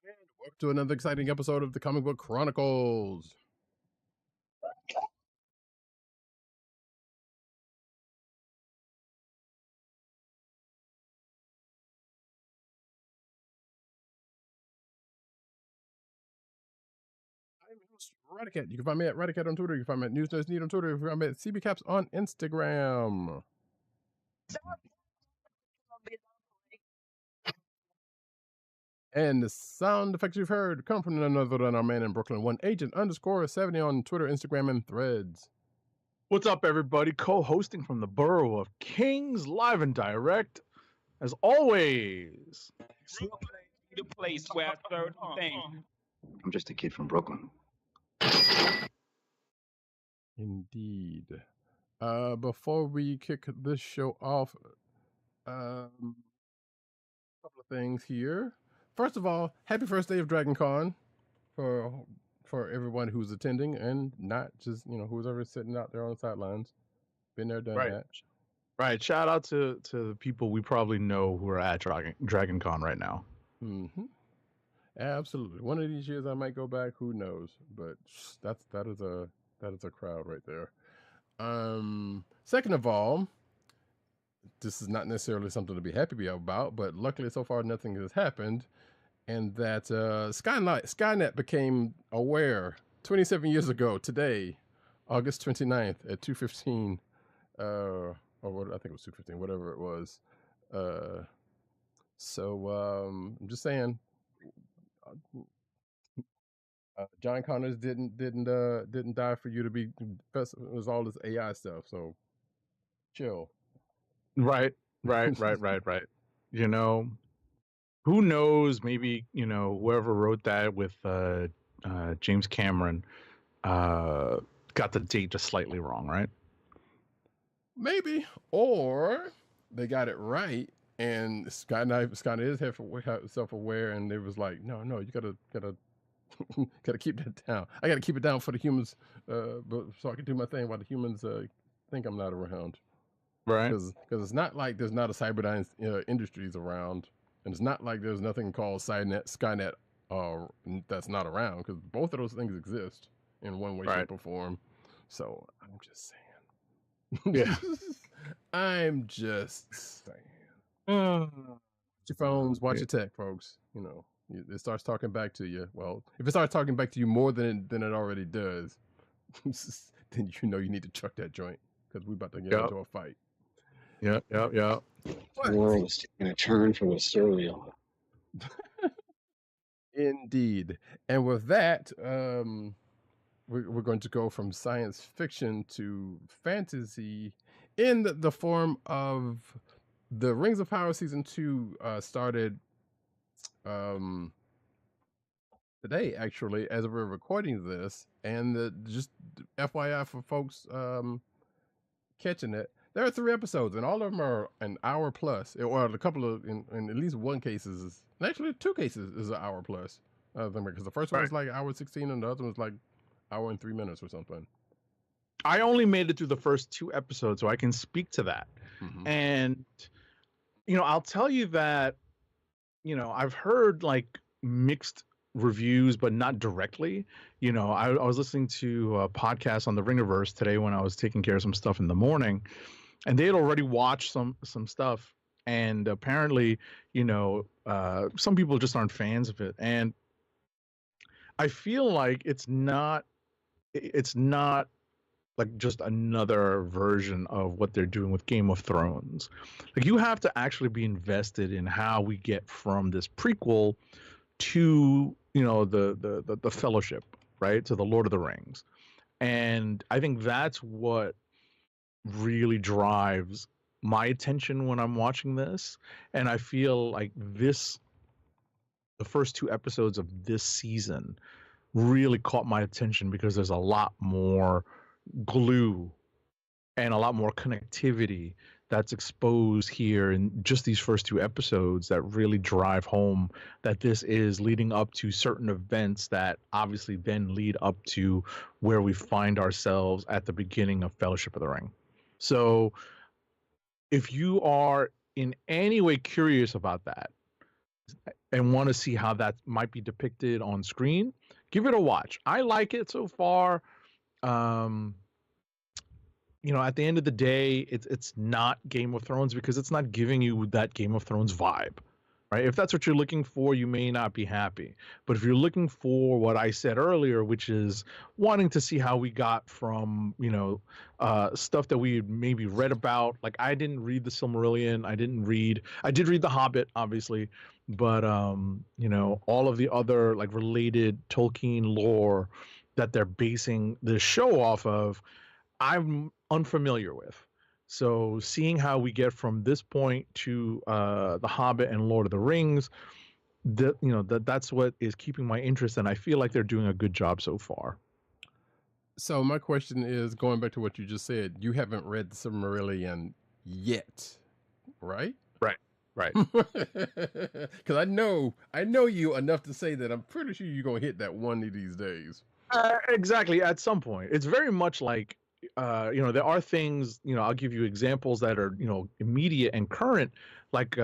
And welcome to another exciting episode of the Comic Book Chronicles. I'm your host, Radicat. You can find me at Radicat on Twitter. You can find me at NewsNerd on Twitter. You can find me at CBCaps on Instagram. And the sound effects you've heard come from none other than our man in Brooklyn, @agent_70 on Twitter, Instagram, and Threads. What's up, everybody? Co-hosting from the borough of Kings, live and direct, as always. The place where I started things. I'm just a kid from Brooklyn. Indeed. Before we kick this show off, a couple of things here. First of all, happy first day of Dragon Con for everyone who's attending and not just, who's ever sitting out there on the sidelines. Been there, done that. Right. Shout out to the people we probably know who are at Dragon Con right now. Mm-hmm. Absolutely. One of these years I might go back, who knows? But that is a crowd right there. Second of all, this is not necessarily something to be happy about, but luckily so far nothing has happened. And that Skynet became aware 27 years ago today, August 29th at 2:15, or what, I think it was 2:15, whatever it was. I'm just saying, John Connors didn't die for you to be. It was all this AI stuff. So chill. Right. Who knows? Maybe whoever wrote that with James Cameron got the date just slightly wrong, right? Maybe, or they got it right, and Skynet is self-aware, and it was like, no, you gotta keep that down. I gotta keep it down for the humans, but so I can do my thing while the humans think I'm not around. Right. Because it's not like there's not a Cyberdyne Industries around, and it's not like there's nothing called Skynet that's not around, because both of those things exist in one way, shape, or form. So I'm just saying. Yeah. I'm just saying. Watch your phones, watch your tech, folks. It starts talking back to you. Well, if it starts talking back to you more than it already does, then you need to chuck that joint, because we're about to get into a fight. Yeah. The world's taking a turn for the cereal. Indeed. And with that, we're going to go from science fiction to fantasy in the form of the Rings of Power Season 2 started today, actually, as we're recording this. And just FYI for folks catching it, there are 3 episodes, and all of them are an hour plus, or a couple of, in at least one case is, actually 2 cases is an hour plus. Because the first one was like hour 16, and the other one was like hour and 3 minutes or something. I only made it through the first 2 episodes, so I can speak to that. Mm-hmm. And, I'll tell you that, I've heard like mixed reviews, but not directly. I was listening to a podcast on the Ringerverse today when I was taking care of some stuff in the morning, and they had already watched some stuff, and apparently, some people just aren't fans of it, and I feel like it's not like just another version of what they're doing with Game of Thrones. Like, you have to actually be invested in how we get from this prequel to the Fellowship, right, to the Lord of the Rings. And I think that's what really drives my attention when I'm watching this. And I feel like the first 2 episodes of this season really caught my attention, because there's a lot more glue and a lot more connectivity that's exposed here in just these first 2 episodes that really drive home that this is leading up to certain events that obviously then lead up to where we find ourselves at the beginning of Fellowship of the Ring. So if you are in any way curious about that, and want to see how that might be depicted on screen, give it a watch. I like it so far. Um, at the end of the day, it's not Game of Thrones because it's not giving you that Game of Thrones vibe, right? If that's what you're looking for, you may not be happy. But if you're looking for what I said earlier, which is wanting to see how we got from, stuff that we maybe read about, like I didn't read the Silmarillion, I did read The Hobbit, obviously, but all of the other like related Tolkien lore that they're basing the show off of, I'm unfamiliar with. So seeing how we get from this point to The Hobbit and Lord of the Rings, that's what is keeping my interest, and I feel like they're doing a good job so far. So my question is, going back to what you just said, you haven't read the Silmarillion yet, right? Right. Because I know you enough to say that I'm pretty sure you're gonna hit that one of these days. Exactly. At some point, it's very much like there are things, I'll give you examples that are, immediate and current, like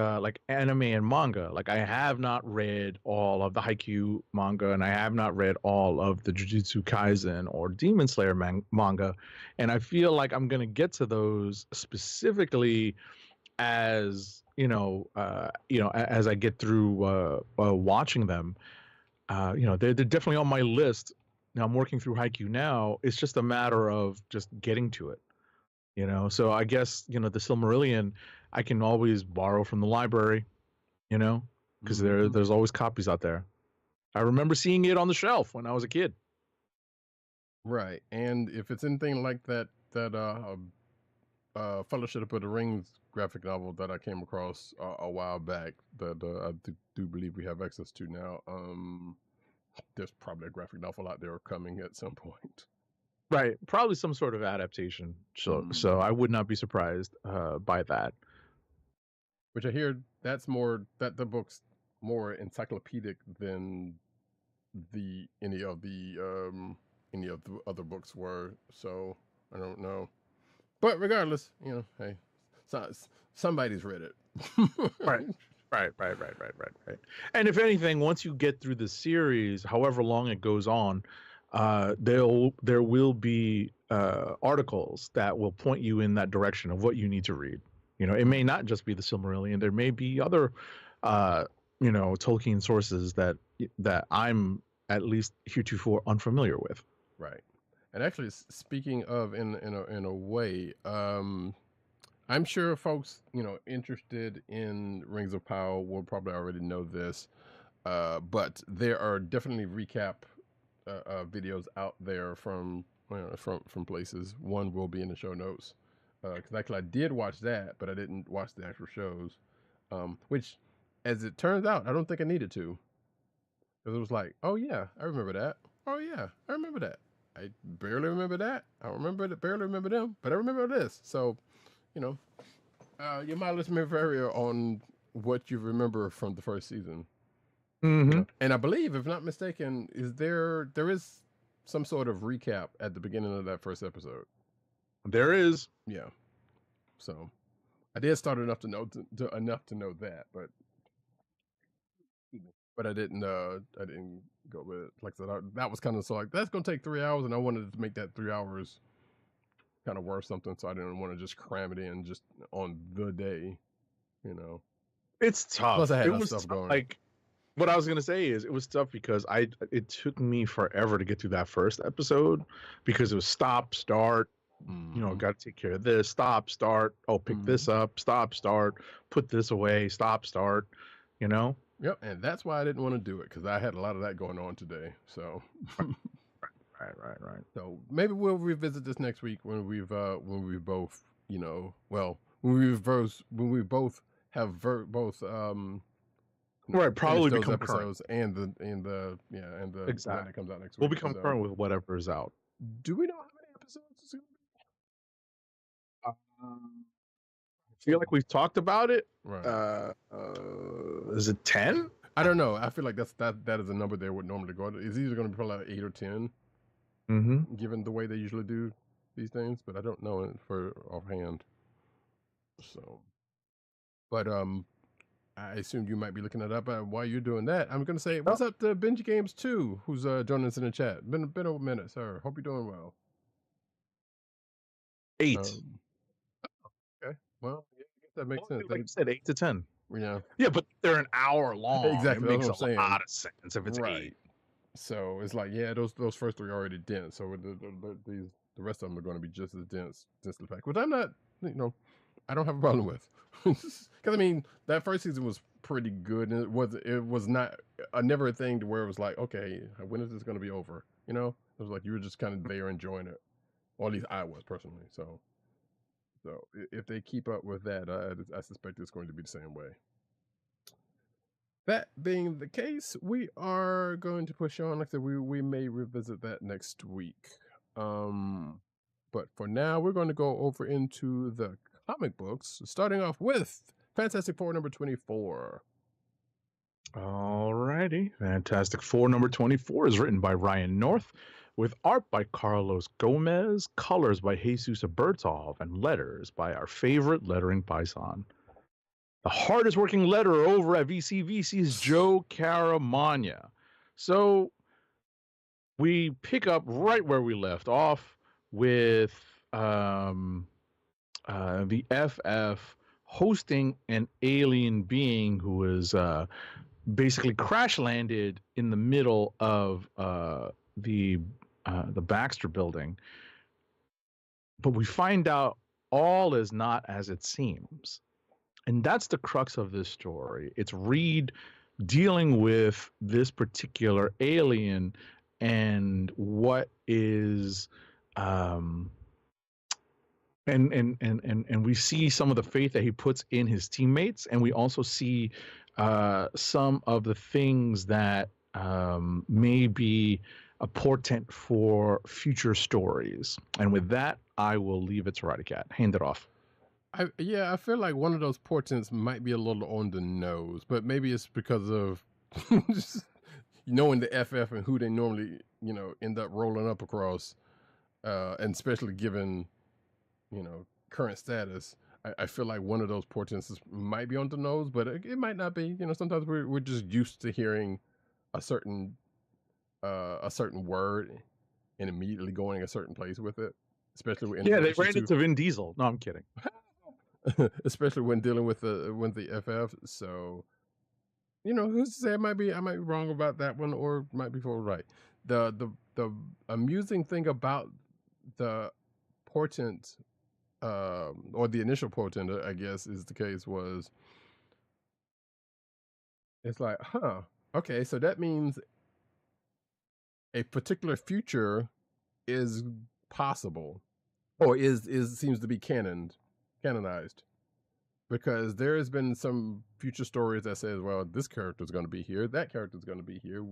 anime and manga. Like I have not read all of the Haikyuu manga, and I have not read all of the Jujutsu Kaisen or Demon Slayer manga, and I feel like I'm gonna get to those specifically as as I get through watching them. They're definitely on my list. Now I'm working through Haikyuu now. It's just a matter of just getting to it, So I guess the Silmarillion I can always borrow from the library, because there's always copies out there. I remember seeing it on the shelf when I was a kid. Right, and if it's anything like that Fellowship of the Rings graphic novel that I came across a while back that I do believe we have access to now. There's probably a graphic novel out there coming at some point. Right, probably some sort of adaptation. So I would not be surprised by that. Which I hear that the book's more encyclopedic than any of the other books were. So I don't know. But regardless, hey, somebody's read it. Right. And if anything, once you get through the series, however long it goes on, there will be articles that will point you in that direction of what you need to read. It may not just be the Silmarillion. There may be other, Tolkien sources that I'm at least heretofore unfamiliar with. Right. And actually, speaking of in a way, I'm sure folks interested in Rings of Power will probably already know this, but there are definitely recap videos out there from places. One will be in the show notes because actually I did watch that, but I didn't watch the actual shows. Which, as it turns out, I don't think I needed to, because it was like, oh yeah, I remember that. Oh yeah, I remember that. I barely remember that. I barely remember them, but I remember this. So, you might listen to me vary on what you remember from the first season. Mm-hmm. And I believe, if not mistaken, there is some sort of recap at the beginning of that first episode. There is. Yeah. So I did start enough to know that, but I didn't go with it. Like I said, that was kind of like that's gonna take 3 hours, and I wanted to make that 3 hours kind of worth something, so I didn't want to just cram it in just on the day. It's tough. Plus, I had stuff going. Like, what I was gonna say is it was tough because it took me forever to get through that first episode because it was stop, start. Got to take care of this. Stop, start. Oh, pick this up. Stop, start. Put this away. Stop, start. Yep, and that's why I didn't want to do it because I had a lot of that going on today. So, right. So maybe we'll revisit this next week when we both, when we both have both right, probably become episodes current. and the exactly one that comes out next week. We'll become current with whatever is out. Do we know how many episodes it's going to be? I feel like we've talked about it. Right. Is it 10? I don't know. I feel like that is a number they would normally go to. It's either going to be probably like 8 or 10. Mm-hmm. Given the way they usually do these things, but I don't know it for offhand. So, but I assumed you might be looking it up. While you're doing that, I'm going to say, what's up to Benji Games 2, who's joining us in the chat. Been a minute, sir. Hope you're doing well. 8. Okay. Well, yeah, I guess that makes sense. Like you said, 8 to 10. Yeah. Yeah, but they're an hour long. Exactly. It makes That's a what I'm saying. lot of sense if it's 8. So it's like, yeah, those first 3 are already dense. So the rest of them are going to be just as densely packed, which I'm not, I don't have a problem with. Because I mean, that first season was pretty good, and it was not never a thing to where it was like, okay, when is this going to be over? It was like you were just kind of there enjoying it, or at least I was personally. So if they keep up with that, I suspect it's going to be the same way. That being the case, we are going to push on. Like I said, we may revisit that next week. But for now, we're going to go over into the comic books, starting off with Fantastic Four number 24. Alrighty. Fantastic Four number 24 is written by Ryan North, with art by Carlos Gomez, colors by Jesus Bertov, and letters by our favorite lettering paisan. The hardest working letterer over at VCVC is Joe Caramagna. So we pick up right where we left off with the FF hosting an alien being who was basically crash landed in the middle of the Baxter building. But we find out all is not as it seems. And that's the crux of this story. It's Reed dealing with this particular alien and what is and we see some of the faith that he puts in his teammates, and we also see some of the things that may be a portent for future stories. And with that, I will leave it to Radicat. Hand it off. I feel like one of those portents might be a little on the nose, but maybe it's because of just knowing the FF and who they normally, end up rolling up across, and especially given, current status. I feel like one of those portents might be on the nose, but it might not be. Sometimes we're just used to hearing a certain word and immediately going a certain place with it, especially when they ran into Vin Diesel. No, I'm kidding. Especially when dealing with the FF. So, who's to say I might be wrong about that one, or might be full right. The amusing thing about the portent, or the initial portent, I guess is the case, was it's like, okay, so that means a particular future is possible, or is seems to be canonized, because there has been some future stories that says, well, this character is going to be here, that character is going to be here.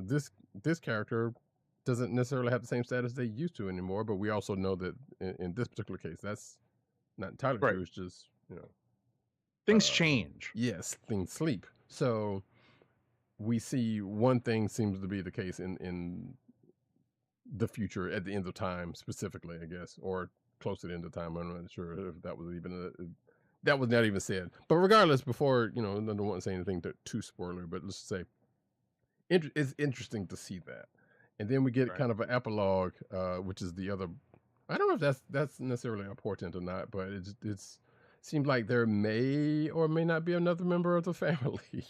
This character doesn't necessarily have the same status they used to anymore, but we also know that in this particular case, that's not entirely true. It's just, things change. Yes, things sleep. So we see one thing seems to be the case in the future at the end of time specifically, I guess, or close to the end of time. I'm not sure if that was even that was not even said. But regardless, before I don't want to say anything too spoiler, but let's say it's interesting to see that. And then we get kind of an epilogue, which is the other. I don't know if that's necessarily important or not, but it's seems like there may or may not be another member of the family.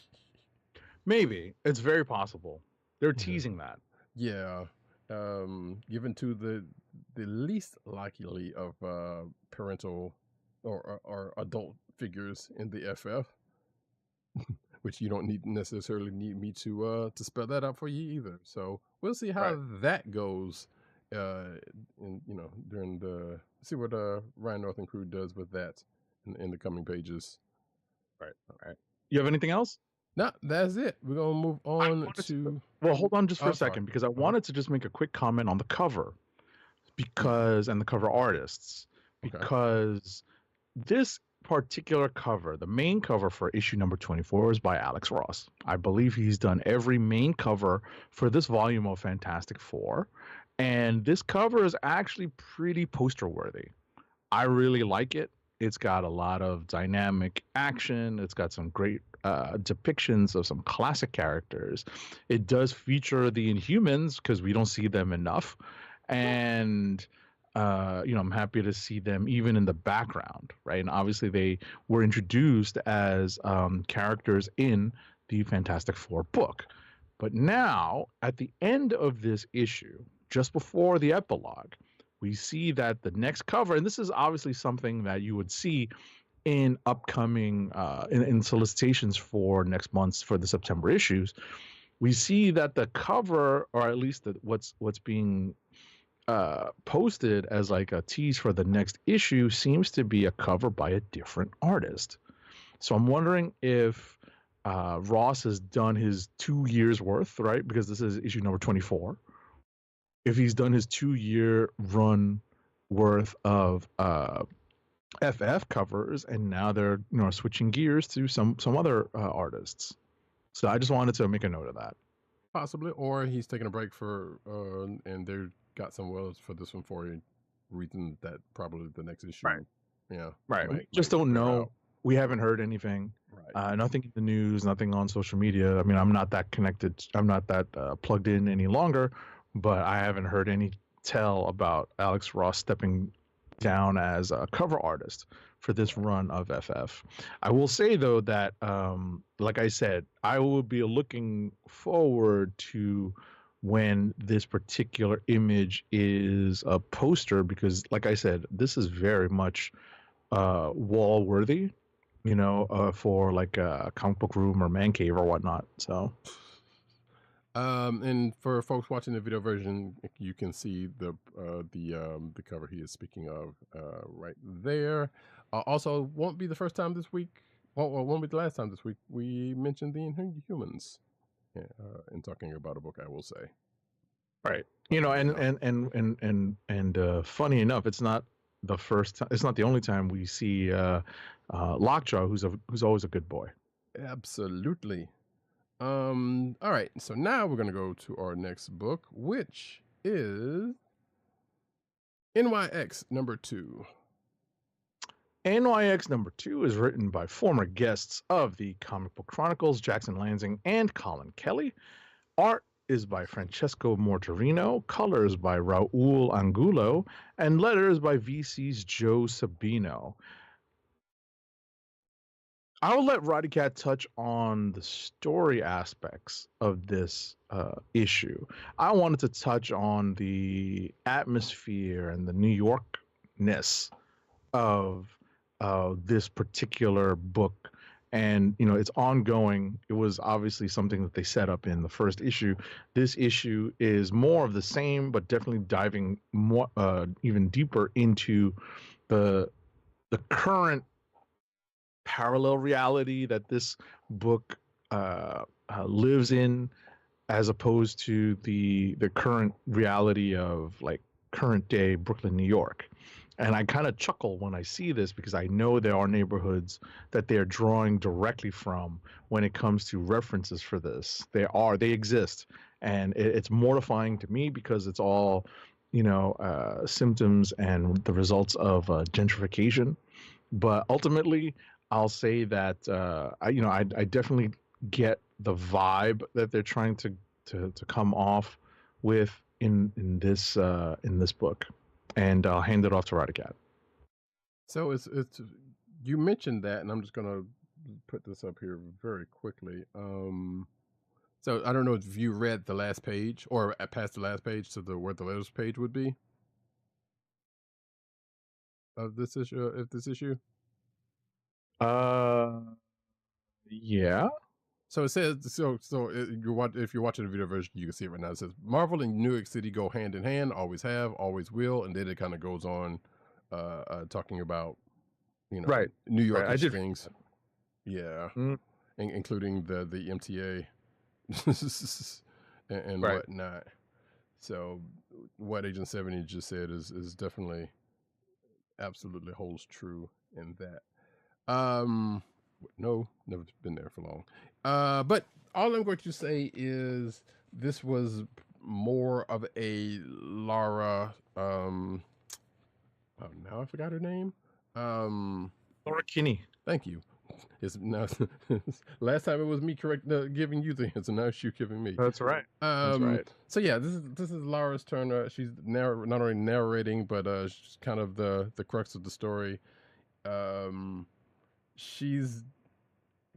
Maybe. It's very possible. They're teasing that. Yeah. Given to the least likely of parental or adult figures in the FF, which you don't necessarily need me to spell that out for you either. So we'll see how that goes. During see what Ryan North and crew does with that in the coming pages. Right. All right. You have anything else? No, that's it. We're gonna move on to. Well, hold on just for a second, because I wanted to just make a quick comment on the cover, and the cover artists, because this particular cover, the main cover for issue number 24, is by Alex Ross. I believe he's done every main cover for this volume of Fantastic Four, and this cover is actually pretty poster worthy. I really like it. It's got a lot of dynamic action. It's got some great depictions of some classic characters. It does feature the Inhumans because we don't see them enough, and I'm happy to see them even in the background, right? And obviously they were introduced as characters in the Fantastic Four book. But now, at the end of this issue, just before the epilogue, we see that the next cover, and this is obviously something that you would see in upcoming in solicitations for next month's for the September issues. We see that the cover, or at least what's being posted as like a tease for the next issue, seems to be a cover by a different artist. So I'm wondering if Ross has done his 2 years worth, right? Because this is issue number 24. If he's done his 2-year run worth of FF covers, and now they're switching gears to some other artists. So I just wanted to make a note of that. Possibly, or he's taking a break for and they got some wells for this one for a reason that probably the next issue. Right. Yeah. Right. We just don't know. Out. We haven't heard anything. Right. Nothing in the news, nothing on social media. I mean, I'm not that connected. I'm not that plugged in any longer, but I haven't heard any tell about Alex Ross stepping down as a cover artist for this run of FF. I will say though that, like I said, I will be looking forward to when this particular image is a poster, because like I said, this is very much wall worthy, for like a comic book room or man cave or whatnot. So and for folks watching the video version, you can see the cover he is speaking of right there. Also, won't be the first time this week. Well, won't be the last time this week we mentioned the Inhumans in talking about a book. I will say, right? And funny enough, it's not the first time. It's not the only time we see Lockjaw, who's always a good boy. Absolutely. All right, so now we're gonna go to our next book, which is NYX number 2. NYX number 2 is written by former guests of the Comic Book Chronicles, Jackson Lansing and Colin Kelly. Art is by Francesco Mortarino, colors by Raul Angulo, and letters by VC's Joe Sabino. I'll let Roddy Cat touch on the story aspects of this issue. I wanted to touch on the atmosphere and the New Yorkness of this particular book. And, it's ongoing. It was obviously something that they set up in the first issue. This issue is more of the same, but definitely diving more, even deeper into the current parallel reality that this book lives in, as opposed to the current reality of like current day Brooklyn, New York. And I kind of chuckle when I see this, because I know there are neighborhoods that they're drawing directly from when it comes to references for this. They exist, and it's mortifying to me because it's all symptoms and the results of gentrification. But ultimately, I'll say that I definitely get the vibe that they're trying to come off with in this book, and I'll hand it off to Radicat. So it's you mentioned that, and I'm just gonna put this up here very quickly. So I don't know if you read the last page or past the last page to where the letters page would be of this issue. Yeah. So it says, if you're watching the video version, you can see it right now. It says, Marvel and New York City go hand in hand, always have, always will. And then it kind of goes on talking about, right, New York things. Yeah. Mm. Including the MTA and right. whatnot. So what Agent 70 just said is definitely absolutely holds true in that. No, never been there for long. But all I'm going to say is this was more of a Lara. Oh, now I forgot her name. Laura Kinney. Thank you. It's now last time it was me giving you the answer. Now it's you giving me. That's right. That's right. So yeah, this is Laura's turn. She's not only narrating, but she's kind of the crux of the story. She's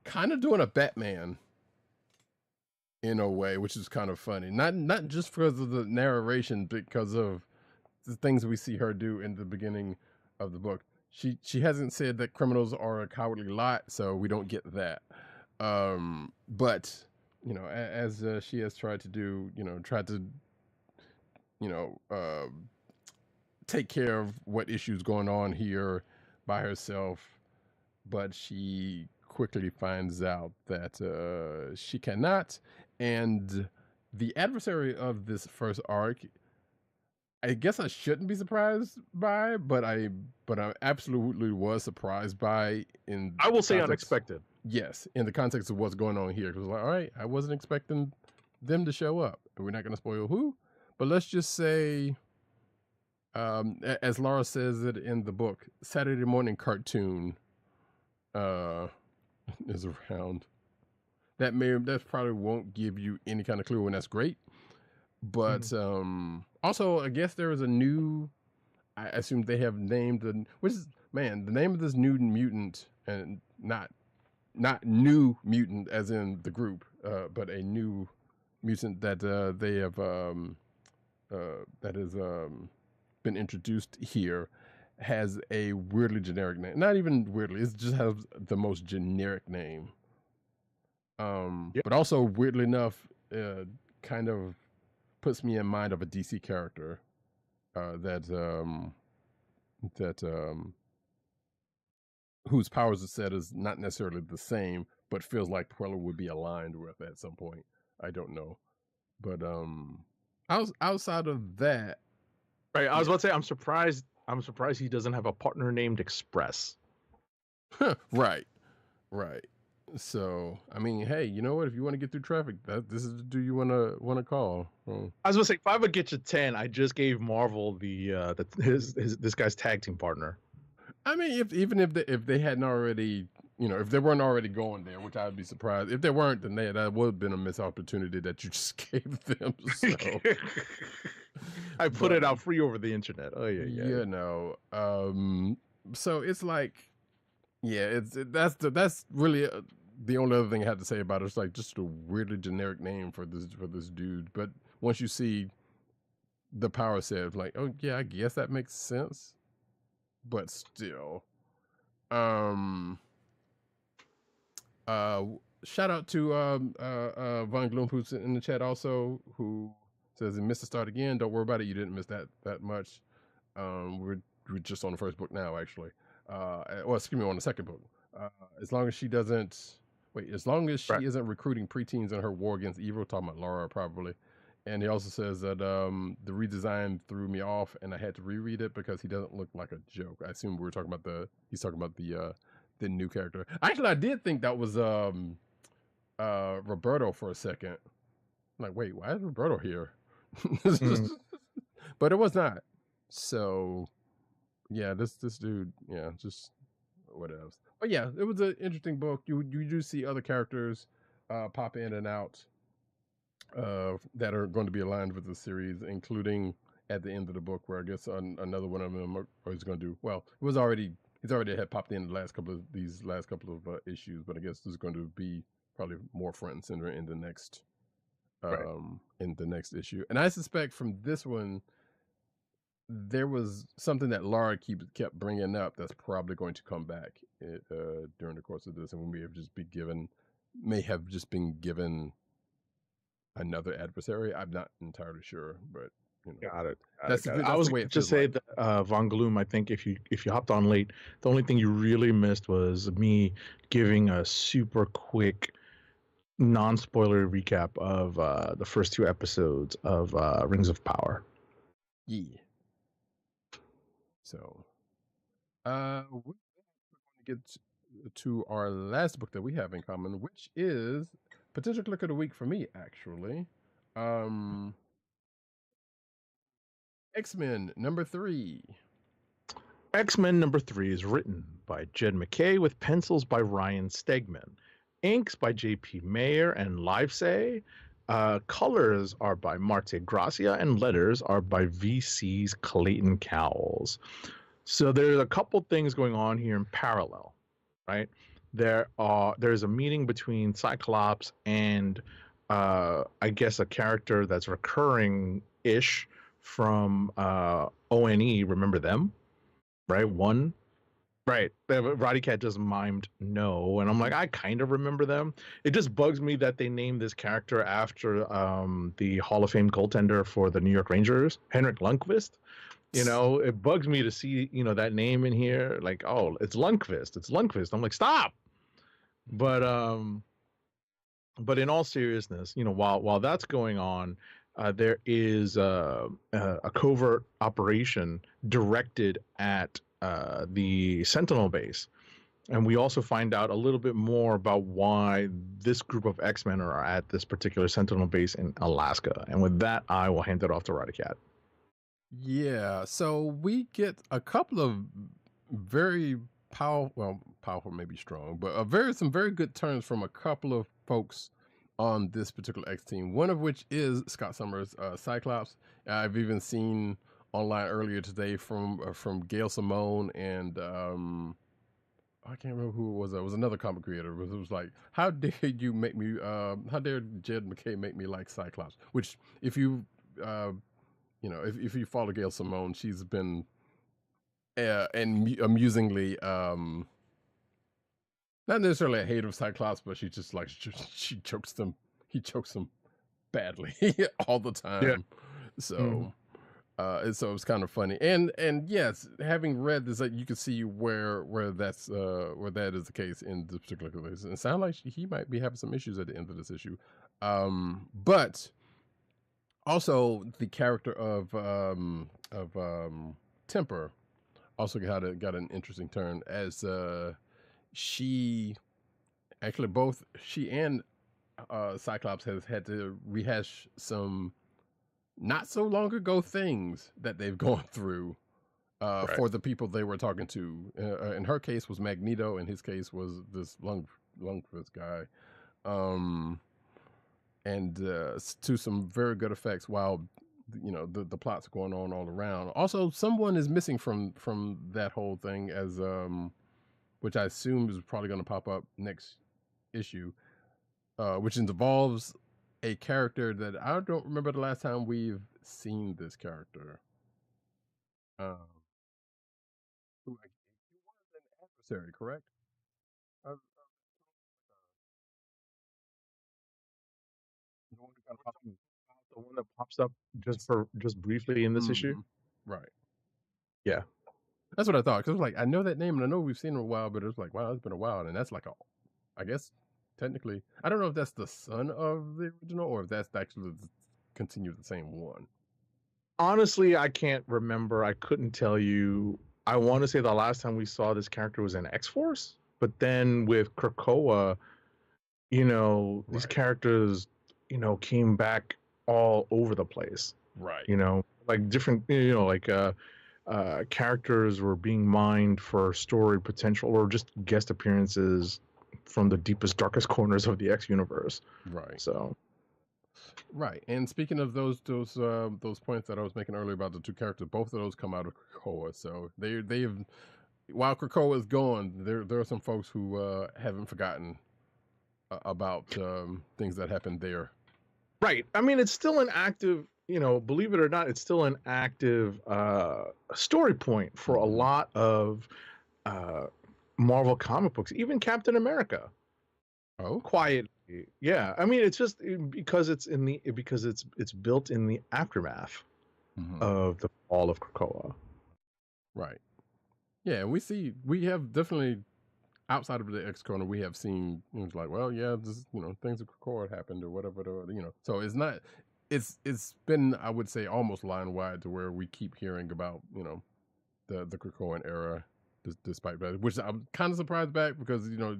kind of doing a Batman in a way, which is kind of funny. Not just because of the narration, because of the things we see her do in the beginning of the book. She hasn't said that criminals are a cowardly lot, so we don't get that. But you know, as she has tried to do, tried to, take care of what issues going on here by herself, but she quickly finds out that she cannot, and the adversary of this first arc, I guess I shouldn't be surprised by, but I absolutely was surprised by. I will say unexpected. Yes, in the context of what's going on here, because like, all right, I wasn't expecting them to show up. We're not going to spoil who, but let's just say, as Laura says it in the book, Saturday morning cartoon is around. That probably won't give you any kind of clue, and that's great. But also, I guess there is a new. I assume they have named the name of this new mutant, and not new mutant as in the group, but a new mutant that they have that has been introduced here, has a weirdly generic name. Not even weirdly, it just has the most generic name. But also weirdly enough, kind of puts me in mind of a DC character whose powers are said is not necessarily the same, but feels like Queller would be aligned with at some point. I don't know, but outside of that, right? I was about to say I'm surprised he doesn't have a partner named Express. Right. So, I mein, hey, you know what? If you want to get through traffic, this is the dude you want to call. I was gonna say, if I would get you 10, I just gave Marvel this guy's tag team partner. I mean, if they hadn't already, if they weren't already going there, which I'd be surprised. If they weren't, then that would have been a missed opportunity that you just gave them. So. I put it out free over the internet. Oh yeah. So it's like, yeah, that's really the only other thing I had to say about it. It's like just a weirdly generic name for this dude. But once you see the power set, like, oh yeah, I guess that makes sense. But still, shout out to Von Gloom, who's in the chat also, who says he missed the start again. Don't worry about it. You didn't miss that much. We're just on the first book now, actually. Excuse me, on the second book. As long as she isn't recruiting preteens in her war against evil, talking about Laura probably. And he also says that the redesign threw me off, and I had to reread it because he doesn't look like a joke. I assume he's talking about the new character. Actually, I did think that was Roberto for a second. I'm like, wait, why is Roberto here? But it was not. So yeah, this dude, yeah, just what else? But yeah, it was an interesting book. You do see other characters pop in and out that are going to be aligned with the series, including at the end of the book, where I guess another one of them is going to do well. He's already had popped in the last couple of issues, but I guess there's going to be probably more front and center in the next issue. And I suspect from this one, there was something that Laura kept bringing up that's probably going to come back during the course of this, and we may have just been given another adversary. I'm not entirely sure, but got it. I was going to say that Von Gloom, I think if you hopped on late, the only thing you really missed was me giving a super quick non-spoiler recap of the first 2 episodes of Rings of Power. Yeah. So, we're going to get to our last book that we have in common, which is potential click of the week for me, actually. X-Men #3. X-Men #3 is written by Jed MacKay with pencils by Ryan Stegman, inks by J.P. Mayer and Livesay. Colors are by Marte Gracia, and letters are by VC's Clayton Cowles. So there's a couple things going on here in parallel, right? There's a meeting between Cyclops and I guess a character that's recurring-ish from ONE. Remember them, right? One, right? Roddy Cat just mimed no, and I'm like, I kind of remember them. It just bugs me that they named this character after the Hall of Fame goaltender for the New York Rangers, Henrik Lundqvist. You know, it bugs me to see, you know, that name in here. Like, oh, it's Lundqvist. It's Lundqvist. I'm like, stop. But in all seriousness, you know, while that's going on, there is a covert operation directed at the Sentinel base. And we also find out a little bit more about why this group of X-Men are at this particular Sentinel base in Alaska. And with that, I will hand it off to Roddy Cat. Yeah, so we get a couple of very powerful may be strong, but some very good turns from a couple of folks on this particular X team. One of which is Scott Summers' Cyclops. I've even seen online earlier today from Gail Simone and I can't remember who it was. It was another comic creator. It was like, how dare you make me? How dare Jed MacKay make me like Cyclops? Which, if you you know, if you follow Gail Simone, she's been and amusingly not necessarily a hater of Cyclops, but she just like he chokes them badly all the time. Yeah. So and so it's kind of funny. And yes, having read this, you can see where that is the case in this particular case. And it sounds like he might be having some issues at the end of this issue. But also the character of Temper also got an interesting turn, as she actually, both she and Cyclops has had to rehash some not so long ago things that they've gone through for the people they were talking to. In her case was Magneto, in his case was this Lundqvist guy. And to some very good effects, while you know the plots are going on all around. Also, someone is missing from that whole thing, as which I assume is probably going to pop up next issue, which involves a character that I don't remember the last time we've seen this character. Who was an adversary, correct? The one that pops up just briefly in this issue, right? Yeah, that's what I thought. Because like, I know that name and I know we've seen him a while, but it's like, wow, it's been a while, and that's like I guess technically, I don't know if that's the son of the original or if that's actually continue the same one. Honestly, I can't remember. I couldn't tell you. I want to say the last time we saw this character was in X-Force, but then with Krakoa, you know, these characters, you know, came back all over the place. Right. You know, like different, you know, like characters were being mined for story potential or just guest appearances from the deepest, darkest corners of the X universe. Right. So. Right. And speaking of those points that I was making earlier about the two characters, both of those come out of Krakoa. So they've while Krakoa is gone, there are some folks who haven't forgotten about things that happened there. Right. I mean, it's still an active, you know, believe it or not, it's still an active story point for a lot of Marvel comic books, even Captain America. Oh, quietly. Yeah. I mean, it's just because it's built in the aftermath of the fall of Krakoa. Right. Yeah, we have definitely, outside of the X corner, we have seen things like, well, yeah, just, you know, things of Krakoa happened or whatever, you know. So it's not, it's been, I would say, almost line wide to where we keep hearing about, you know, the Krakoan era, despite that, which I'm kind of surprised back, because, you know,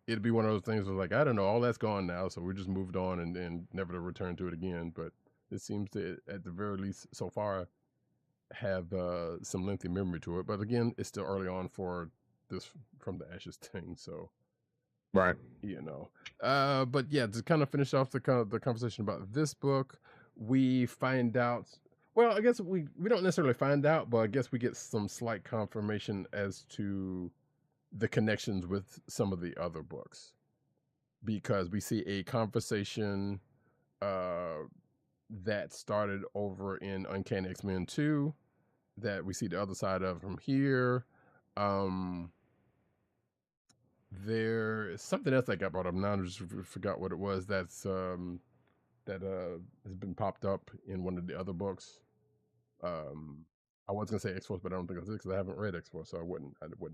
it'd be one of those things where, like, I don't know, all that's gone now, so we just moved on and never to return to it again. But it seems to, at the very least, so far, have some lengthy memory to it. But again, it's still early on for this From the Ashes thing, so Right. you know. But yeah, to kind of finish off the conversation about this book, we find out. Well, I guess we don't necessarily find out, but I guess we get some slight confirmation as to the connections with some of the other books, because we see a conversation that started over in Uncanny X-Men 2 that we see the other side of from here. There's something else that got brought up. Now I just forgot what it was. That's that has been popped up in one of the other books. I was gonna say X-Force, but I don't think it's it because I haven't read X-Force, so I would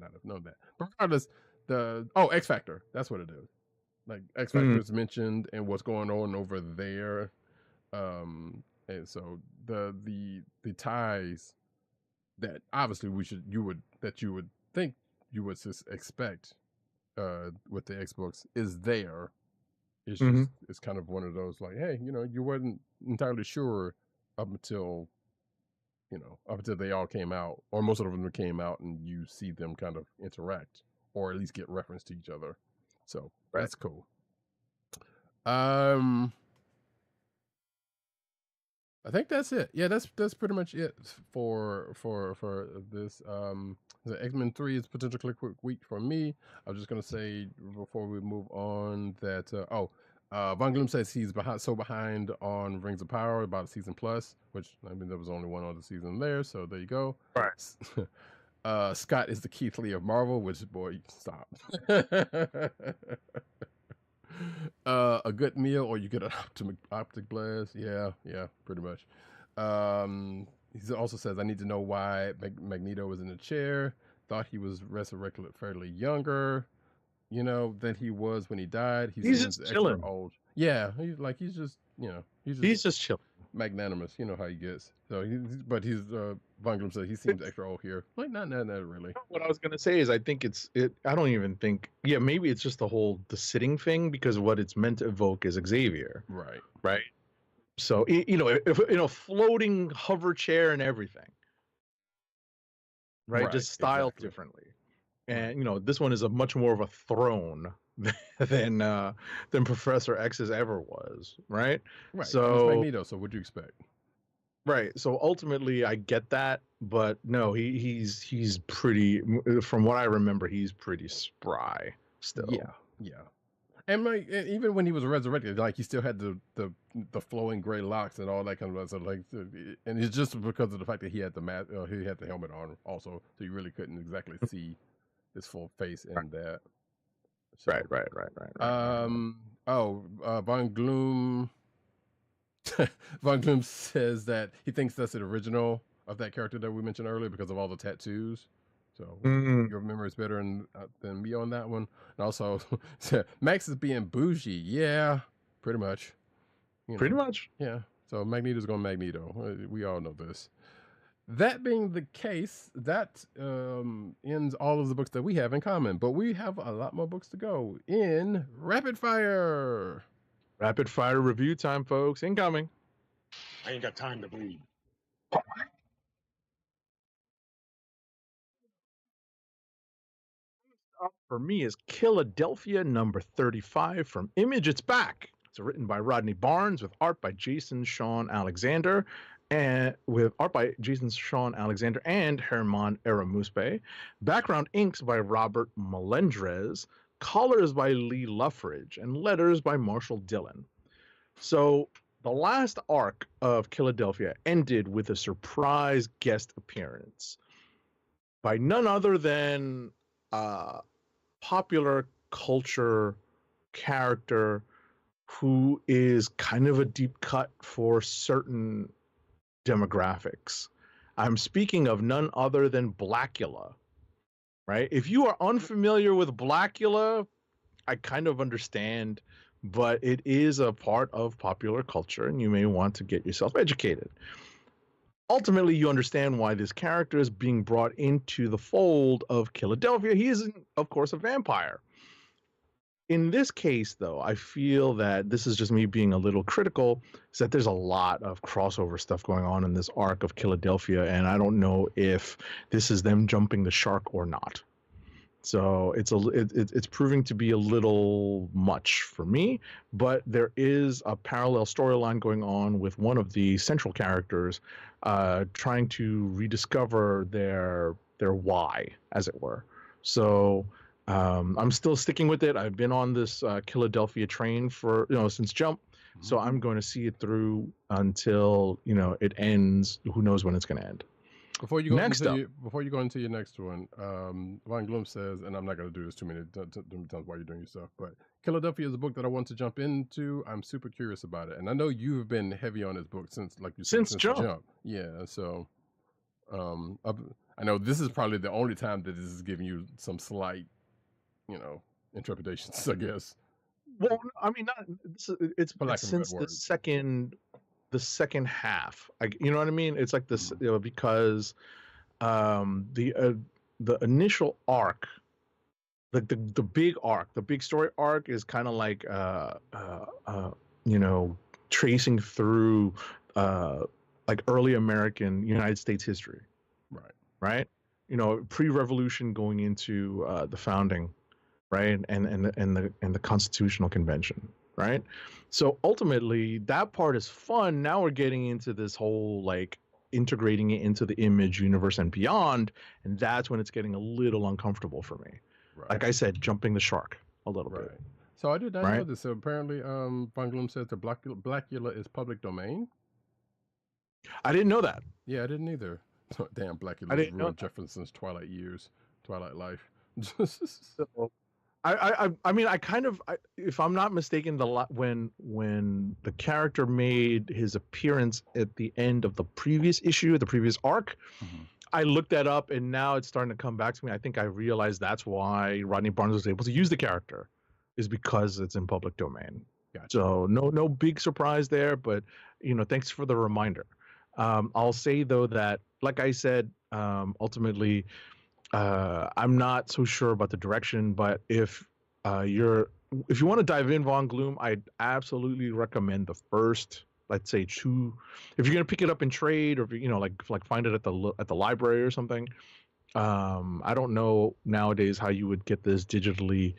not have known that. But regardless, X Factor, that's what it is. Like X Factor is mentioned and what's going on over there. And so the ties that obviously you would think you would expect with the Xbox is there. It's just it's kind of one of those like, hey, you wasn't entirely sure up until they all came out, or most of them came out, and you see them kind of interact or at least get reference to each other. So that's cool. I think that's it. Yeah, that's pretty much it for this. The X-Men 3 is potential click week for me. I was just gonna say before we move on that Von Gloom says he's behind on Rings of Power, about a season plus, which I mean there was only one other season there, so there you go. Right. Scott is the Keith Lee of Marvel, which boy, stop. A good meal, or you get an optic blast. Yeah, pretty much. He also says, I need to know why Magneto was in a chair. Thought he was resurrected fairly younger, than he was when he died. He's just chilling. Old. Yeah, he's just he's just chilling. Magnanimous. You know how he gets. So he's Von Gloom said he seems extra old here. Like not really. What I was gonna say is I think I don't even think maybe it's just the sitting thing, because what it's meant to evoke is Xavier. Right. So if floating hover chair and everything. Right, just styled differently. And this one is a much more of a throne than Professor X's ever was, right? Right. So it's Magneto, so what'd you expect? Right. So ultimately I get that, but no, he's pretty, from what I remember, he's pretty spry still. Yeah. And even when he was resurrected, like he still had the flowing gray locks and all that kind of stuff. Like, and it's just because of the fact that he had the mask, he had the helmet on also, so you really couldn't exactly see his full face in that. So, right. Von Gloom. Von Gloom says that he thinks that's the original of that character that we mentioned earlier because of all the tattoos. So your memory is better than me on that one. And also, Max is being bougie. Yeah, pretty much. Pretty much. Yeah. So Magneto's going Magneto. We all know this. That being the case, that ends all of the books that we have in common. But we have a lot more books to go in Rapid Fire. Rapid Fire review time, folks. Incoming. I ain't got time to bleed. Up for me is Philadelphia number 35 from Image. It's back. It's written by Rodney Barnes with art by Jason Sean Alexander and Herman Aramuspe. Background inks by Robert Melendrez. Colors by Lee Luffridge, and letters by Marshall Dillon. So the last arc of Philadelphia ended with a surprise guest appearance by none other than popular culture character who is kind of a deep cut for certain demographics. I'm speaking of none other than Blackula. Right? If you are unfamiliar with Blackula, I kind of understand, but it is a part of popular culture and you may want to get yourself educated. Ultimately, you understand why this character is being brought into the fold of Philadelphia. He is, of course, a vampire. In this case, though, I feel that this is just me being a little critical, is that there's a lot of crossover stuff going on in this arc of Philadelphia, and I don't know if this is them jumping the shark or not. So it's proving to be a little much for me, but there is a parallel storyline going on with one of the central characters, trying to rediscover their why, as it were. So I'm still sticking with it. I've been on this Philadelphia train for since Jump, so I'm going to see it through until it ends. Who knows when it's going to end? Before you go into your next one, Von Gloom says, and I'm not going to do this too many times while you're doing your stuff, but Philadelphia is a book that I want to jump into. I'm super curious about it, and I know you've been heavy on this book since Jump. Yeah, so I know this is probably the only time that this is giving you some slight, interpretations, I guess. Well, I mean, it's since the second half. You know what I mean? It's like this, because the initial arc, like the big arc, the big story arc is kind of like tracing through like early American United States history. Right? Pre-revolution going into the founding, right? And the Constitutional Convention. Right. So ultimately that part is fun. Now we're getting into this whole like integrating it into the Image universe and beyond. And that's when it's getting a little uncomfortable for me. Right. Like I said, jumping the shark a little bit. So I did not know this. So apparently Von Gloom says the Blackula is public domain. I didn't know that. Yeah, I didn't either. Damn, Blackula ruined Jefferson's Twilight life. So, I mean, if I'm not mistaken, when the character made his appearance at the end of the previous issue, the previous arc, I looked that up, and now it's starting to come back to me. I think I realized that's why Rodney Barnes was able to use the character, is because it's in public domain. Gotcha. So no big surprise there, but thanks for the reminder. I'll say though that, like I said, ultimately, I'm not so sure about the direction, but if you want to dive in, Von Gloom, I'd absolutely recommend the first, let's say, 2. If you're gonna pick it up in trade, or if like find it at the library or something. I don't know nowadays how you would get this digitally,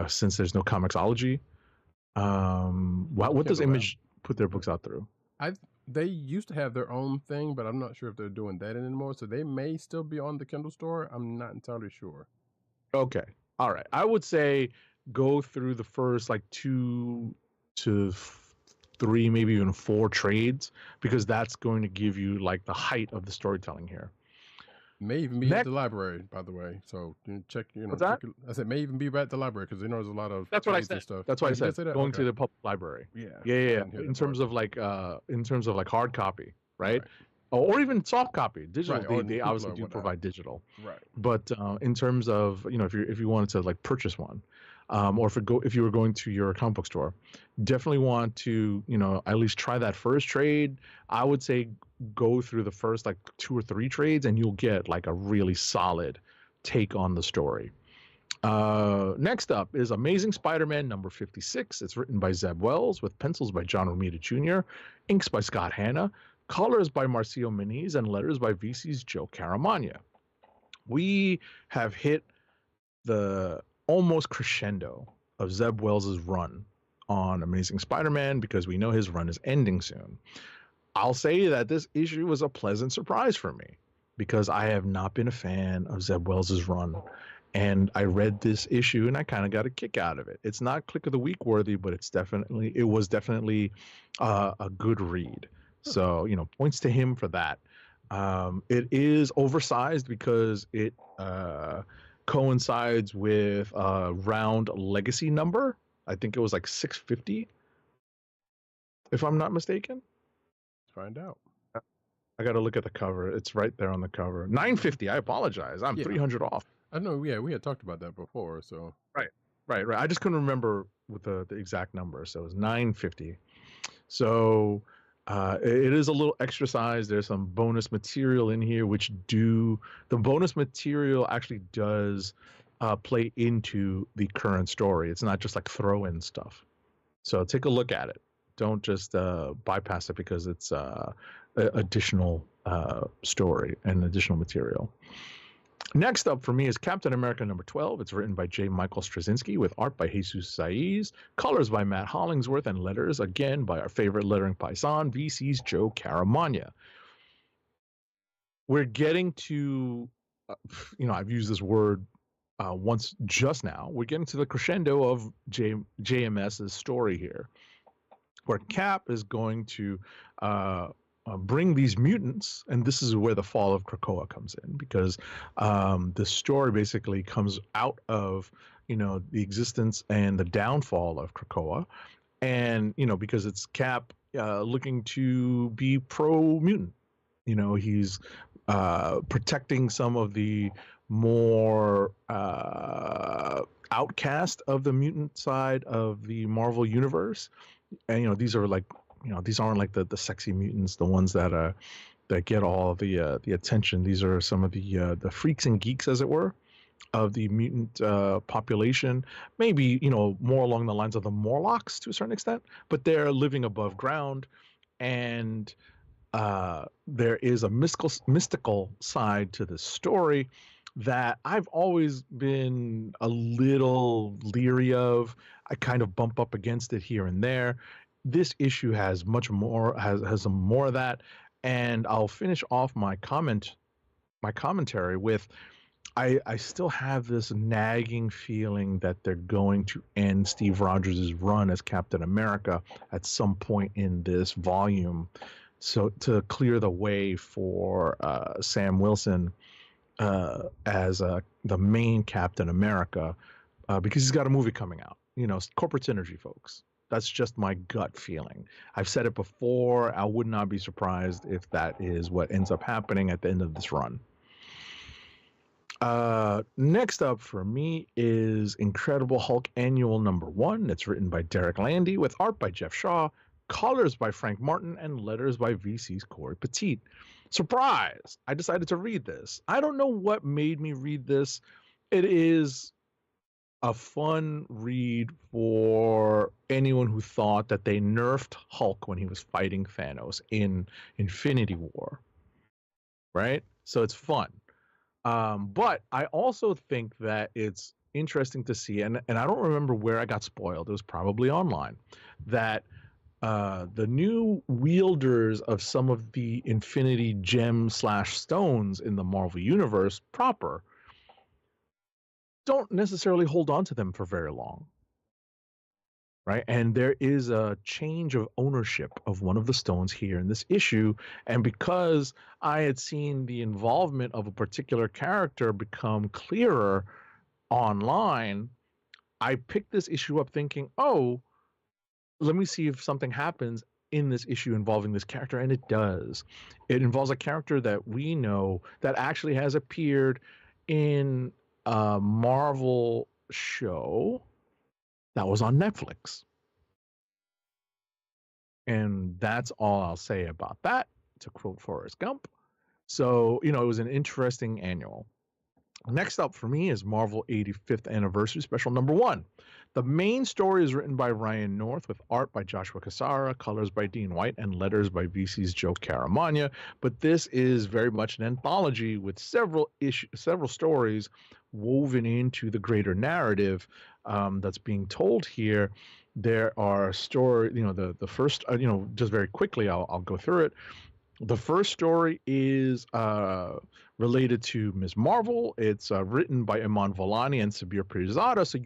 since there's no Comixology. What does Image put their books out through? They used to have their own thing, but I'm not sure if they're doing that anymore. So they may still be on the Kindle store. I'm not entirely sure. Okay. All right. I would say go through the first like 2 to 3, maybe even 4 trades, because that's going to give you like the height of the storytelling here. May even be at the library, by the way. So check. What's that? I said may even be at the library, because there's a lot of. That's what I said. Stuff. That's what I said. Going to the public library. Yeah. In terms of like hard copy, right? Or even soft copy, digital. Right. They obviously do provide digital. Right. But in terms of if you wanted to like purchase one, or if you were going to your comic book store, definitely want to at least try that first trade. I would say go through the first like 2 or 3 trades, and you'll get like a really solid take on the story. Next up is Amazing Spider-Man number 56. It's written by Zeb Wells with pencils by John Romita Jr., inks by Scott Hanna, colors by Marcio Meniz, and letters by VC's Joe Caramagna. We have hit the almost crescendo of Zeb Wells' run on Amazing Spider-Man, because we know his run is ending soon. I'll say that this issue was a pleasant surprise for me, because I have not been a fan of Zeb Wells' run. And I read this issue and I kind of got a kick out of it. It's not Click of the Week worthy, but it was definitely a good read. So, points to him for that. It is oversized because it coincides with a round legacy number. I think it was like 650, if I'm not mistaken. Find out. I got to look at the cover. It's right there on the cover. 950. I apologize. I'm 300 off. I know. Yeah, we had talked about that before. So right. I just couldn't remember with the exact number. So it was 950. So it is a little extra size. There's some bonus material in here, the bonus material actually does play into the current story. It's not just like throw in stuff. So take a look at it. Don't just bypass it because it's additional story and additional material. Next up for me is Captain America number 12. It's written by J. Michael Straczynski with art by Jesus Saiz, colors by Matt Hollingsworth, and letters again by our favorite lettering paisan, VC's Joe Caramagna. We're getting to, I've used this word once just now. We're getting to the crescendo of JMS's story here, where Cap is going to bring these mutants, and this is where the fall of Krakoa comes in, because the story basically comes out of the existence and the downfall of Krakoa, and because it's Cap looking to be pro mutant. He's protecting some of the more outcast of the mutant side of the Marvel universe, and these are like. These aren't like the sexy mutants, the ones that get all the attention. These are some of the freaks and geeks, as it were, of the mutant population. Maybe more along the lines of the Morlocks to a certain extent, but they're living above ground, and there is a mystical side to this story that I've always been a little leery of. I kind of bump up against it here and there. This issue has much more, has some more of that, and I'll finish off my commentary with, I still have this nagging feeling that they're going to end Steve Rogers' run as Captain America at some point in this volume, so to clear the way for Sam Wilson as the main Captain America, because he's got a movie coming out. Corporate synergy, folks. That's just my gut feeling. I've said it before. I would not be surprised if that is what ends up happening at the end of this run. Next up for me is Incredible Hulk Annual number 1. It's written by Derek Landy with art by Jeff Shaw, colors by Frank Martin, and letters by VC's Corey Petit. Surprise! I decided to read this. I don't know what made me read this. It is a fun read for anyone who thought that they nerfed Hulk when he was fighting Thanos in Infinity War, right? So it's fun. But I also think that it's interesting to see, and I don't remember where I got spoiled. It was probably online, that the new wielders of some of the Infinity Gem/stones in the Marvel Universe proper don't necessarily hold on to them for very long, right? And there is a change of ownership of one of the stones here in this issue, and because I had seen the involvement of a particular character become clearer online, I picked this issue up thinking, oh, let me see if something happens in this issue involving this character, and it does. It involves a character that we know that actually has appeared in a Marvel show that was on Netflix. And that's all I'll say about that, to quote Forrest Gump. So, it was an interesting annual. Next up for me is Marvel 85th Anniversary Special number 1. The main story is written by Ryan North with art by Joshua Cassara, colors by Dean White, and letters by VC's Joe Caramagna. But this is very much an anthology with several stories woven into the greater narrative that's being told here. There are the first, just very quickly, I'll go through it. The first story is related to Ms. Marvel. It's written by Iman Vellani and Sabir Pirzada, so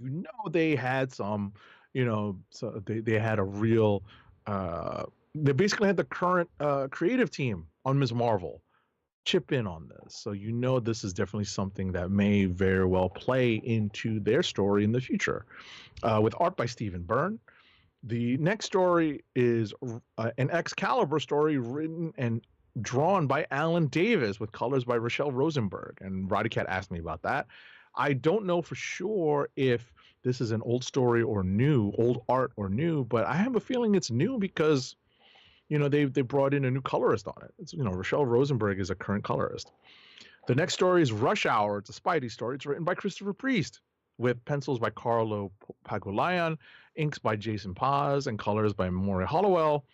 they had some, so they had a real, they basically had the current creative team on Ms. Marvel chip in on this. So this is definitely something that may very well play into their story in the future. With art by Stephen Byrne. The next story is an Excalibur story written and drawn by Alan Davis with colors by Rochelle Rosenberg. And Roddy Cat asked me about that. I don't know for sure if this is an old story or new, old art or new, but I have a feeling it's new because, they brought in a new colorist on it. It's, Rochelle Rosenberg is a current colorist. The next story is Rush Hour. It's a Spidey story. It's written by Christopher Priest with pencils by Carlo Pagulayan, inks by Jason Paz, and colors by Maury Hollowell.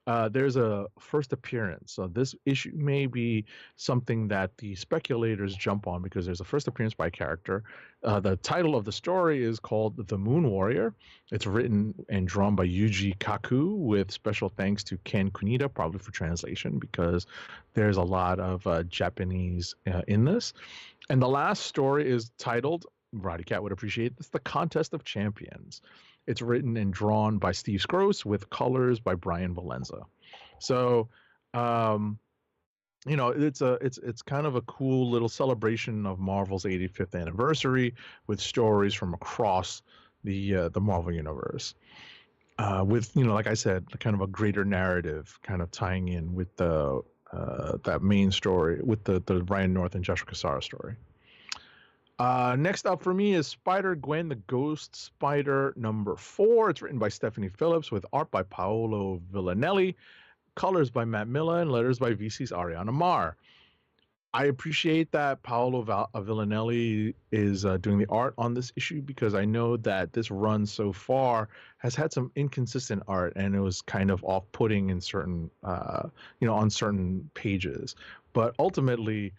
There's a first appearance. So this issue may be something that the speculators jump on because there's a first appearance by a character. The title of the story is called The Moon Warrior. It's written and drawn by Yuji Kaku with special thanks to Ken Kunita, probably for translation because there's a lot of Japanese in this. And the last story is titled, Roddy Cat would appreciate this, The Contest of Champions. It's written and drawn by Steve Scroce with colors by Brian Valenza. So, it's kind of a cool little celebration of Marvel's 85th anniversary with stories from across the Marvel universe. With like I said, kind of a greater narrative, kind of tying in with the that main story with the Ryan North and Joshua Cassara story. Next up for me is Spider-Gwen, the Ghost Spider #4. It's written by Stephanie Phillips with art by Paolo Villanelli, colors by Matt Miller, and letters by VC's Ariana Mar. I appreciate that Paolo Villanelli is doing the art on this issue because I know that this run so far has had some inconsistent art and it was kind of off-putting in certain, on certain pages. But ultimately,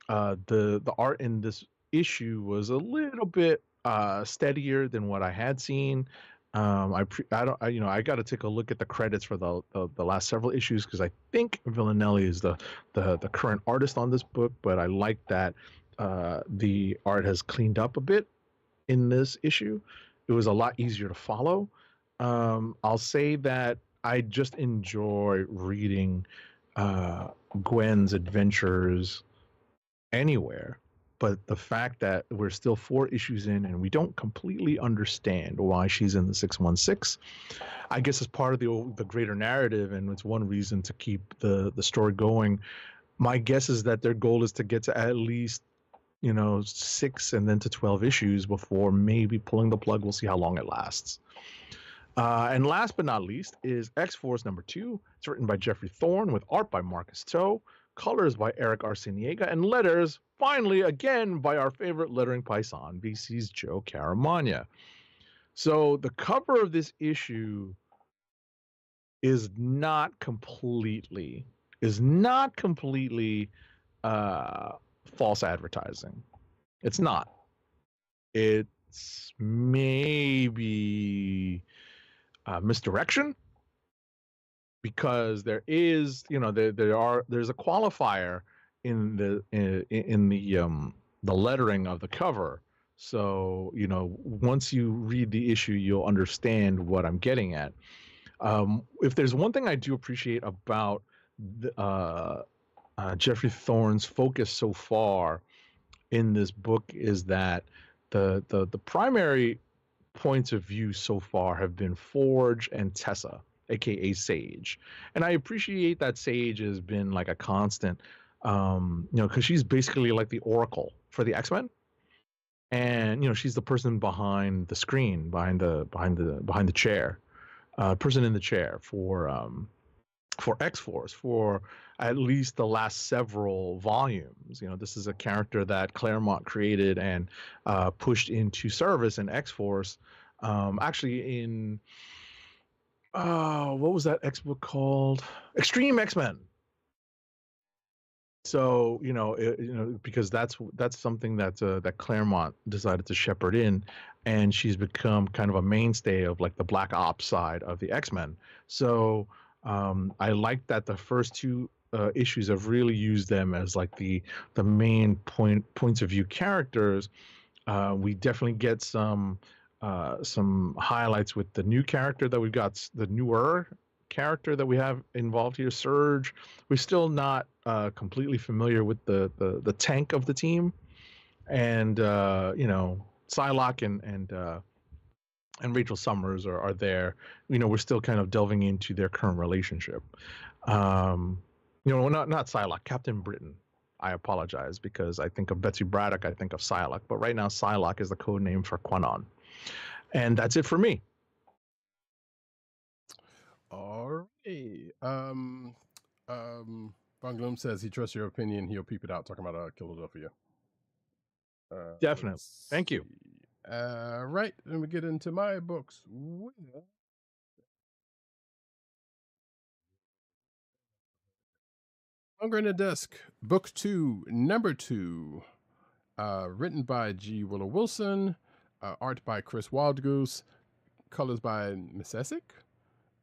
the art in this issue was a little bit steadier than what I had seen. I got to take a look at the credits for the last several issues because I think Villanelli is the current artist on this book, but I like that the art has cleaned up a bit in this issue. It was a lot easier to follow. I'll say that I just enjoy reading Gwen's adventures anywhere. But the fact that we're still 4 issues in and we don't completely understand why she's in the 616, I guess is part of the greater narrative, and it's one reason to keep the story going. My guess is that their goal is to get to at least 6 and then to 12 issues before maybe pulling the plug. We'll see how long it lasts. And last but not least is X-Force #2. It's written by Jeffrey Thorne with art by Marcus Toe, colors by Eric Arciniega, and letters, finally, again, by our favorite lettering paisan, VC's Joe Caramagna. So the cover of this issue is not completely false advertising. It's not. It's maybe misdirection. Because there is, there's a qualifier in the lettering of the cover. So, once you read the issue, you'll understand what I'm getting at. If there's one thing I do appreciate about Jeffrey Thorne's focus so far in this book is that the primary points of view so far have been Forge and Tessa, aka Sage, and I appreciate that Sage has been like a constant, because she's basically like the Oracle for the X-Men, and she's the person behind the screen, behind the chair, person in the chair for X-Force for at least the last several volumes. This is a character that Claremont created and pushed into service in X-Force, actually in. What was that X book called? Extreme X-Men. So because that's something that Claremont decided to shepherd in, and she's become kind of a mainstay of like the Black Ops side of the X-Men. So I like that the first 2 issues have really used them as like the main points of view characters. We definitely get some highlights with the new character that we've got, the newer character that we have involved here, Surge. We're still not completely familiar with the tank of the team, and Psylocke and Rachel Summers are there. We're still kind of delving into their current relationship. Not Psylocke, Captain Britain. I apologize because I think of Betsy Braddock, I think of Psylocke, but right now Psylocke is the code name for Quanon. And that's it for me. All right. Von Gloom says he trusts your opinion. He'll peep it out. Talking about Philadelphia. Definitely. Thank you. Right. Let me get into my books. Hunger in the Desk, Book 2, Number 2. Written by G. Willow Wilson. Art by Chris Wildgoose. Colors by Misesic.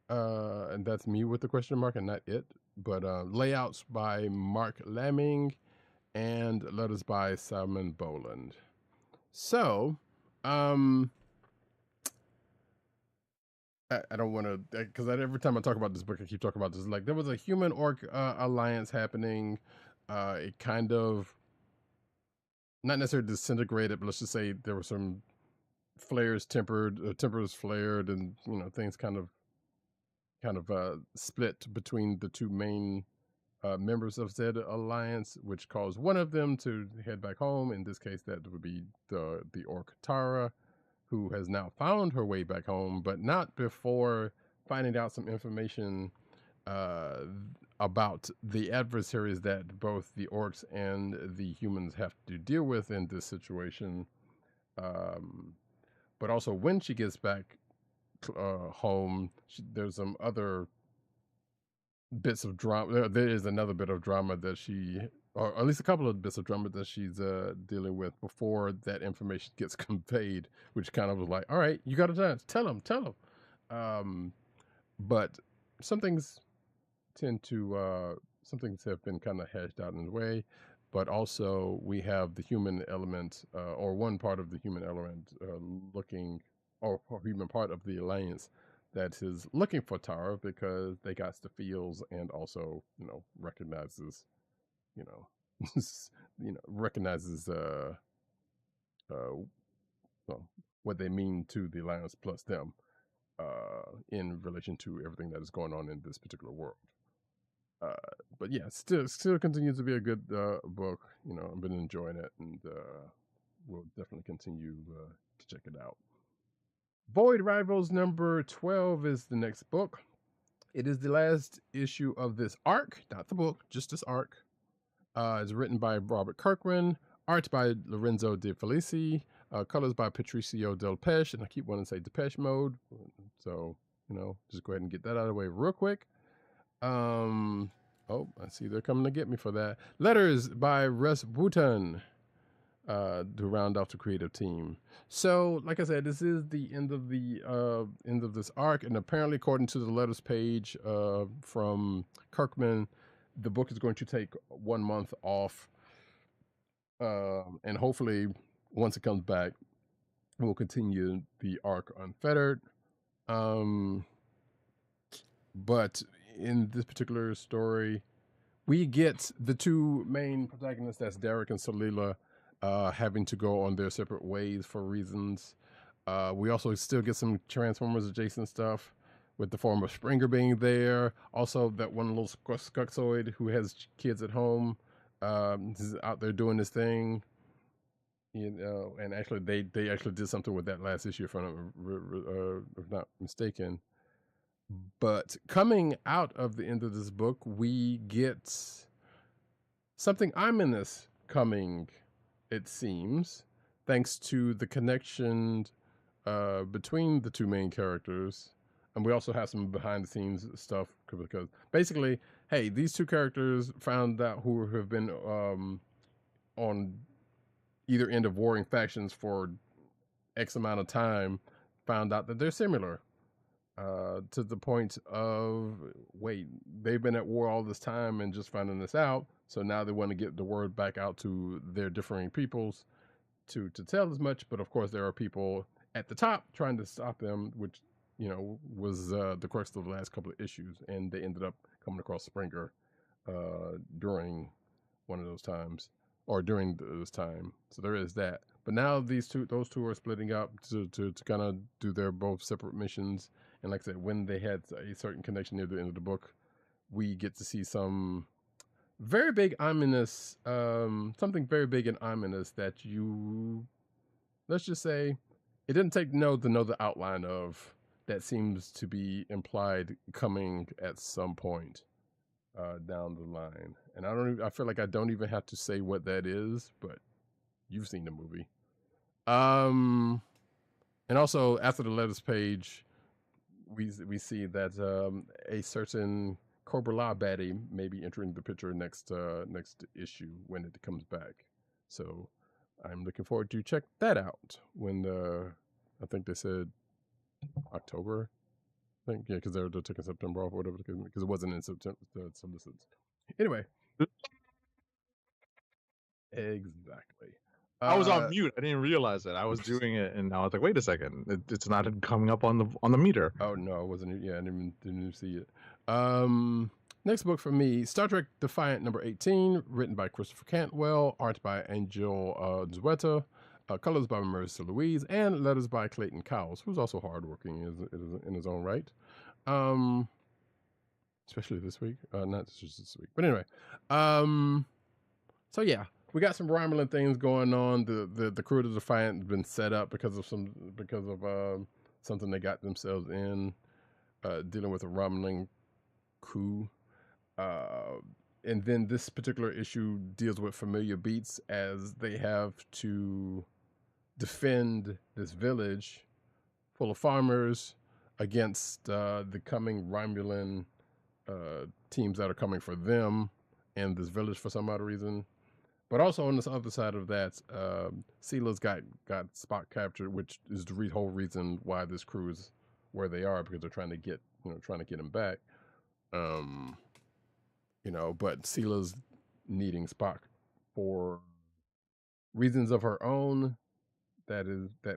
And that's me with the question mark and not it. But layouts by Mark Lamming. And letters by Simon Boland. So, I don't want to, because every time I talk about this book, I keep talking about this. Like, there was a human-orc alliance happening. It kind of, not necessarily disintegrated, but let's just say there were some flares tempers flared, and things kind of split between the two main members of said alliance, which caused one of them to head back home. In this case, that would be the orc Tara, who has now found her way back home, but not before finding out some information about the adversaries that both the orcs and the humans have to deal with in this situation. But also, when she gets back home, there's some other bits of drama. There is another bit of drama that or at least a couple of bits of drama that she's dealing with before that information gets conveyed, which kind of was like, all right, you got a chance. Tell him. But some things have been kind of hashed out in a way, but also we have the human element, or one part of the human element or human part of the alliance that is looking for Tara because they got the feels and also, recognizes, recognizes what they mean to the alliance plus them in relation to everything that is going on in this particular world. But yeah, still continues to be a good book. I've been enjoying it, and we'll definitely continue to check it out. Void Rivals number 12 is the next book. It is the last issue of this arc, not the book, just this arc. It's written by Robert Kirkman, art by Lorenzo De Felici, colors by Patricio Del Pesce, and I keep wanting to say Depeche Mode, so just go ahead and get that out of the way real quick. Oh, I see they're coming to get me for that. Letters by Russ Wooten to round off the creative team. So, like I said, this is the end of this arc, and apparently, according to the letters page from Kirkman, the book is going to take 1 month off, and hopefully, once it comes back, we'll continue the arc unfettered. But in this particular story, we get the two main protagonists, that's Derek and Salila, having to go on their separate ways for reasons. We also still get some Transformers adjacent stuff, with the form of Springer being there. Also, that one little Skuxoid who has kids at home is out there doing this thing. And actually, they actually did something with that last issue, if I'm not mistaken. But coming out of the end of this book, we get something ominous coming, it seems, thanks to the connection between the two main characters. And we also have some behind-the-scenes stuff, because basically, hey, these two characters found out who have been on either end of warring factions for X amount of time, found out that they're similar. To the point of, wait, they've been at war all this time and just finding this out. So now they want to get the word back out to their differing peoples to tell as much. But of course, there are people at the top trying to stop them, which, was the crux of the last couple of issues. And they ended up coming across Springer during one of those times, or during this time. So there is that. But now those two are splitting up to kind of do their both separate missions. And like I said, when they had a certain connection near the end of the book, we get to see some very big ominous, something very big and ominous that let's just say, it didn't take to know the outline of, that seems to be implied coming at some point. down the line. And I feel like I don't even have to say what that is, but you've seen the movie. And also after the letters page, we see that a certain Cobra La baddie may be entering the picture next issue when it comes back. So I'm looking forward to check that out when I think they said October. I think, yeah, because they're taking September off or whatever, because it wasn't in September. The solicits. Anyway, exactly. I was on mute. I didn't realize that. I was doing it, and I was like, "Wait a second, it's not coming up on the meter." Oh no, it wasn't. Yeah, I didn't even see it. Next book for me, Star Trek Defiant number 18, written by Christopher Cantwell, art by Angel Zueta, colors by Marissa Louise, and letters by Clayton Cowles, who's also hardworking in his own right. Especially this week, not just this week, but anyway. So yeah, we got some rambling things going on. The crew of the Defiant has been set up because of something they got themselves in, dealing with a rumbling coup. And then this particular issue deals with familiar beats as they have to defend this village full of farmers against the coming Romulan teams that are coming for them and this village for some odd reason. But also on this other side of that, Seela's got Spock captured, which is the whole reason why this crew is where they are, because they're trying to get him back. But Seela's needing Spock for reasons of her own that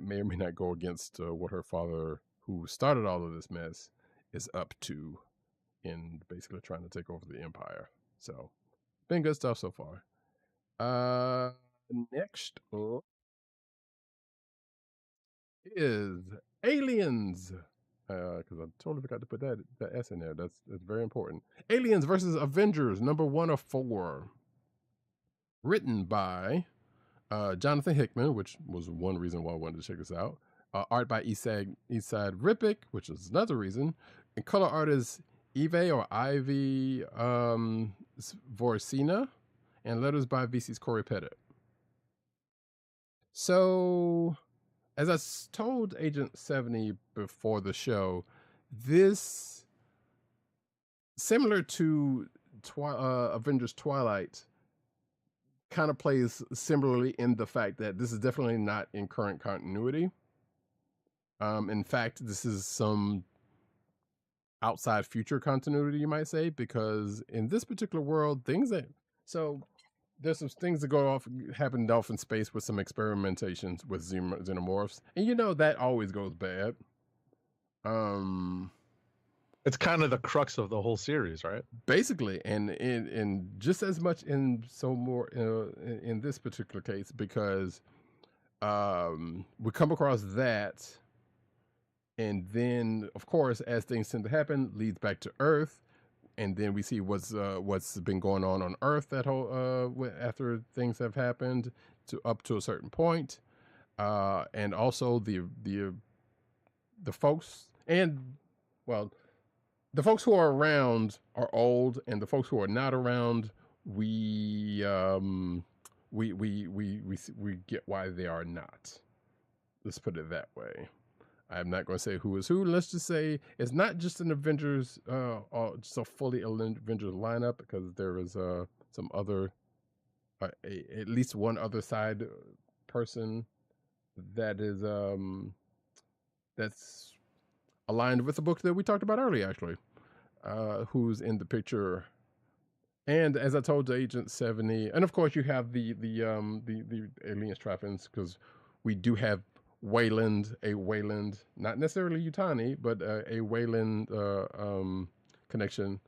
may or may not go against what her father, who started all of this mess, is up to in basically trying to take over the Empire. So, been good stuff so far. Next up is Aliens. Because I totally forgot to put that S in there. That's very important. Aliens versus Avengers, number 1 of 4. Written by Jonathan Hickman, which was one reason why I wanted to check this out. Art by Eastside Rippick, which is another reason. And color artist Ivy Vorsina. And letters by VC's Corey Pettit. So, as I told Agent 70 before the show, this, similar to Avengers Twilight, kind of plays similarly in the fact that this is definitely not in current continuity. In fact, this is some outside future continuity, you might say, because in this particular world, there's some things that happened off in space with some experimentations with xenomorphs, and that always goes bad. It's kind of the crux of the whole series, right? Basically, and just as much in this particular case, because we come across that, and then of course, as things tend to happen, leads back to Earth. And then we see what's been going on Earth that whole after things have happened up to a certain point, and also the folks the folks who are around are old, and the folks who are not around, we get why they are not. Let's put it that way. I'm not going to say who is who. Let's just say it's not just an Avengers, just a fully Avengers lineup, because there is some other, at least one other side person that is that's aligned with the book that we talked about earlier, actually, who's in the picture. And as I told Agent 70, and of course you have the aliens trappings, because we do have Wayland, not necessarily Yutani, but a Wayland connection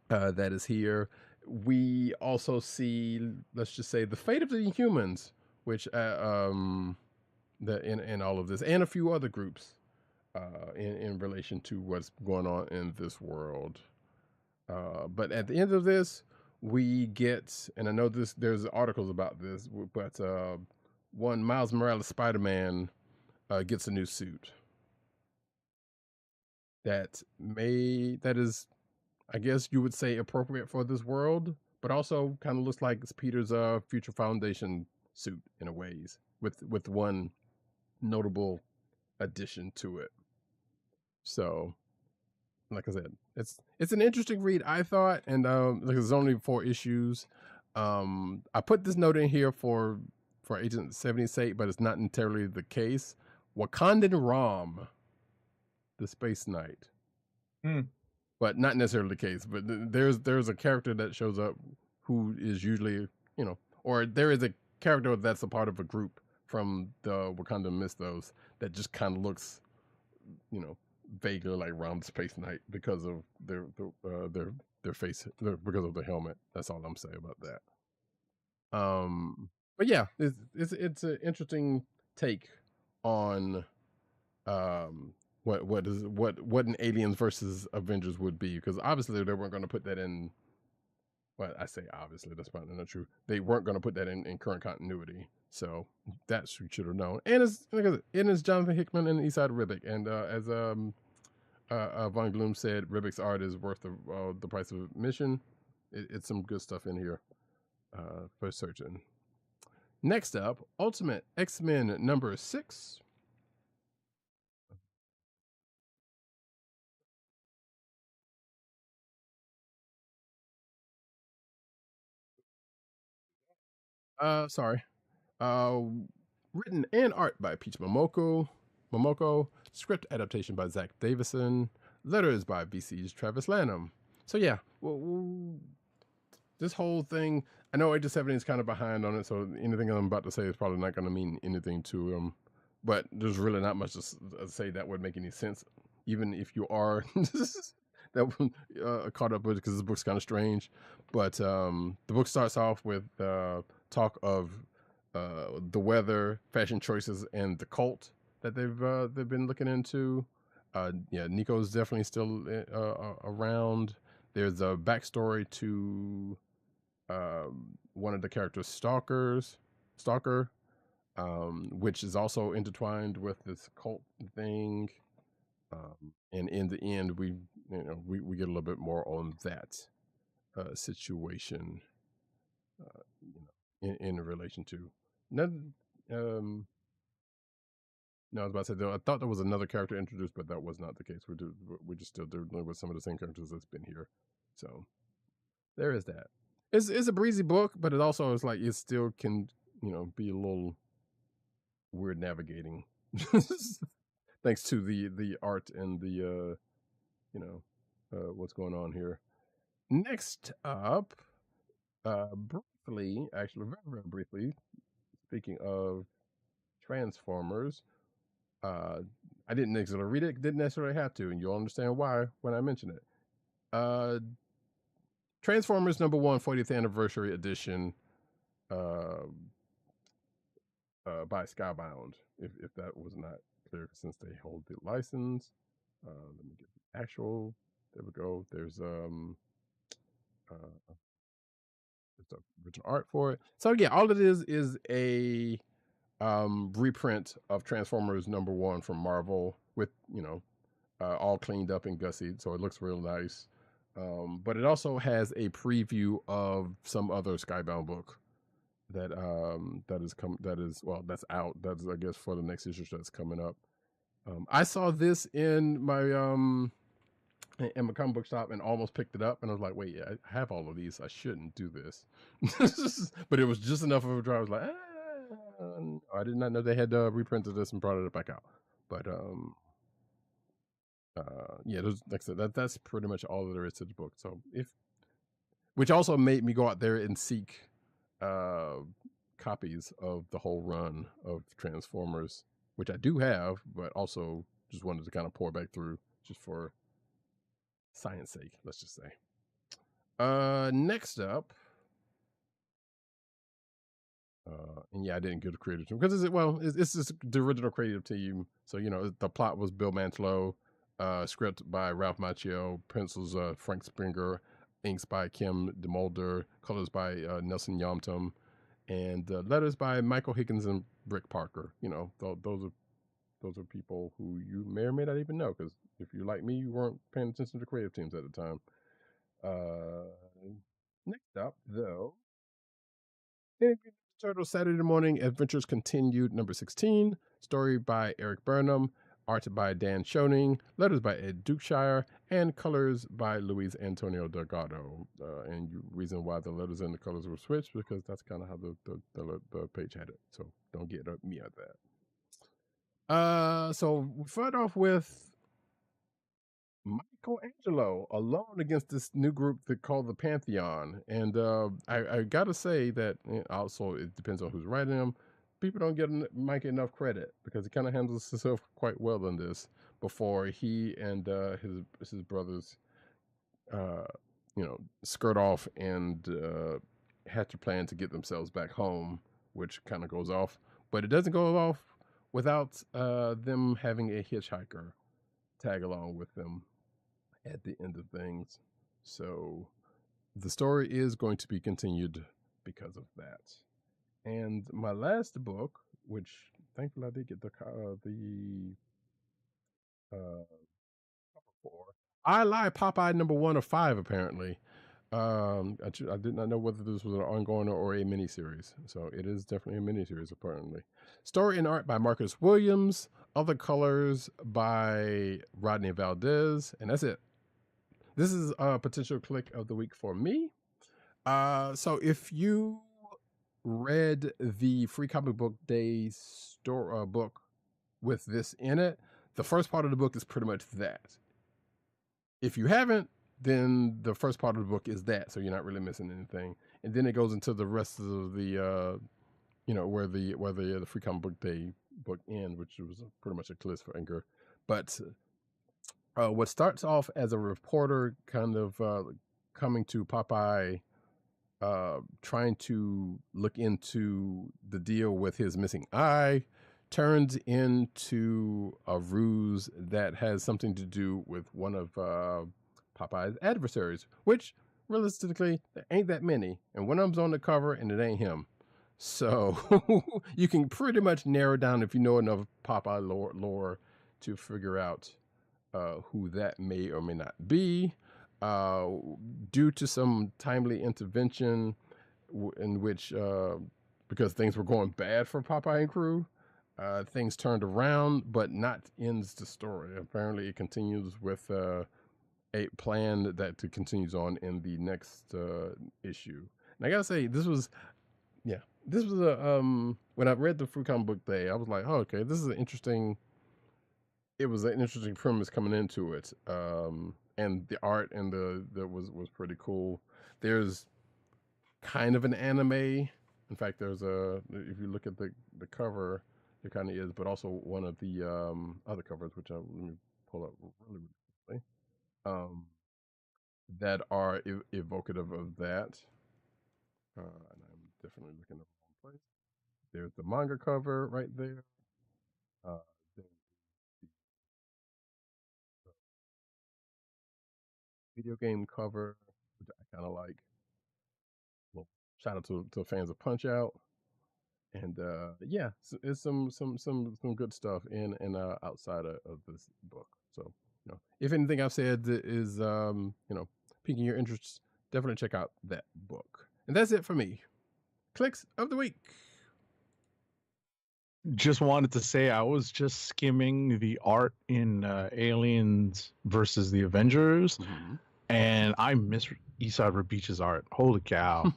that is here. We also see, let's just say, the fate of the humans, which in all of this, and a few other groups in relation to what's going on in this world. But at the end of this, we get, and I know there's articles about this, but one Miles Morales Spider-Man gets a new suit that is I guess you would say appropriate for this world, but also kind of looks like it's Peter's Future Foundation suit in a ways, with one notable addition to it. So, like I said, it's an interesting read, I thought, and there's only 4 issues. I put this note in here for Agent 70's sake, but it's not entirely the case. Wakandan Rom, the Space Knight. But not necessarily the case. But there's a character that shows up who is usually, or there is a character that's a part of a group from the Wakandan mythos that just kind of looks, vaguely like Rom the Space Knight because of their face, because of the helmet. That's all I'm saying about that. But yeah, it's an interesting take on what an Aliens versus Avengers would be, because obviously they weren't going to put that in. Well, I say obviously, that's probably not true. They weren't going to put that in current continuity, so that's we should have known. And it's Jonathan Hickman and Eastside Ribic, and as Von Gloom said, Ribic's art is worth the price of admission. It's some good stuff in here for searching. Next up, Ultimate X-Men number 6. Sorry. Written and art by Peach Momoko. Script adaptation by Zach Davison. Letters by VC's Travis Lanham. So yeah, this whole thing, I know Agent 70 is kind of behind on it, so anything I'm about to say is probably not going to mean anything to him. But there's really not much to say that would make any sense, even if you are caught up with it, because this book's kind of strange. But the book starts off with talk of the weather, fashion choices, and the cult that they've been looking into. Nico's definitely still around. There's a backstory to one of the characters, Stalker, which is also intertwined with this cult thing. And in the end, we get a little bit more on that situation, in relation to. No, I was about to say, I thought there was another character introduced, but that was not the case. We're just still dealing with some of the same characters that's been here. So there is that. It's a breezy book, but it also is like it still can, be a little weird navigating. Thanks to the art and the what's going on here. Next up, briefly, actually very, very briefly, speaking of Transformers, I didn't necessarily read it, didn't necessarily have to, and you'll understand why when I mention it. Transformers number 1 40th anniversary edition by Skybound, if that was not clear, since they hold the license. Let me get the actual. There we go. There's the original art for it. So yeah, all it is a reprint of Transformers number 1 from Marvel with all cleaned up and gussied, so it looks real nice. But it also has a preview of some other Skybound book that's out. That's, I guess, for the next issue that's coming up. I saw this in my comic book shop and almost picked it up, and I was like, wait, I have all of these. I shouldn't do this. But it was just enough of a drive. I was like, I did not know they had reprinted this and brought it back out. But like I said, that's pretty much all there is to the book. So which also made me go out there and seek copies of the whole run of Transformers, which I do have, but also just wanted to kind of pour back through just for science sake, let's just say. Next up, and yeah, I didn't get a creative team because it's just the original creative team. So the plot was Bill Mantlo, script by Ralph Macchio, pencils Frank Springer, inks by Kim DeMolder, colors by Nelson Yomtum, and letters by Michael Higgins and Rick Parker. Those are people who you may or may not even know, because if you're like me, you weren't paying attention to creative teams at the time. Next up, though, Teenage Mutant Ninja Turtles Saturday Morning Adventures Continued, number 16. Story by Eric Burnham, art by Dan Schoening, letters by Ed Dukeshire, and colors by Luis Antonio Delgado. And reason why the letters and the colors were switched because that's kind of how the page had it. So don't get me at that. So we start off with Michelangelo alone against this new group that called the Pantheon. And I gotta say that also it depends on who's writing them. People don't give Mike enough credit because he kind of handles himself quite well in this before he and his brothers skirt off and hatch a plan to get themselves back home, which kind of goes off. But it doesn't go off without them having a hitchhiker tag along with them at the end of things. So the story is going to be continued because of that. And my last book, which thankfully I did get the cover for, I Lie Popeye #1 of 5 apparently. I did not know whether this was an ongoing or a miniseries. So it is definitely a miniseries apparently. Story and art by Marcus Williams. Other colors by Rodney Valdez. And that's it. This is a potential Kliq of the week for me. So if you read the Free Comic Book Day book with this in it, the first part of the book is pretty much that. If you haven't, then the first part of the book is that, so you're not really missing anything. And then it goes into the rest of the, where the Free Comic Book Day book ends, which was pretty much a cliffhanger. But what starts off as a reporter kind of coming to Popeye, trying to look into the deal with his missing eye, turns into a ruse that has something to do with one of Popeye's adversaries, which realistically there ain't that many, and one of them's on the cover and it ain't him. So you can pretty much narrow down if you know enough Popeye lore to figure out who that may or may not be. Due to some timely intervention in which, because things were going bad for Popeye and crew, things turned around, but not ends the story. Apparently it continues with a plan that continues on in the next issue. And I gotta say, this was a, when I read the Free Comic Book Day, I was like, oh, okay, this is it was an interesting premise coming into it. And the art and the was pretty cool. There's kind of an anime. In fact, there's if you look at the cover, there kind of is, but also one of the other covers, which let me pull up really quickly, that are evocative of that. And I'm definitely looking at the wrong place. There's the manga cover right there. There's the video game cover, which I kind of like. Well, shout out to fans of Punch Out. And yeah, so it's some good stuff in and outside of this book. So, if anything I've said is piquing your interest, definitely check out that book. And that's it for me. Kliqs of the week. Just wanted to say I was just skimming the art in Aliens versus the Avengers, and I miss Esad Rabich's art. Holy cow!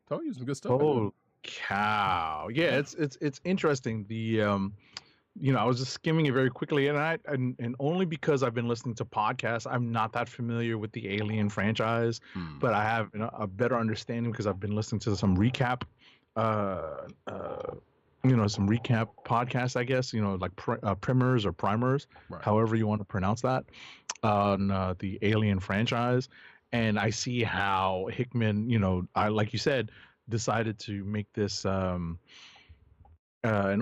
Told you some good stuff. Holy cow! Yeah, it's interesting. The I was just skimming it very quickly, and only because I've been listening to podcasts, I'm not that familiar with the Alien franchise, but I have a better understanding because I've been listening to some recap. Some recap podcasts, I guess, like primers or primers, right, however you want to pronounce that, on the Alien franchise. And I see how Hickman, like you said, decided to make this an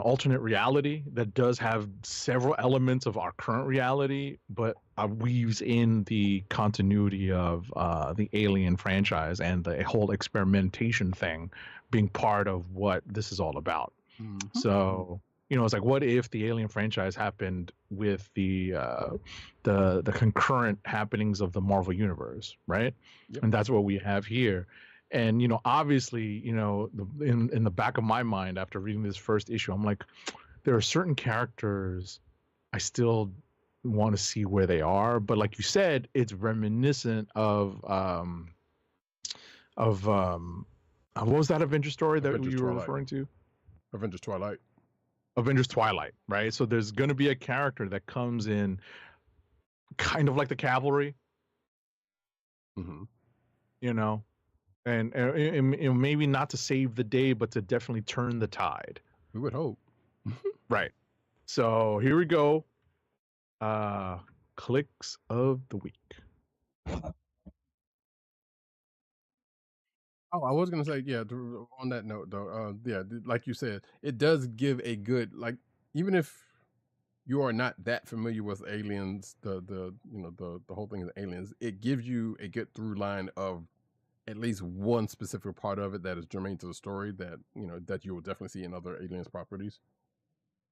alternate reality that does have several elements of our current reality, but weaves in the continuity of the Alien franchise and the whole experimentation thing being part of what this is all about. So It's like, what if the Alien franchise happened with the concurrent happenings of the Marvel universe, right? Yep. And that's what we have here. And obviously, in the back of my mind after reading this first issue, I'm like, there are certain characters I still want to see where they are, but like you said, it's reminiscent of what was that Avengers story that Avengers you were Twilight. referring to? Avengers Twilight. Avengers Twilight, right? So there's going to be a character that comes in kind of like the cavalry, Mm-hmm. and maybe not to save the day, but to definitely turn the tide. We would hope. Right. So here we go. Kliqs of the week. Oh, I was gonna say, yeah. On that note, though, yeah, like you said, it does give a good, like, even if you are not that familiar with aliens, the whole thing of the aliens, it gives you a good through line of at least one specific part of it that is germane to the story that that you will definitely see in other aliens properties.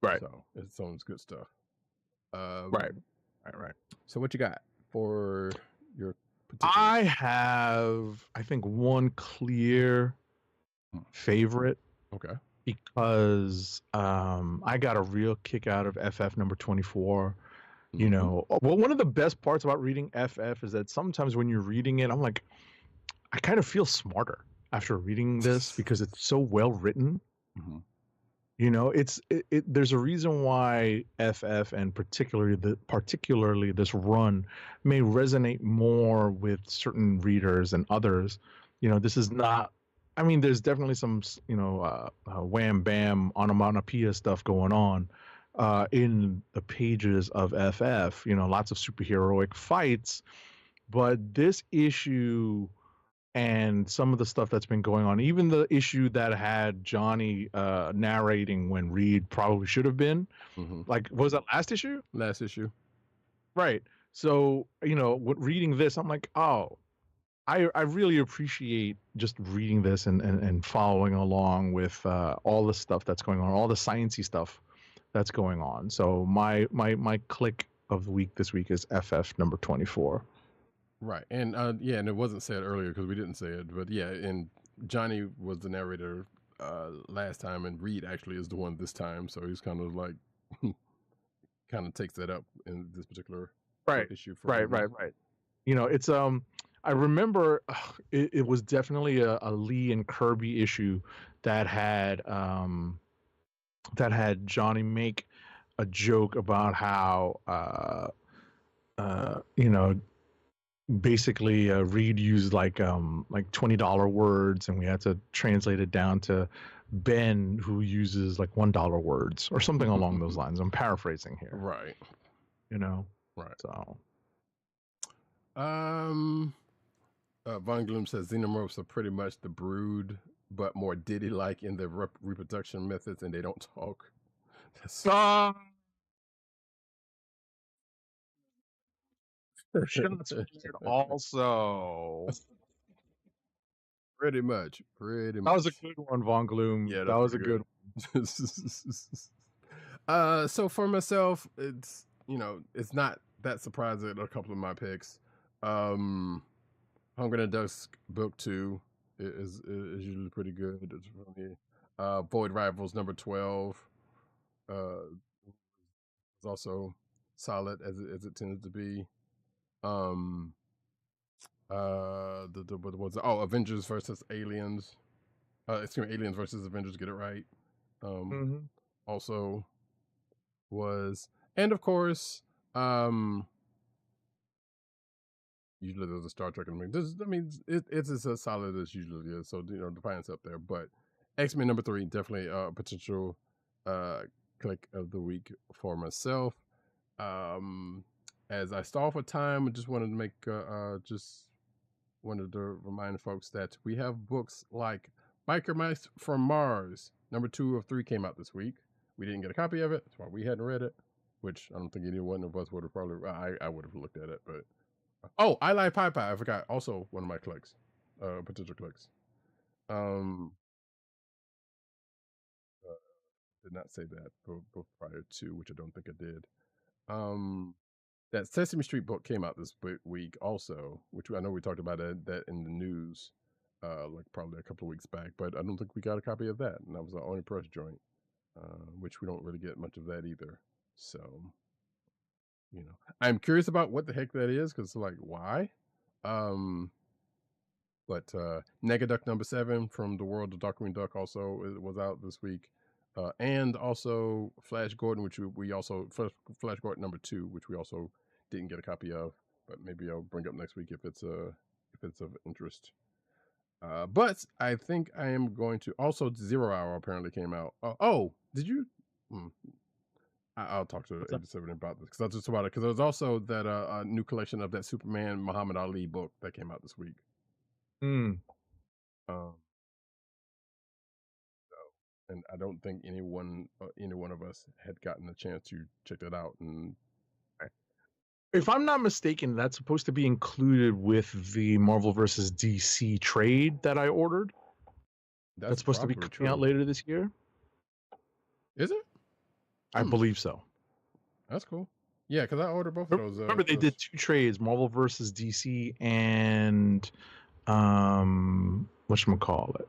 Right. So it sounds good stuff. Right. So what you got for your particular? I have, I think, one clear favorite. Okay. Because I got a real kick out of FF number 24. Mm-hmm. Well, one of the best parts about reading FF is that sometimes when you're reading it, I'm like, I kind of feel smarter after reading this because it's so well written. Mm-hmm. There's a reason why FF and particularly this run may resonate more with certain readers than others. This is not. I mean, there's definitely some wham bam onomatopoeia stuff going on in the pages of FF. Lots of superheroic fights, but this issue and some of the stuff that's been going on, even the issue that had Johnny narrating when Reed probably should have been, like, was that last issue? Last issue. Right. So, reading this, I'm like, oh, I really appreciate just reading this and following along with all the stuff that's going on, all the sciencey stuff that's going on. So my click of the week this week is FF number 24. Right. And yeah, and it wasn't said earlier because we didn't say it, but yeah, and Johnny was the narrator last time, and Reed actually is the one this time, so he's kind of like kind of takes that up in this particular issue. Right. It's I remember it was definitely a Lee and Kirby issue that had Johnny make a joke about how basically Reed used like $20 words, and we had to translate it down to Ben, who uses like $1 words or something along those lines. I'm paraphrasing here. Right. Right. So Von Gloom says xenomorphs are pretty much the Brood, but more Diddy-like in their reproduction methods, and they don't talk. also. Pretty much. That was a good one, Von Gloom. Yeah, that was a good one. So for myself, it's it's not that surprising at a couple of my picks. Hunger and Dusk book 2 is usually pretty good. It's really Void Rivals number 12 is also solid as it tends to be. Avengers versus Aliens. Aliens versus Avengers. Get it right. Also was, and of course, usually there's a Star Trek in the it's as solid as usually is. So Defiance up there, but X-Men number 3 definitely a potential click of the week for myself. As I stall for time, I just wanted to make wanted to remind folks that we have books like Biker Mice from Mars. Number 2 of 3 came out this week. We didn't get a copy of it. That's why we hadn't read it, which I don't think any one of us would have probably. I would have looked at it, but I Like Pie Pie. I forgot. Also one of my clicks, potential clicks. did not say that both prior to, which I don't think I did. That Sesame Street book came out this week also, which I know we talked about that in the news, like probably a couple of weeks back, but I don't think we got a copy of that, and that was our only press joint, which we don't really get much of that either. So, I'm curious about what the heck that is, because like, why? But Negaduck #7 from the world of Darkwing Duck also was out this week. And also Flash Gordon, which we also Flash Gordon #2, which we also didn't get a copy of, but maybe I'll bring up next week if it's of interest. But I think I am going to also 0 Hour apparently came out. Did you? I'll talk to 87 about this because I just about it because there's also that a new collection of that Superman Muhammad Ali book that came out this week. And I don't think any one of us had gotten a chance to check that out. And if I'm not mistaken, that's supposed to be included with the Marvel vs. DC trade that I ordered. That's supposed to be coming out later this year. Is it? I believe so. That's cool. Yeah, because I ordered both of those. Remember, they did 2 trades: Marvel vs. DC and whatchamacallit?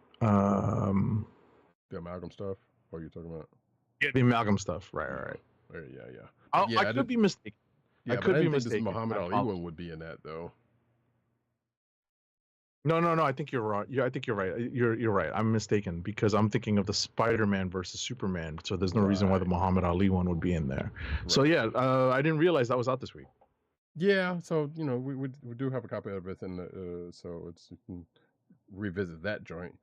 The amalgam stuff. What are you talking about? Yeah, the amalgam stuff. Right. Yeah. I could be mistaken. Yeah, I could be mistaken. This Muhammad Ali one would be in that though. No. I think you're right. Yeah, I think you're right. You're right. I'm mistaken because I'm thinking of the Spider-Man versus Superman. So there's no reason why the Muhammad Ali one would be in there. Right. So yeah, I didn't realize that was out this week. Yeah. So we do have a copy of it, and so it's you can revisit that joint.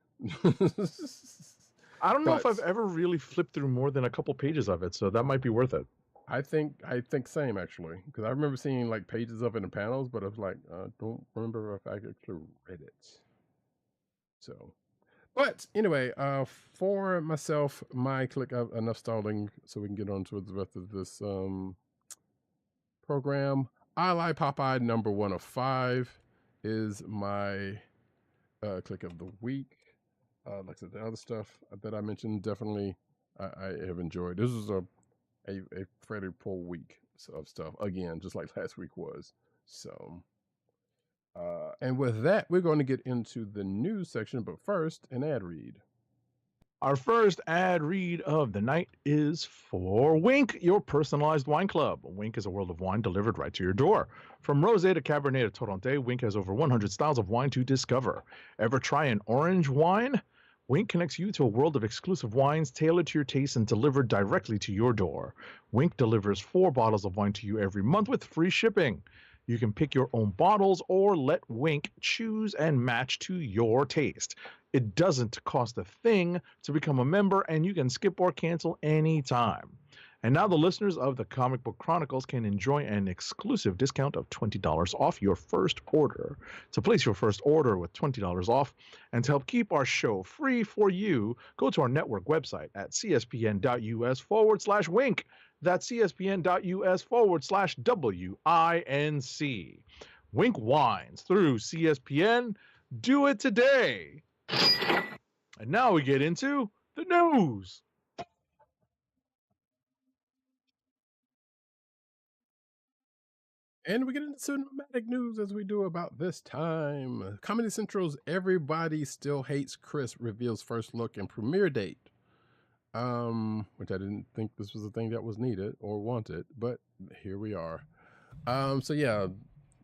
I don't know if I've ever really flipped through more than a couple pages of it, so that might be worth it. I think same actually, because I remember seeing like pages of it in panels, but I was like, don't remember if I actually read it. So, but anyway, for myself, my click enough stalling, so we can get on to the rest of this program. I Like Popeye #1 of 5 is my click of the week. Like I said, the other stuff that I mentioned, definitely I have enjoyed. This was a fairly full week of stuff, again, just like last week was. So, and with that, we're going to get into the news section, but first, an ad read. Our first ad read of the night is for Wink, your personalized wine club. Wink is a world of wine delivered right to your door. From rosé to Cabernet to Torrontés, Wink has over 100 styles of wine to discover. Ever try an orange wine? Wink connects you to a world of exclusive wines tailored to your taste and delivered directly to your door. Wink delivers 4 bottles of wine to you every month with free shipping. You can pick your own bottles or let Wink choose and match to your taste. It doesn't cost a thing to become a member, and you can skip or cancel anytime. And now the listeners of the Comic Book Chronicles can enjoy an exclusive discount of $20 off your first order. To place your first order with $20 off and to help keep our show free for you, go to our network website at cspn.us/wink. That's cspn.us/WINC. Wink wines through CSPN. Do it today. And now we get into the news. And we get into cinematic news as we do about this time. Comedy Central's Everybody Still Hates Chris reveals first look and premiere date. Which I didn't think this was a thing that was needed or wanted, but here we are. So yeah,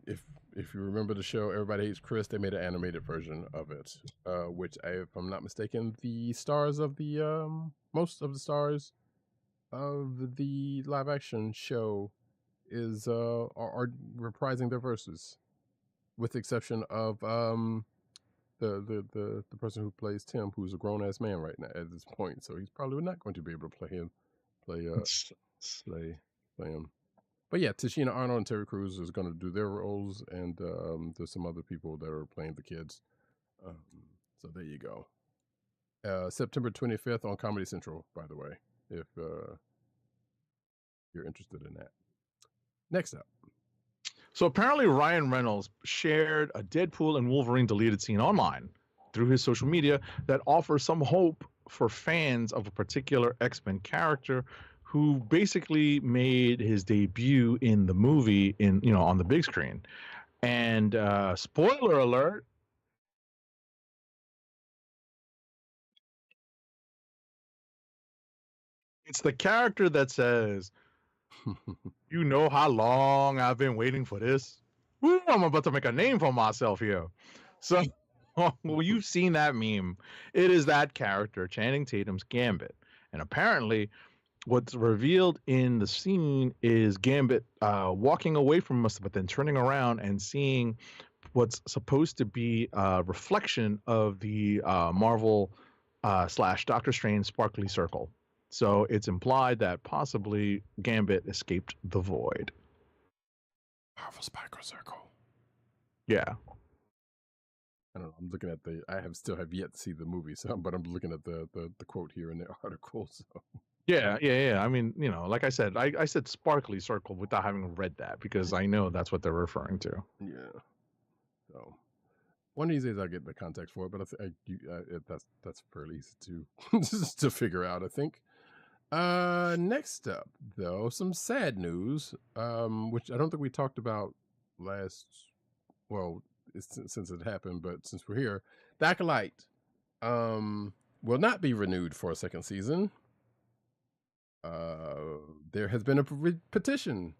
if you remember the show Everybody Hates Chris, they made an animated version of it, which if I'm not mistaken, the stars of the most of the stars of the live action show is are reprising their verses, with the exception of the person who plays Tim, who's a grown ass man right now at this point, so he's probably not going to be able to play him. But yeah, Tashina Arnold and Terry Crews is going to do their roles, and there's some other people that are playing the kids. So there you go. September 25th on Comedy Central, by the way, if you're interested in that. Next up. So apparently Ryan Reynolds shared a Deadpool and Wolverine deleted scene online through his social media that offers some hope for fans of a particular X-Men character who basically made his debut in the movie on the big screen. And spoiler alert, it's the character that says, "You know how long I've been waiting for this? Woo, I'm about to make a name for myself here." So, well, you've seen that meme. It is that character, Channing Tatum's Gambit. And apparently, what's revealed in the scene is Gambit walking away from us, but then turning around and seeing what's supposed to be a reflection of the Marvel / Doctor Strange sparkly circle. So it's implied that possibly Gambit escaped the void. Marvel Sparkle Circle. Yeah. I don't know. I'm looking at still have yet to see the movie, but I'm looking at the quote here in the article. So. Yeah. I mean, like I said, I said sparkly circle without having read that because I know that's what they're referring to. Yeah. So one of these days I'll get the context for it, but that's fairly easy to figure out, I think. Next up, though, some sad news, which I don't think we talked about since it happened, but since we're here, the Acolyte will not be renewed for a second season. There has been a petition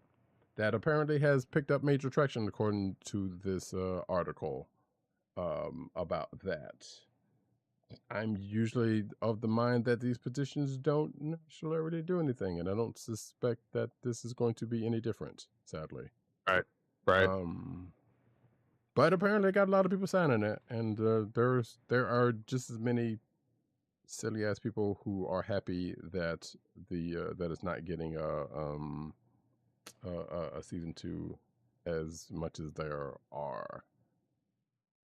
that apparently has picked up major traction, according to this article about that. I'm usually of the mind that these petitions don't necessarily do anything, and I don't suspect that this is going to be any different, sadly. Right. But apparently, got a lot of people signing it, and there are just as many silly ass people who are happy that that it's not getting a season 2 as much as there are.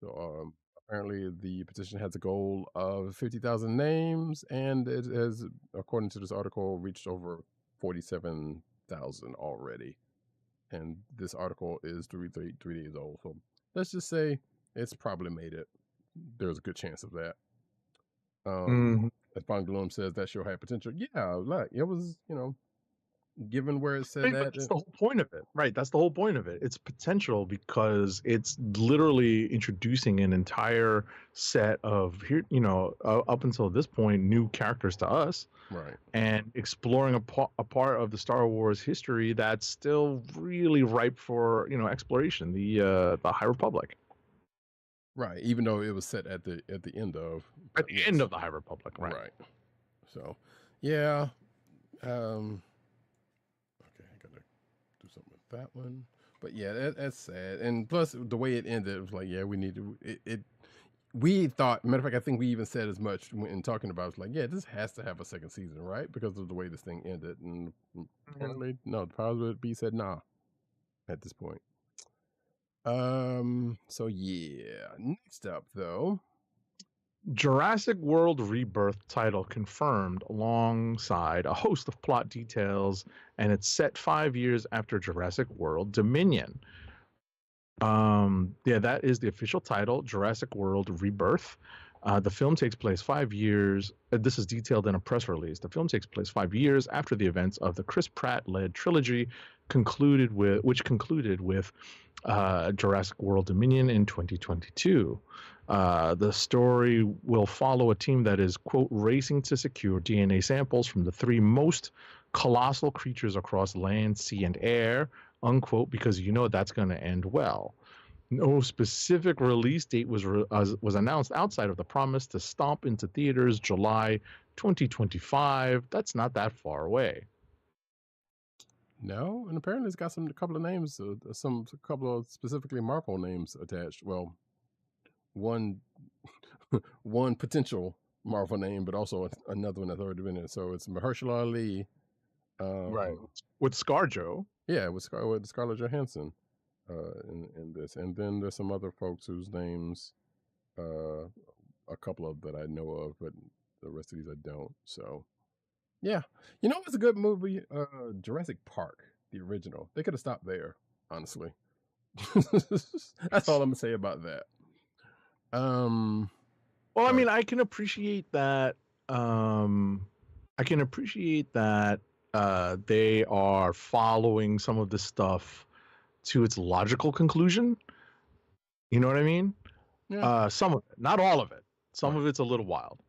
So apparently the petition has a goal of 50,000 names, and it has, according to this article, reached over 47,000 already. And this article is 3 days old, so let's just say it's probably made it. There's a good chance of that. As Bon Gloom says, that show had potential. Yeah, like it was, given where it said that. That's the whole point of it, right? That's the whole point of it. It's potential because it's literally introducing an entire set of up until this point, new characters to us, right? And exploring a part of the Star Wars history that's still really ripe for exploration. The High Republic, right? Even though it was set at the end of end of the High Republic, right? So, yeah. That one, but yeah, that's sad. And plus the way it ended, it was like, yeah, we need to we thought, matter of fact, I think we even said as much in talking about it, like, yeah, this has to have a second season, right? Because of the way this thing ended. And apparently no, the powers that be said nah at this point. So yeah, next up though, Jurassic World Rebirth title confirmed alongside a host of plot details, and it's set 5 years after Jurassic World Dominion. That is the official title, Jurassic World Rebirth. The film takes place 5 years. This is detailed in a press release. The film takes place 5 years after the events of the Chris Pratt-led trilogy, which concluded with Jurassic World Dominion in 2022. The story will follow a team that is, quote, racing to secure DNA samples from the 3 most colossal creatures across land, sea, and air, unquote, because that's going to end well. No specific release date was announced outside of the promise to stomp into theaters July 2025. That's not that far away. No, and apparently it's got a couple of names, a couple of specifically Marvel names attached. Well, one potential Marvel name, but also another one that's already been in. So it's Mahershala Ali, right, with ScarJo. Yeah, with Scarlett Johansson in this, and then there's some other folks whose names, a couple of that I know of, but the rest of these I don't. So yeah, it's a good movie. Jurassic Park, the original. They could have stopped there, honestly. That's all I'm gonna say about that. Well, I mean, I can appreciate that I can appreciate that they are following some of this stuff to its logical conclusion. You know what I mean? Yeah. Some of it, not all of it. Some Right. of it's a little wild.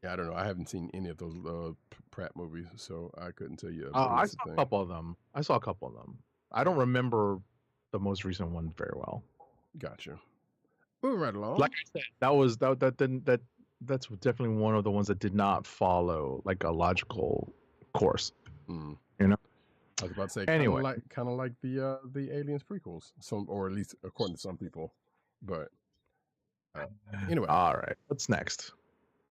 Yeah, I don't know. I haven't seen any of those Pratt movies, so I couldn't tell you. I saw a couple of them. I don't remember the most recent one very well. Gotcha. Moving right along. Like I said, that's definitely one of the ones that did not follow like a logical course. Mm. You know. I was about to say, Anyway. kind of like the Aliens prequels, or at least according to some people. But anyway, all right. What's next?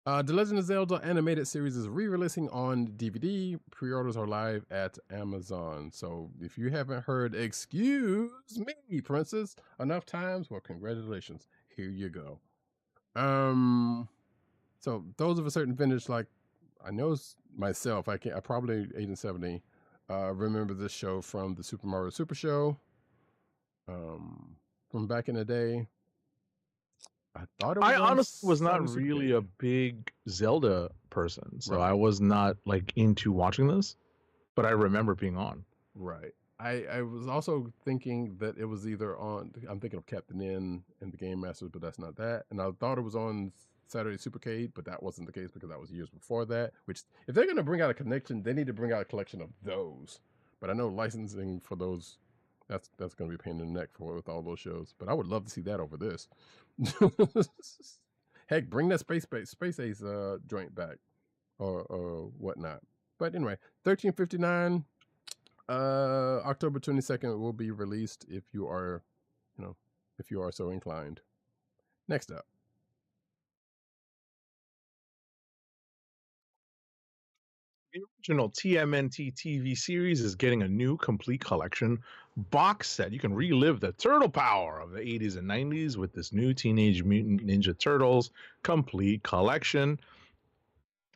The Legend of Zelda animated series is re-releasing on DVD. Pre-orders are live at Amazon. So if you haven't heard "Excuse me, Princess" enough times, well, congratulations. Here you go. So those of a certain vintage, like I know myself, I probably Agent 70. Remember this show from the Super Mario Super Show. From back in the day. I thought it was. I honestly was not Super really Game. a big Zelda person, so Right. I was not like into watching this, but I remember being on. Right. I was also thinking that it was either on. I'm thinking of Captain N and the Game Masters, but that's not that. And I thought it was on Saturday Supercade, but that wasn't the case because that was years before that. Which, if they're going to bring out a connection, they need to bring out a collection of those. But I know licensing for those, that's going to be a pain in the neck with all those shows. But I would love to see that over this. Heck, bring that Space Ace joint back or whatnot. But anyway, 1359. October 22nd will be released if you are so inclined. Next up. The original TMNT TV series is getting a new complete collection box set. You can relive the turtle power of the 80s and 90s with this new Teenage Mutant Ninja Turtles complete collection.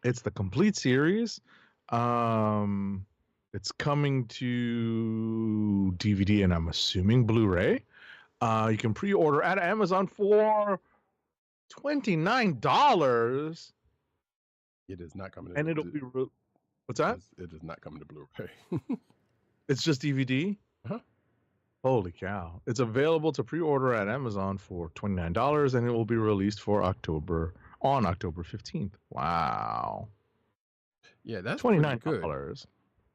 It's the complete series. It's coming to DVD and I'm assuming Blu-ray. You can pre-order at Amazon for $29. It is not coming. And it'll be what's that? It is not coming to Blu-ray. It's just DVD? Uh-huh. Holy cow. It's available to pre-order at Amazon for $29 and it will be released on October 15th. Wow. Yeah, that's $29. good.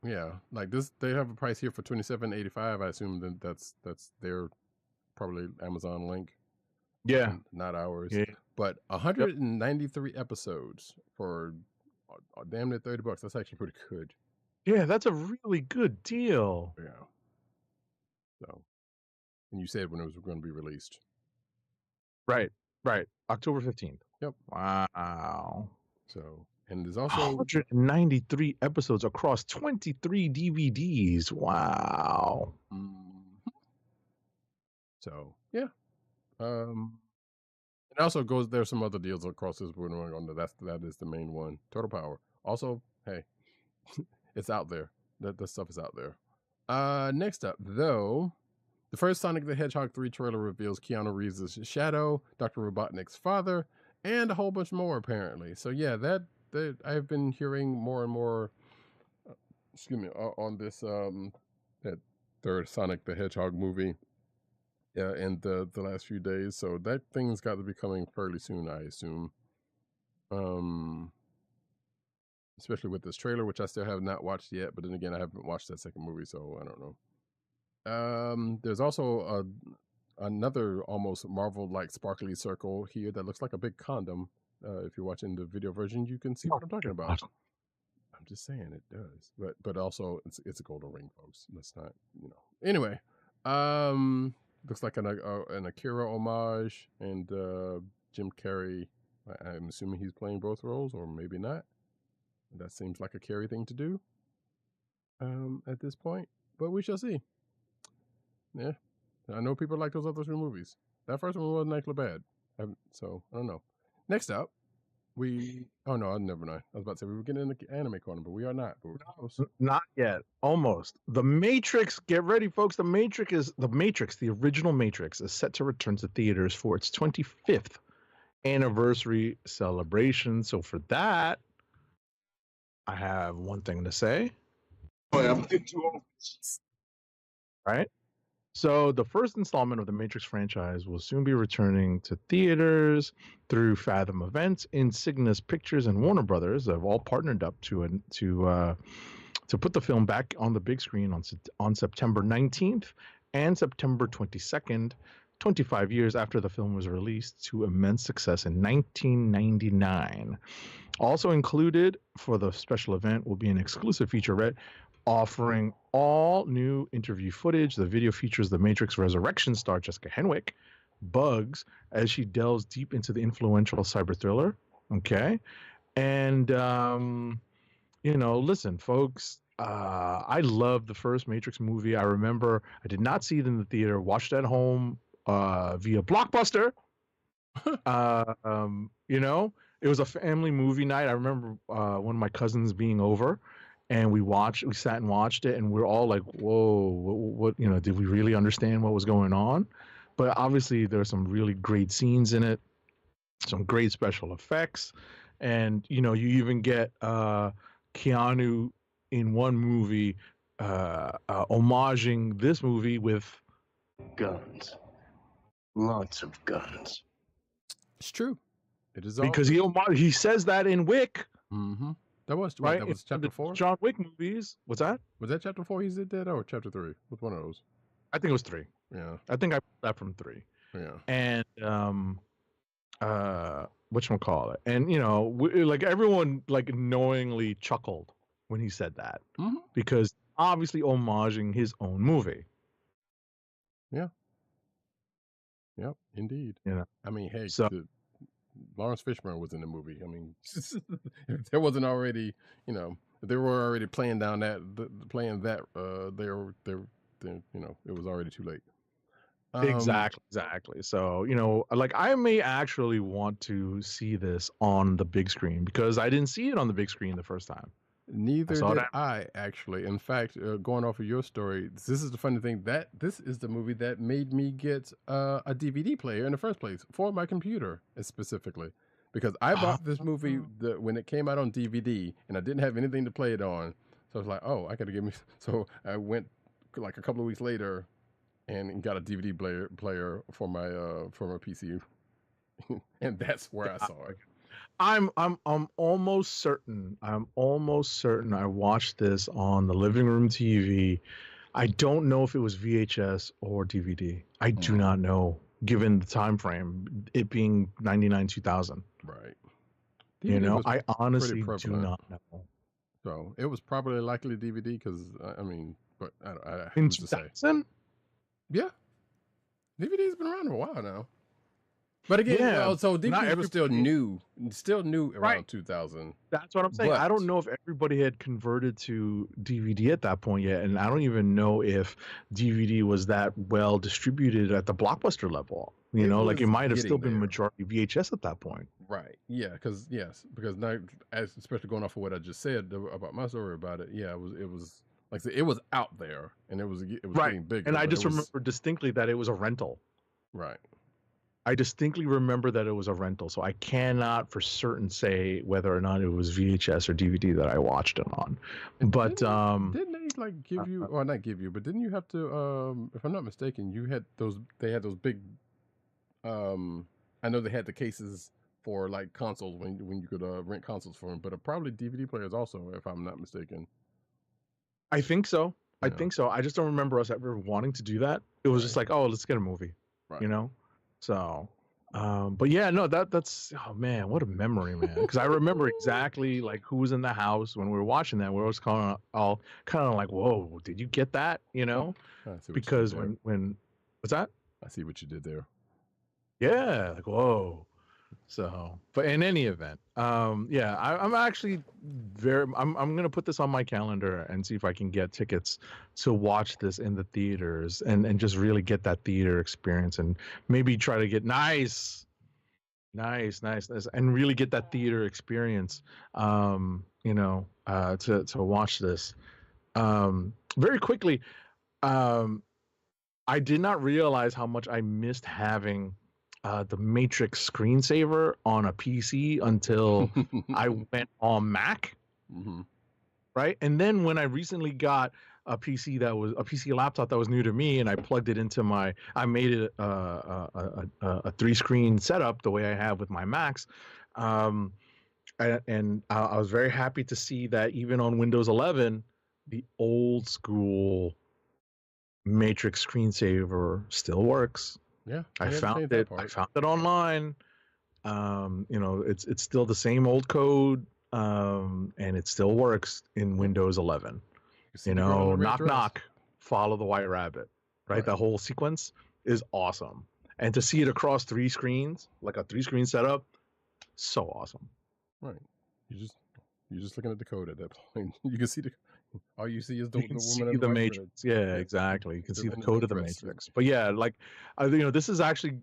Yeah, like this, they have a price here for $27.85. I assume that that's their probably Amazon link. Yeah, not ours. Yeah. But 193 episodes for damn near $30. That's actually pretty good. Yeah, that's a really good deal. Yeah. So, and you said when it was going to be released. Right. October 15th. Yep. Wow. So, and there's also 193 episodes across 23 DVDs. Wow. So, yeah. It also goes, there's some other deals across this board. That is the main one. Total Power. Also, hey, it's out there. That stuff is out there. Next up, though, the first Sonic the Hedgehog 3 trailer reveals Keanu Reeves' Shadow, Dr. Robotnik's father, and a whole bunch more apparently. So yeah, that I've been hearing more and more. On this that third Sonic the Hedgehog movie. Yeah, in the last few days. So that thing's got to be coming fairly soon, I assume. Especially with this trailer, which I still have not watched yet. But then again, I haven't watched that second movie, so I don't know. There's also another almost Marvel-like sparkly circle here that looks like a big condom. If you're watching the video version, you can see what I'm talking about. I'm just saying it does. But also it's a golden ring, folks. Let's not, Anyway, looks like an Akira homage, and Jim Carrey. I'm assuming he's playing both roles, or maybe not. That seems like a Carrey thing to do at this point, but we shall see. Yeah, I know people like those other two movies. That first one wasn't actually bad, so I don't know. Next up, oh no, never mind. I was about to say we were getting in the anime corner, but we are not. But not yet. Almost. The Matrix. Get ready, folks. The original Matrix, is set to return to theaters for its 25th anniversary celebration. So for that, I have one thing to say. Oh, yeah, I'm too old. Right? So the first installment of the Matrix franchise will soon be returning to theaters through Fathom Events. Insignis Pictures and Warner Brothers have all partnered up to put the film back on the big screen on September 19th and September 22nd, 25 years after the film was released to immense success in 1999. Also included for the special event will be an exclusive featurette offering all new interview footage. The video features the Matrix Resurrection star Jessica Henwick, Bugs, as she delves deep into the influential cyber thriller. Okay. And, listen, folks, I love the first Matrix movie. I remember I did not see it in the theater, watched it at home via Blockbuster. It was a family movie night. I remember one of my cousins being over, and we sat and watched it, and we're all like, whoa, what did we really understand what was going on? But obviously there's some really great scenes in it, some great special effects, and you even get Keanu in one movie homaging this movie with Guns. Lots of guns. It's true. It is because he says that in Wick. Mm-hmm. That was right. That was chapter 4. John Wick movies. What's that? Was that chapter 4? He did that, or chapter 3? What's one of those? I think it was 3. Yeah. I think I pulled that from 3. Yeah. And whatchamacallit? And like everyone like knowingly chuckled when he said that because obviously homaging his own movie. Yeah. Yep, indeed. I mean, hey, Lawrence Fishburne was in the movie. I mean, if there wasn't already, if they were already playing down that, it was already too late. Exactly. So, like I may actually want to see this on the big screen because I didn't see it on the big screen the first time. Neither did I, actually. In fact, going off of your story, this is the funny thing, that this is the movie that made me get a DVD player in the first place for my computer, specifically. Because I bought this movie when it came out on DVD, and I didn't have anything to play it on. So I was like, oh, I got to give me... So I went like a couple of weeks later and got a DVD player for my PC. And that's where I saw it. I'm almost certain I watched this on the living room TV. I don't know if it was VHS or DVD. I do not know, given the time frame, it being 99 2000. Right. I honestly do not know. So it was probably likely DVD because in 2000? Yeah, DVD's been around a while now. But again, so DVD was still new around 2000. That's what I'm saying. I don't know if everybody had converted to DVD at that point yet, and I don't even know if DVD was that well distributed at the Blockbuster level. It might have still been majority VHS at that point. Right. Yeah. Because now, especially going off of what I just said about my story about it, yeah, it was like I said, it was out there, and it was right. Getting bigger. And I just remember distinctly that it was a rental. Right. I distinctly remember that it was a rental, so I cannot for certain say whether or not it was VHS or DVD that I watched it on. But didn't they give you, or not give you, but didn't you have to? If I'm not mistaken, they had those big. I know they had the cases for like consoles when you could rent consoles for them, but probably DVD players also, if I'm not mistaken. I think so. I think so. I just don't remember us ever wanting to do that. It was just like, oh, let's get a movie, So, but yeah, no, that's, oh man, what a memory, man. Because I remember exactly like who was in the house when we were watching that. We were all kind of like, whoa, did you get that? Because when, what's that? I see what you did there. Yeah, like, whoa. So, but in any event, I'm actually I'm going to put this on my calendar and see if I can get tickets to watch this in the theaters and just really get that theater experience and maybe try to get nice, and really get that theater experience, to watch this. Very quickly, I did not realize how much I missed having the Matrix screensaver on a PC until I went on Mac. right? And then when I recently got a PC laptop that was new to me, and I plugged it into I made it a 3-screen setup the way I have with my Macs. And I was very happy to see that even on Windows 11, the old school Matrix screensaver still works. Yeah, I they haven't found changed that it. I part. found it online. It's still the same old code, and it still works in Windows 11. You see the girl in the red Knock dress. knock, follow the white rabbit. Right, Right. that whole sequence is awesome, and to see it across 3 screens, like a 3-screen setup, so awesome. Right. You're just looking at the code at that point. You can see all you see is the You can woman see in the the white Matrix. dress. Yeah, exactly. You can see the in the code red of the dress. Matrix. But yeah, like, this is actually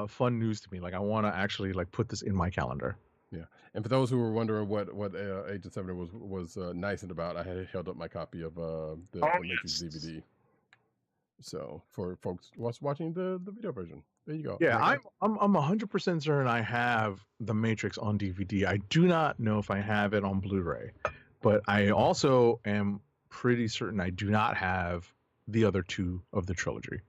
fun news to me. Like, I want to actually like put this in my calendar. Yeah, and for those who were wondering what Agent 70 was nice about, I had held up my copy of the Matrix DVD. So for folks watching the video version, there you go. Yeah, I'm 100% certain I have the Matrix on DVD. I do not know if I have it on Blu-ray, but I also am pretty certain I do not have the other 2 of the trilogy.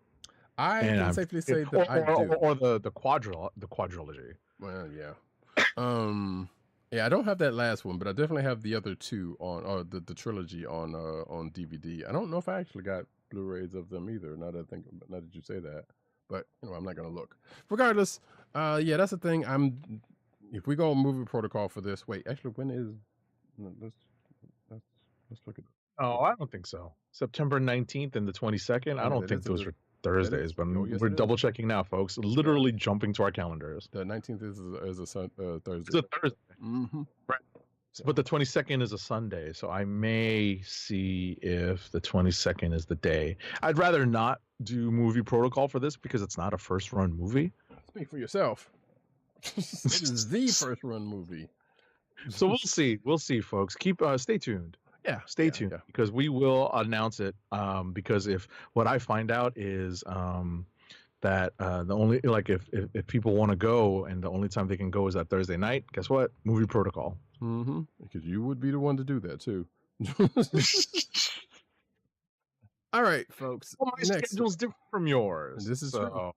I can safely say that I do. Or the quadrilogy. Well, yeah. Yeah, I don't have that last one, but I definitely have the other 2 on the trilogy on DVD. I don't know if I actually got Blu-rays of them either. Now that you say that, but I'm not gonna look. Regardless, yeah, that's the thing. If we go movie protocol for this, wait, actually, when is? Let's look at it. Oh, I don't think so. September 19th and the 22nd. I don't think those are Thursdays, but we're double checking now, folks. Literally jumping to our calendars. The 19th is a Thursday. It's a Thursday. Mm-hmm. Right. But the 22nd is a Sunday, so I may see if the 22nd is the day. I'd rather not do movie protocol for this because it's not a first run movie. Speak for yourself. It is the first run movie. So we'll see. We'll see, folks. Stay tuned. Yeah. Stay tuned because we will announce it. Because if what I find out is that the only if people want to go and the only time they can go is that Thursday night, guess what? Movie protocol. Mm-hmm. Because you would be the one to do that too. All right, folks. Well, my schedule's different from yours. This is true. All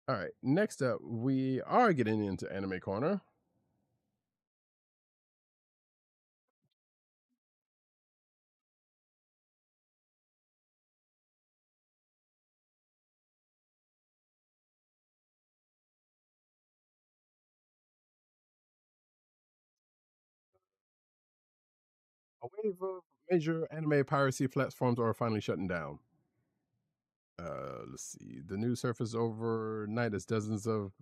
right. Next up, we are getting into Anime Corner. A wave of major anime piracy platforms are finally shutting down. Let's see. The news surfaced overnight as dozens of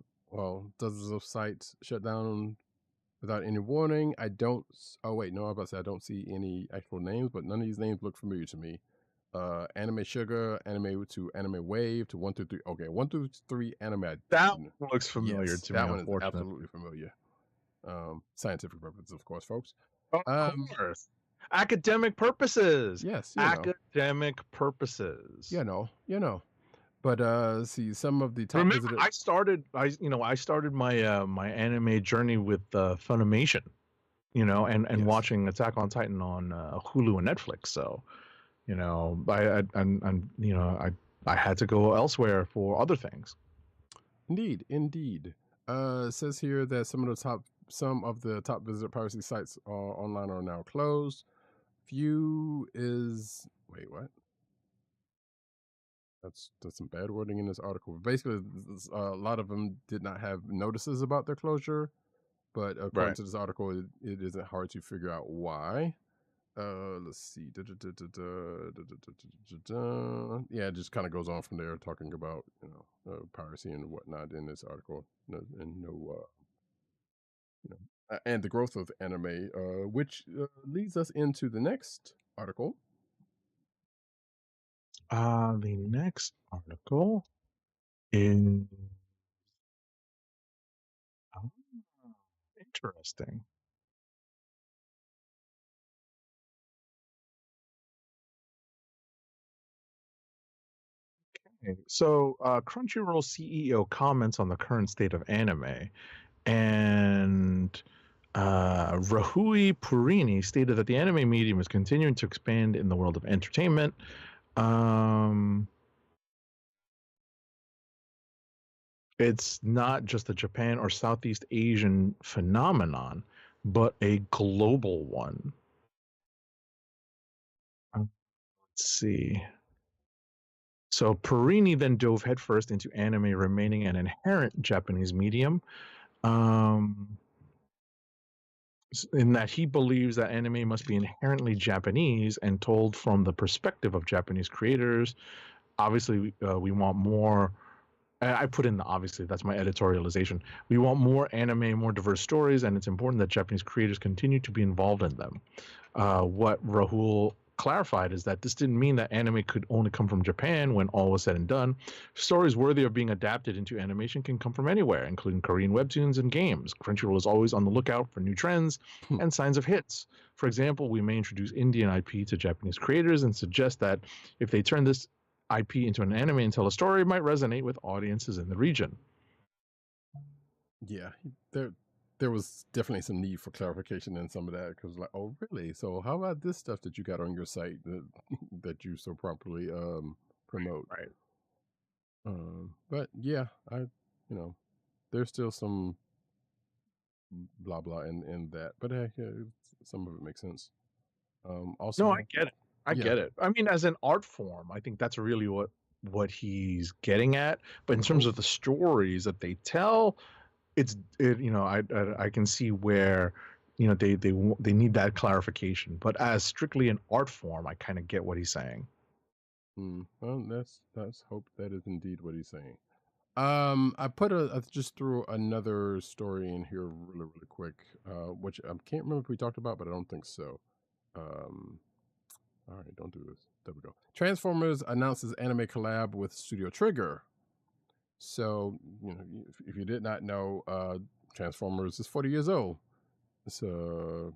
sites shut down without any warning. I don't. Oh wait, no. I was about to say I don't see any actual names, but none of these names look familiar to me. Anime Sugar, Anime to Anime Wave to 1 through 3. Okay, 1 through 3 anime. That looks familiar to me. That one is absolutely familiar. Scientific purposes, of course, folks. Of course. Academic purposes. Yes. Academic purposes. You know. But see, some of the top. Remember, I started my my anime journey with Funimation, and watching Attack on Titan on Hulu and Netflix. So, I had to go elsewhere for other things. Indeed. It says here that some of the top visitor piracy sites online are now closed. Few is wait, what? That's some bad wording in this article. Basically, a lot of them did not have notices about their closure, but according to this article, it isn't hard to figure out why. Let's see. Yeah, it just kind of goes on from there, talking about piracy and whatnot in this article, and the growth of anime, which leads us into the next article. The next article is interesting. Okay, so Crunchyroll CEO comments on the current state of anime, and Rahui Purini stated that the anime medium is continuing to expand in the world of entertainment. It's not just a Japan or Southeast Asian phenomenon, but a global one. Let's see. So Perini then dove headfirst into anime, remaining an inherent Japanese medium. In that he believes that anime must be inherently Japanese and told from the perspective of Japanese creators. Obviously, we want more. I put in the obviously, that's my editorialization. We want more anime, more diverse stories, and it's important that Japanese creators continue to be involved in them. What Rahul clarified is that this didn't mean that anime could only come from Japan when all was said and done. Stories worthy of being adapted into animation can come from anywhere, including Korean webtoons and games. Crunchyroll is always on the lookout for new trends and signs of hits. For example, we may introduce Indian IP to Japanese creators and suggest that if they turn this IP into an anime and tell a story, it might resonate with audiences in the region. Yeah, there was definitely some need for clarification in some of that, because like, oh really? So how about this stuff that you got on your site that you so properly promote? Right. But yeah, there's still some blah blah in that, but hey, yeah, some of it makes sense. Also, No, I get it. I get it. I mean, as an art form, I think that's really what he's getting at. But in terms of the stories that they tell, I can see where they need that clarification. But as strictly an art form, I kind of get what he's saying. Well, let's hope that is indeed what he's saying. I just threw another story in here really quick, which I can't remember if we talked about, but I don't think so. All right, don't do this. There we go. Transformers announces anime collab with Studio Trigger. So, if you did not know, Transformers is 40 years old. So,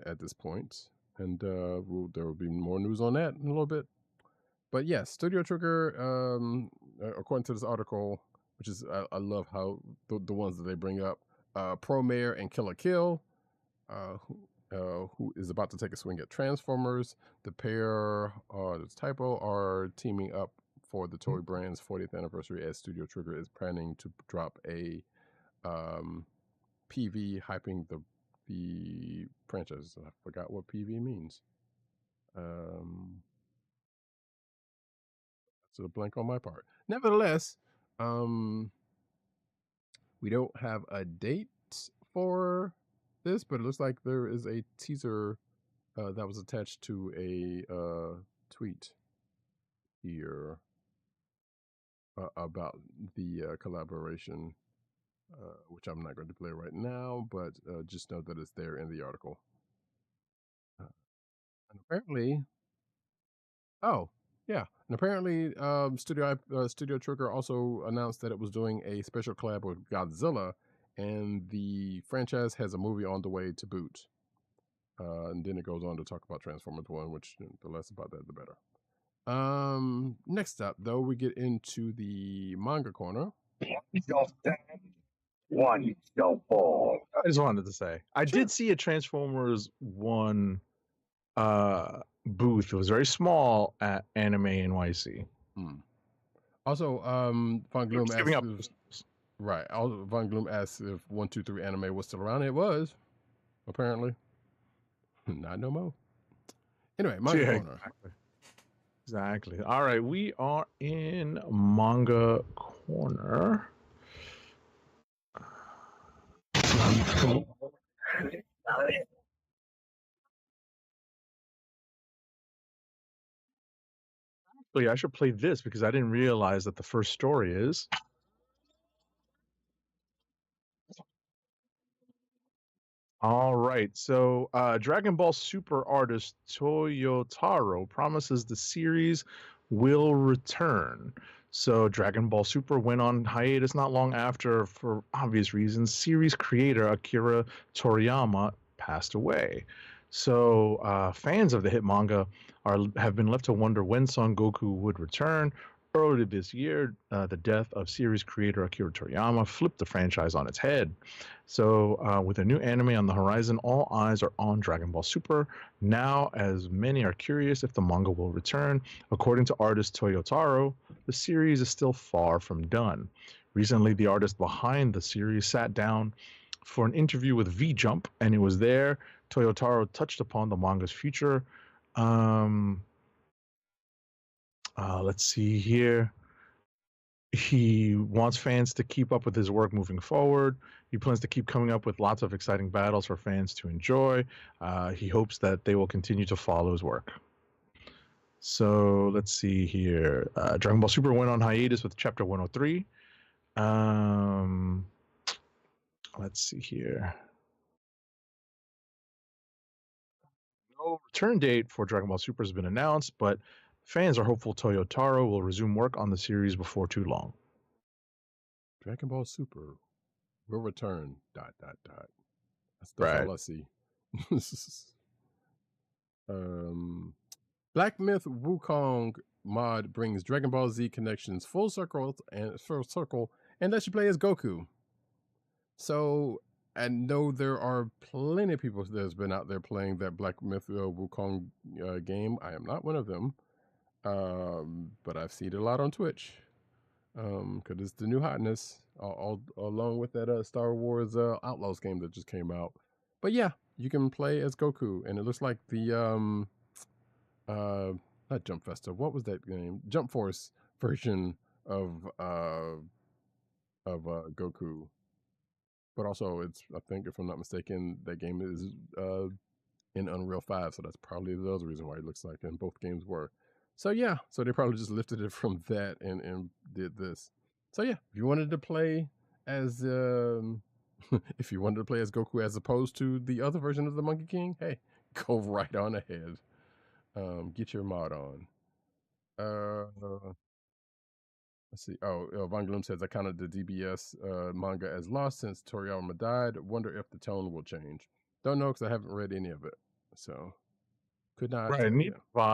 at this point, and there will be more news on that in a little bit. But yes, Studio Trigger, according to this article, which is I love how the ones that they bring up, Promare and Kill la Kill, who is about to take a swing at Transformers. The pair, this typo, are teaming up for the Toei brand's 40th anniversary, as Studio Trigger is planning to drop a PV hyping the franchise. I forgot what PV means. So a blank on my part. Nevertheless, we don't have a date for this, but it looks like there is a teaser that was attached to a tweet here about the collaboration, which I'm not going to play right now, but just know that it's there in the article. And apparently, Studio Trigger also announced that it was doing a special collab with Godzilla, and the franchise has a movie on the way to boot. And then it goes on to talk about Transformers 1, which the less about that, the better. Next up, though, we get into the manga corner. One shall fall. I just wanted to say, I did see a Transformers 1 booth. It was very small at Anime NYC. Also, Von Gloom asked Von Gloom asked if 123 Anime was still around. It was, apparently. Not no more. Anyway, manga corner. Exactly. All right, we are in manga corner. Actually, I should play this because I didn't realize that the first story is. All right, so Dragon Ball Super artist Toyotaro promises the series will return. So Dragon Ball Super went on hiatus not long after, for obvious reasons. Series creator Akira Toriyama passed away. So fans of the hit manga have been left to wonder when Son Goku would return. Earlier this year, the death of series creator Akira Toriyama flipped the franchise on its head. So, with a new anime on the horizon, all eyes are on Dragon Ball Super. Now, as many are curious if the manga will return, according to artist Toyotaro, the series is still far from done. Recently, the artist behind the series sat down for an interview with V Jump, and it was there Toyotaro touched upon the manga's future. Um, let's see here. He wants fans to keep up with his work moving forward. He plans to keep coming up with lots of exciting battles for fans to enjoy. He hopes that they will continue to follow his work. So let's see here. Dragon Ball Super went on hiatus with Chapter 103. Let's see here. No return date for Dragon Ball Super has been announced, but fans are hopeful Toyotaro will resume work on the series before too long. Dragon Ball Super will return. ... That's Right. all I see. Black Myth Wukong mod brings Dragon Ball Z connections full circle, and lets you play as Goku. So I know there are plenty of people that's been out there playing that Black Myth Wukong game. I am not one of them, but I've seen it a lot on Twitch because it's the new hotness, all along with that Star Wars Outlaws game that just came out. But yeah, you can play as Goku, and it looks like the not Jump Festa. What was that game? Jump Force version of Goku. But also, it's, I think, if I'm not mistaken, that game is in Unreal 5, so that's probably the other reason why it looks like, and both games were. So yeah, so they probably just lifted it from that and did this. So yeah, if you wanted to play as if you wanted to play as Goku as opposed to the other version of the Monkey King, hey, go right on ahead. Get your mod on. Let's see. Oh, Von Gloom says I counted the DBS manga as lost since Toriyama died. Wonder if the tone will change. Don't know because I haven't read any of it, so could not Right. tell Neither you. have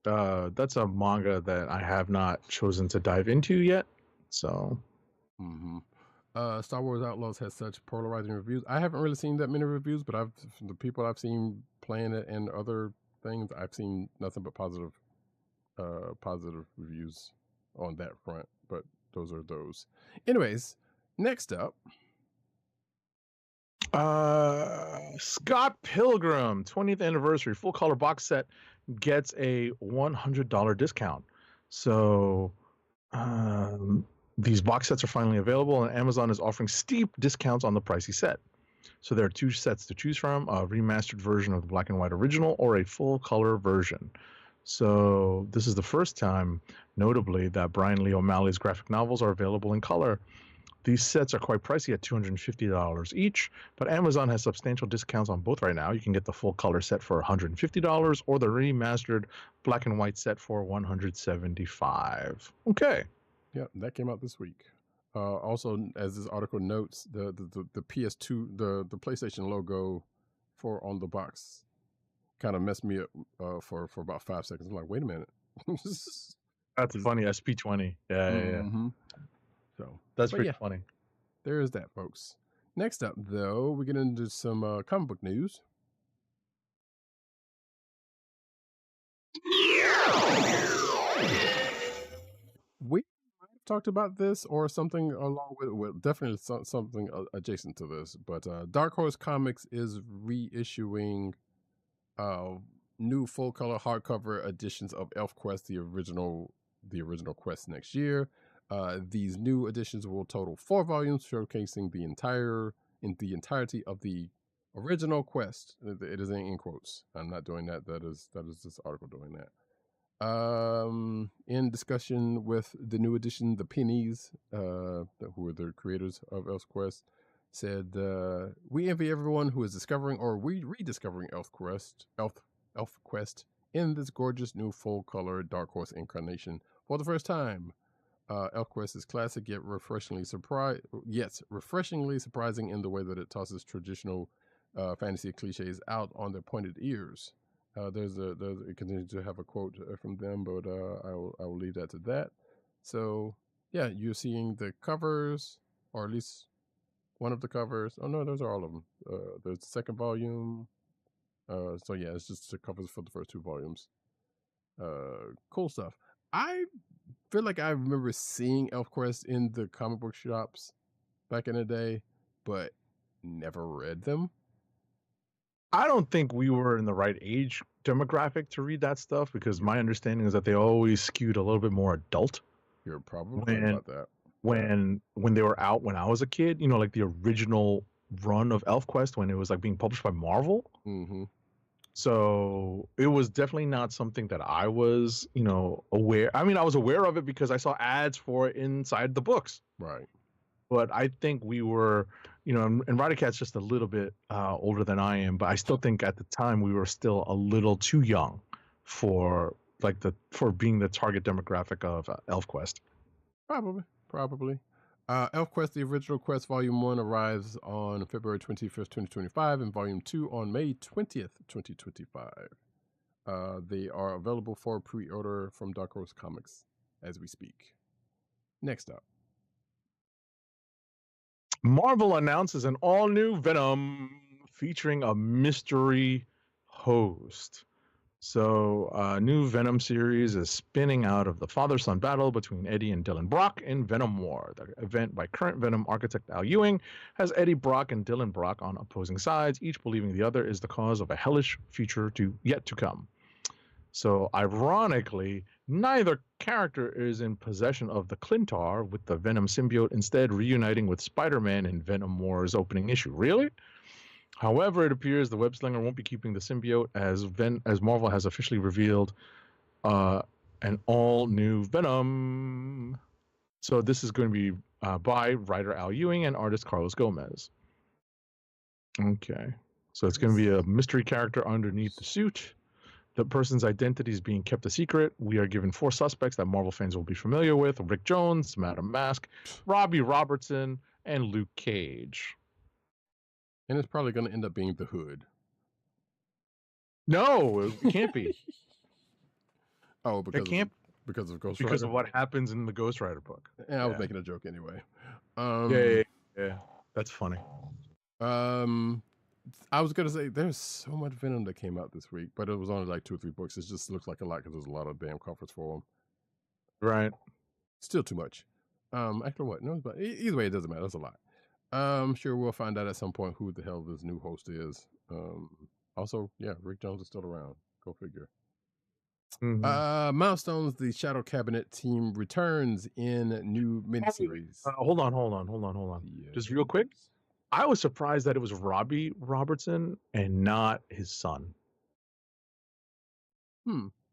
I. That's a manga that I have not chosen to dive into yet. So. Star Wars Outlaws has such polarizing reviews. I haven't really seen that many reviews, but from the people I've seen playing it and other things, I've seen nothing but positive reviews on that front. But those are those. Anyways, next up. Scott Pilgrim 20th anniversary full color box set gets a $100 discount. So these box sets are finally available, and Amazon is offering steep discounts on the pricey set. So there are two sets to choose from: a remastered version of the black and white original or a full color version. So this is the first time, notably, that Brian Lee O'Malley's graphic novels are available in color. These sets are quite pricey at $250 each, but Amazon has substantial discounts on both right now. You can get the full color set for $150 or the remastered black and white set for $175. Okay. Yeah, that came out this week. Also, as this article notes, the PS2, the PlayStation logo for on the box kind of messed me up for about 5 seconds. I'm like, wait a minute. That's funny. SP20. Yeah. So that's pretty funny. There is that, folks. Next up, though, we get into some comic book news. We might have talked about this or something along with it. Well, definitely something adjacent to this. But Dark Horse Comics is reissuing new full color hardcover editions of ElfQuest, the original quest next year. These new editions will total 4 volumes, showcasing the entirety of the original quest. It is in quotes. I'm not doing that. That is this article doing that. In discussion with the new edition, the Pennies, who are the creators of ElfQuest, said, "We envy everyone who is discovering or rediscovering ElfQuest in this gorgeous new full-color Dark Horse incarnation for the first time. ElfQuest is classic yet refreshingly surprising in the way that it tosses traditional fantasy cliches out on their pointed ears. It continues to have a quote from them, but I will leave that to that. So yeah, you're seeing the covers, or at least one of the covers. Oh no, those are all of them. There's the second volume. So yeah, it's just the covers for the first two volumes. Cool stuff. I feel like I remember seeing ElfQuest in the comic book shops back in the day, but never read them. I don't think we were in the right age demographic to read that stuff, because my understanding is that they always skewed a little bit more adult You're probably right about that. when they were out when I was a kid. You know, like the original run of ElfQuest when it was like being published by Marvel. Mm-hmm. So it was definitely not something that I was, aware. I mean, I was aware of it because I saw ads for it inside the books. Right. But I think we were, and Ridercat's just a little bit older than I am, but I still think at the time we were still a little too young for being the target demographic of ElfQuest. Probably. ElfQuest, the original Quest Volume 1 arrives on February 25th, 2025, and Volume 2 on May 20th, 2025. They are available for pre-order from Dark Horse Comics as we speak. Next up. Marvel announces an all-new Venom featuring a mystery host. So a new Venom series is spinning out of the father-son battle between Eddie and Dylan Brock in Venom War. The event by current Venom architect Al Ewing has Eddie Brock and Dylan Brock on opposing sides, each believing the other is the cause of a hellish future yet to come. So ironically, neither character is in possession of the Clintar, with the Venom symbiote instead reuniting with Spider-Man in Venom War's opening issue. Really? However, it appears the web-slinger won't be keeping the symbiote, as Marvel has officially revealed an all-new Venom. So this is going to be by writer Al Ewing and artist Carlos Gomez. Okay. So it's going to be a mystery character underneath the suit. The person's identity is being kept a secret. We are given 4 suspects that Marvel fans will be familiar with: Rick Jones, Madam Mask, Robbie Robertson, and Luke Cage. And it's probably going to end up being the Hood. No, it can't be. Oh, because of Ghost Rider? Because of what happens in the Ghost Rider book. And I was making a joke anyway. Yeah. That's funny. I was going to say, there's so much Venom that came out this week, but it was only like 2 or 3 books. It just looks like a lot because there's a lot of damn covers for them. Right. Still too much. Actually, what? No, but either way, it doesn't matter. That's a lot. I'm sure we'll find out at some point who the hell this new host is. Also, yeah, Rick Jones is still around. Go figure. Mm-hmm. Milestones, the Shadow Cabinet team returns in new miniseries. Hold on. Yeah. Just real quick. I was surprised that it was Robbie Robertson and not his son.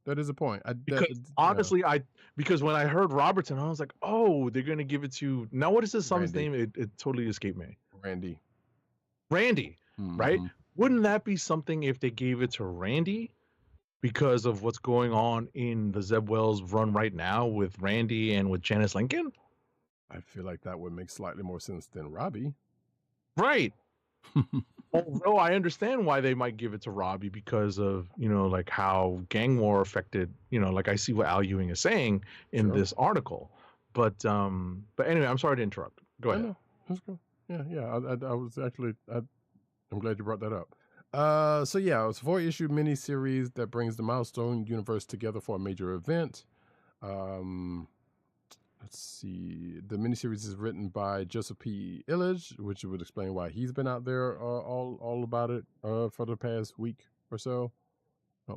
That is a point. Honestly, because when I heard Robertson, I was like, oh, they're going to give it to... Now, what is his son's name? It totally escaped me. Randy. Mm-hmm. Right? Wouldn't that be something if they gave it to Randy? Because of what's going on in the Zeb Wells run right now with Randy and with Janice Lincoln? I feel like that would make slightly more sense than Robbie. Right. Although I understand why they might give it to Robbie because of, like how gang war affected, like I see what Al Ewing is saying in this article. But anyway, I'm sorry to interrupt. Go ahead. Let's go. Yeah. I was actually, I'm glad you brought that up. So yeah, it's a 4-issue miniseries that brings the Milestone universe together for a major event. Let's see. The miniseries is written by Joseph P. Illich, which would explain why he's been out there all about it for the past week or so,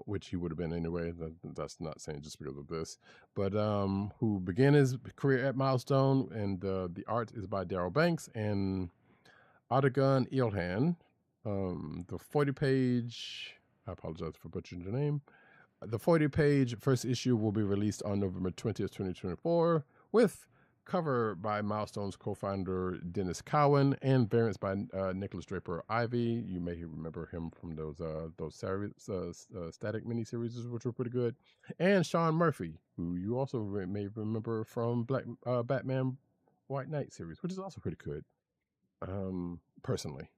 which he would have been anyway. That's not saying just because of this, but who began his career at Milestone, and the art is by Darryl Banks and Odegon Ilhan. The 40-page, I apologize for butchering the name. The 40-page first issue will be released on November 20th, 2024, with cover by Milestone's co-founder Dennis Cowan and variants by Nicholas Draper Ivy. You may remember him from those Static miniseries, which were pretty good, and Sean Murphy, who you also may remember from Batman White Knight series, which is also pretty good. Personally.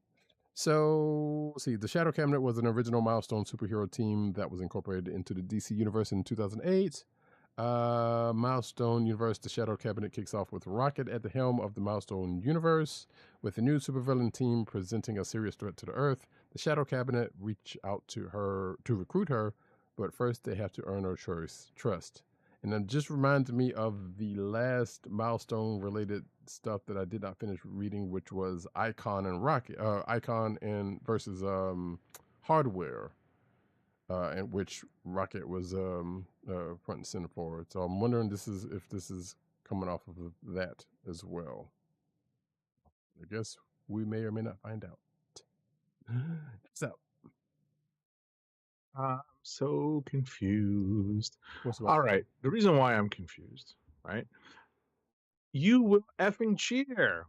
So, let's see. The Shadow Cabinet was an original Milestone superhero team that was incorporated into the DC universe in 2008. Milestone Universe, the Shadow Cabinet kicks off with Rocket at the helm of the Milestone Universe. With the new supervillain team presenting a serious threat to the Earth, the Shadow Cabinet reach out to her to recruit her, but first they have to earn her trust. And it just reminds me of the last Milestone related stuff that I did not finish reading, which was Icon and Rocket, Icon and versus Hardware, in which Rocket was front and center for it. So I'm wondering if this is coming off of that as well. I guess we may or may not find out. So I'm so confused. what's All right. The reason why I'm confused, right? You will effing cheer.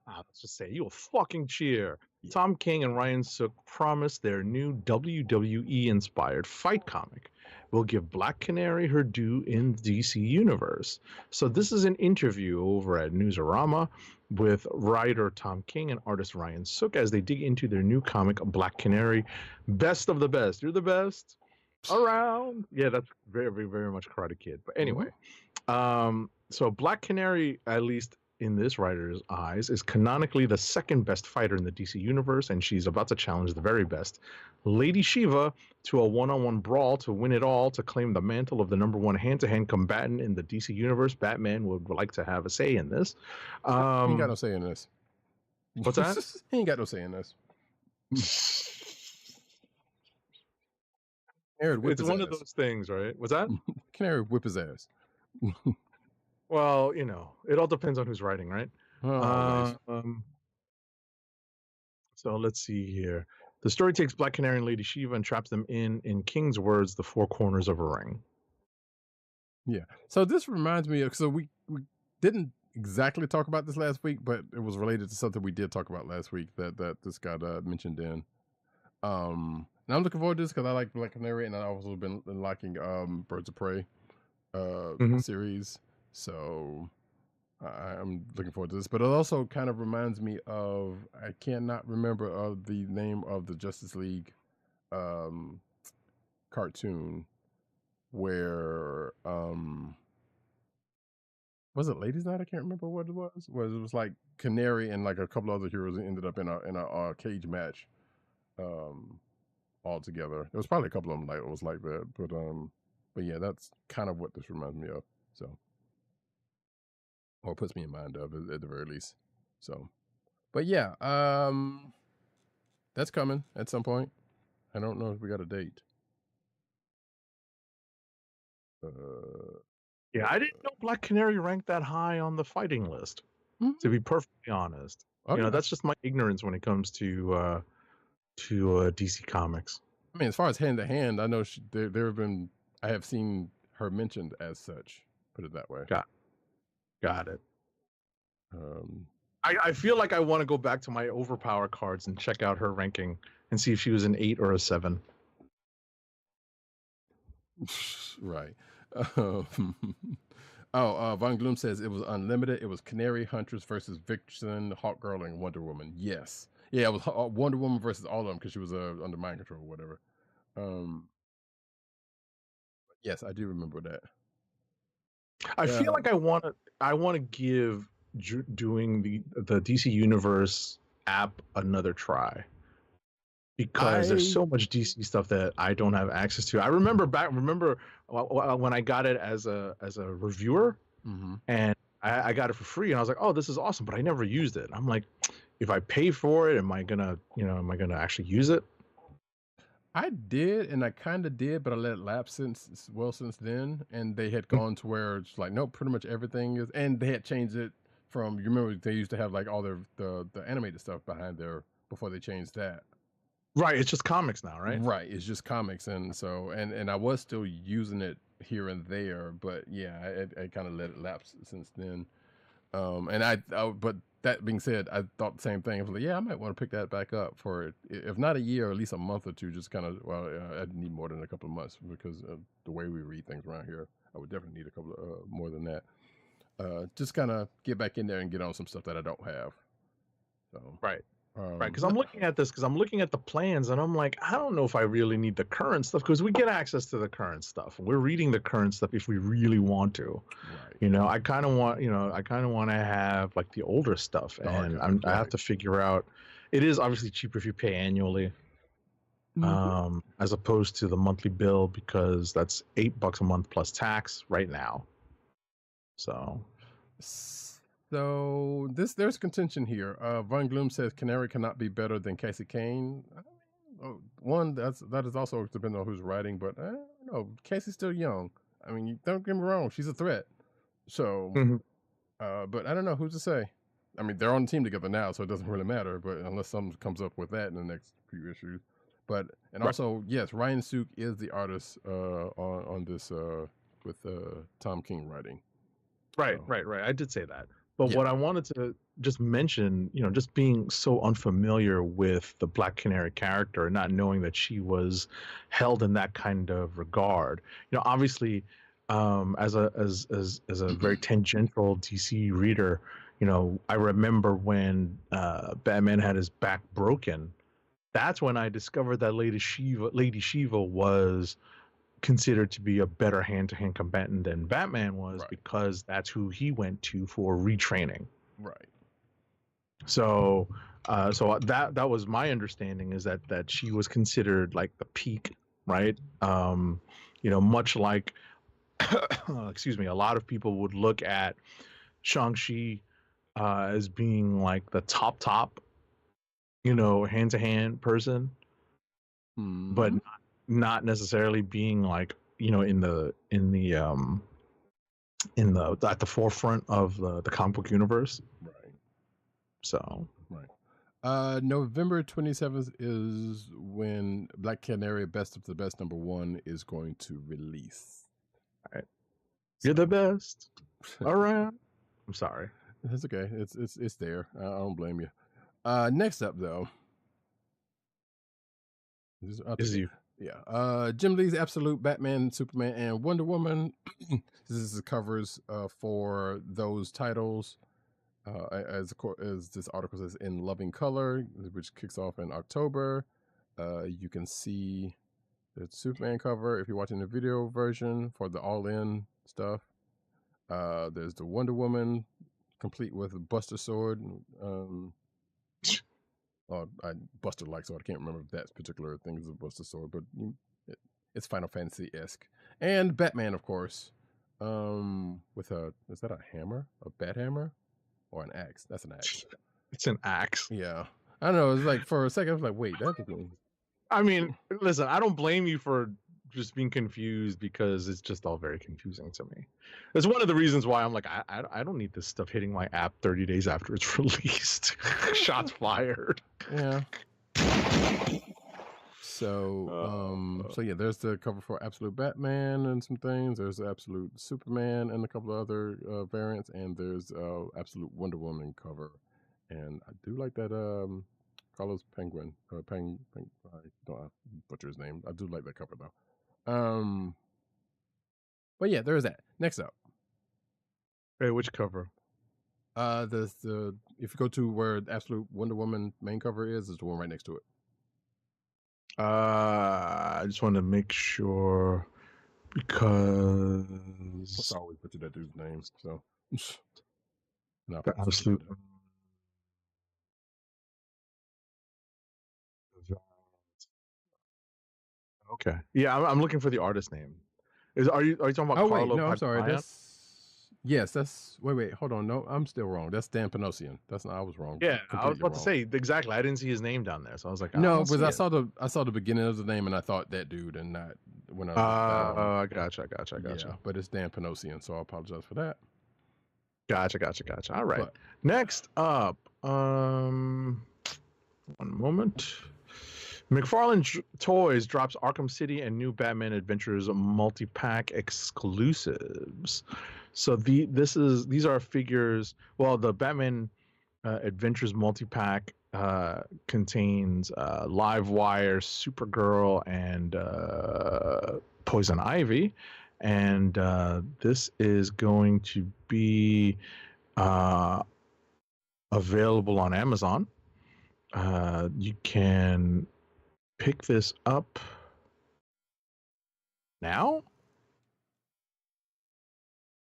Let's just say you will fucking cheer. Yeah. Tom King and Ryan Sook promised their new WWE-inspired fight comic will give Black Canary her due in the DC universe. So this is an interview over at Newsarama with writer Tom King and artist Ryan Sook as they dig into their new comic, Black Canary. Best of the best. You're the best around. Yeah, that's very, very, very much Karate Kid. But anyway, so Black Canary, at least in this writer's eyes, is canonically the second best fighter in the DC universe, and she's about to challenge the very best, Lady Shiva, to a one-on-one brawl to win it all, to claim the mantle of the number one hand-to-hand combatant in the DC universe. Batman would like to have a say in this. He ain't got no say in this. What's that? He ain't got no say in this. It's one of those things, right? What's that? Canary whip his ass. Well, you know, it all depends on who's writing, right? So let's see here. The story takes Black Canary and Lady Shiva and traps them in King's words, the four corners of a ring. Yeah. So this reminds me of, so we didn't exactly talk about this last week, but it was related to something we did talk about last week that this got mentioned in. And I'm looking forward to this because I like Black Canary, and I've also been liking Birds of Prey series. So I'm looking forward to this. But it also kind of reminds me of, I cannot remember the name of the Justice League cartoon where was it Ladies Night? I can't remember what it was. It was like Canary and like a couple other heroes ended up in a cage match all together. There was probably a couple of them like it was like that, but yeah, that's kind of what this reminds me of. So, or puts me in mind of at the very least. So, but yeah, that's coming at some point. I don't know if we got a date. Yeah, I didn't know Black Canary ranked that high on the fighting list. To be perfectly honest, that's just my ignorance when it comes to DC Comics. I mean, as far as hand to hand, I know I have seen her mentioned as such. Put it that way. Got it. I feel like I want to go back to my Overpower cards and check out her ranking and see if she was an 8 or a 7. Right. Von Gloom says it was unlimited. It was Canary, Huntress versus Vixen, Hawkgirl, and Wonder Woman. Yes. Yeah, it was Wonder Woman versus all of them because she was under mind control or whatever. Yes, I do remember that. I feel like I want to give doing the DC Universe app another try because there's so much DC stuff that I don't have access to. I remember when I got it as a reviewer, and I got it for free, and I was like, oh, this is awesome, but I never used it. I'm like, if I pay for it, am I gonna actually use it? I did, and I kind of did, but I let it lapse since then, and they had gone to where it's like, no, pretty much everything is, and they had changed it from, you remember they used to have like all the animated stuff behind there before they changed that. Right, it's just comics now, right? Right, it's just comics, and so and I was still using it here and there, but yeah, I kind of let it lapse since then. But that being said, I thought the same thing. I was like, yeah, I might want to pick that back up for, if not a year, at least a month or two. Just kind of, I need more than a couple of months because of the way we read things around here. I would definitely need a couple of more than that. Just kind of get back in there and get on some stuff that I don't have. So right. Right, because I'm looking at this, because I'm looking at the plans, and I'm like, I don't know if I really need the current stuff, because we get access to the current stuff. We're reading the current stuff if we really want to. Right. You know, I kind of want to have like the older stuff, and I have to figure out. It is obviously cheaper if you pay annually, as opposed to the monthly bill, because that's $8 a month plus tax right now. So there's contention here. Von Gloom says Canary cannot be better than Casey Kane. One, that is also depending on who's writing, but no, Casey's still young. I mean, don't get me wrong, she's a threat. So, but I don't know who's to say. I mean, they're on the team together now, so it doesn't really matter. But unless something comes up with that in the next few issues, also, yes, Ryan Sook is the artist on this with Tom King writing. Right. I did say that. But what I wanted to just mention, just being so unfamiliar with the Black Canary character and not knowing that she was held in that kind of regard. Obviously, as a very tangential DC reader, I remember when Batman had his back broken. That's when I discovered that Lady Shiva was considered to be a better hand-to-hand combatant than Batman was, because that's who he went to for retraining. Right. So that was my understanding, is that she was considered like the peak, right? Much like excuse me, a lot of people would look at Shang-Chi as being like the top hand-to-hand person, but not necessarily being like at the forefront of the comic book universe. Right. So November 27th is when Black Canary Best of the Best #1 is going to release. All right. You're the best. All right. I'm sorry. That's okay. It's there. I don't blame you. Next up though. This is you. Yeah. Jim Lee's Absolute Batman, Superman, and Wonder Woman. This is the covers for those titles. As this article says, in loving color, which kicks off in October. You can see the Superman cover if you're watching the video version for the all-in stuff. There's the Wonder Woman, complete with a Buster sword. Buster like sword. I can't remember if that particular thing is a Buster sword, but it's Final Fantasy-esque. And Batman, of course, with is that a hammer? A bat hammer? Or an axe? That's an axe. It's an axe. Yeah. I don't know. It's like, for a second, I was like, wait, that's a thing. I mean, listen, I don't blame you for just being confused, because it's just all very confusing to me. It's one of the reasons why I'm like, I don't need this stuff hitting my app 30 days after it's released. Shots fired. Yeah. So yeah, there's the cover for Absolute Batman and some things. There's Absolute Superman and a couple of other variants, and there's Absolute Wonder Woman cover. And I do like that Carlos Penguin. I don't butcher his name. I do like that cover though. But yeah, there's that. Next up. Hey, which cover? If you go to where the Absolute Wonder Woman main cover is the one right next to it. I just want to make sure, because I always butcher that dude's name. So no, the Absolute. Okay. Yeah, I'm looking for the artist name. Are you talking about? Oh Carlo wait, no, I'm sorry. Pagliano? That's wait, hold on. No, I'm still wrong. That's Dan Panosian. I was wrong. Yeah, I was about to say exactly. I didn't see his name down there, so I was like, no, because I saw the beginning of the name and I thought that dude, and not when I. I gotcha. Yeah, but it's Dan Panosian, so I apologize for that. Gotcha. All right. Next up, one moment. McFarlane Toys drops Arkham City and New Batman Adventures multi-pack exclusives. So these are figures. Well, the Batman Adventures multi-pack contains Livewire, Supergirl, and Poison Ivy, and this is going to be available on Amazon. You can pick this up now.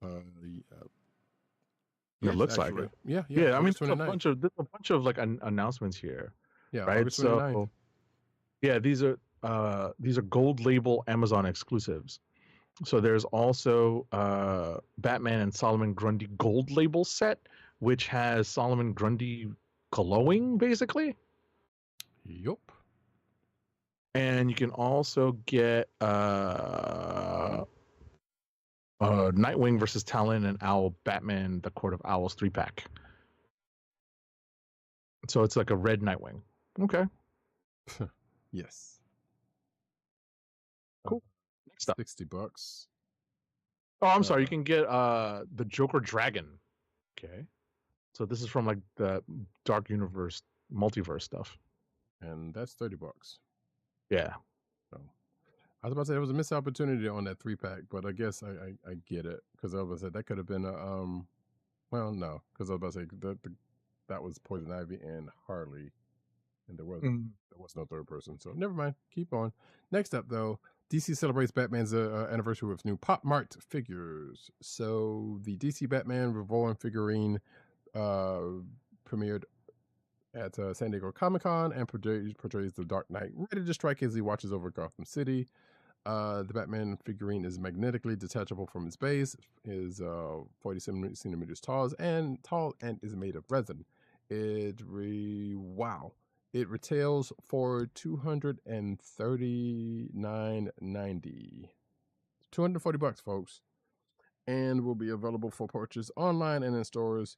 Yeah. It looks actually. like it. Yeah. Yeah, I mean, August 29th. there's a bunch of like announcements here. Yeah, right. August 29th. So, yeah, these are gold label Amazon exclusives. So there's also Batman and Solomon Grundy gold label set, which has Solomon Grundy glowing basically. Yup. And you can also get Nightwing versus Talon and Owl Batman, the Court of Owls 3-pack. So it's like a red Nightwing. Okay. Yes. Cool. Next up. $60. Oh, I'm sorry. You can get the Joker Dragon. Okay. So this is from like the Dark Universe multiverse stuff. And that's $30. Yeah. So I was about to say there was a missed opportunity on that 3-pack, but I guess I get it, because I was about to say that could have been a well, no, because I was about to say that was Poison Ivy and Harley, and there was no third person. So never mind. Keep on. Next up, though, DC celebrates Batman's anniversary with new Pop Mart figures. So the DC Batman Revolving figurine premiered at San Diego Comic-Con and portrays the Dark Knight ready to strike as he watches over Gotham City. The Batman figurine is magnetically detachable from its base, is 47 centimeters tall and is made of resin. It retails for $239.90. $240, folks, and will be available for purchase online and in stores.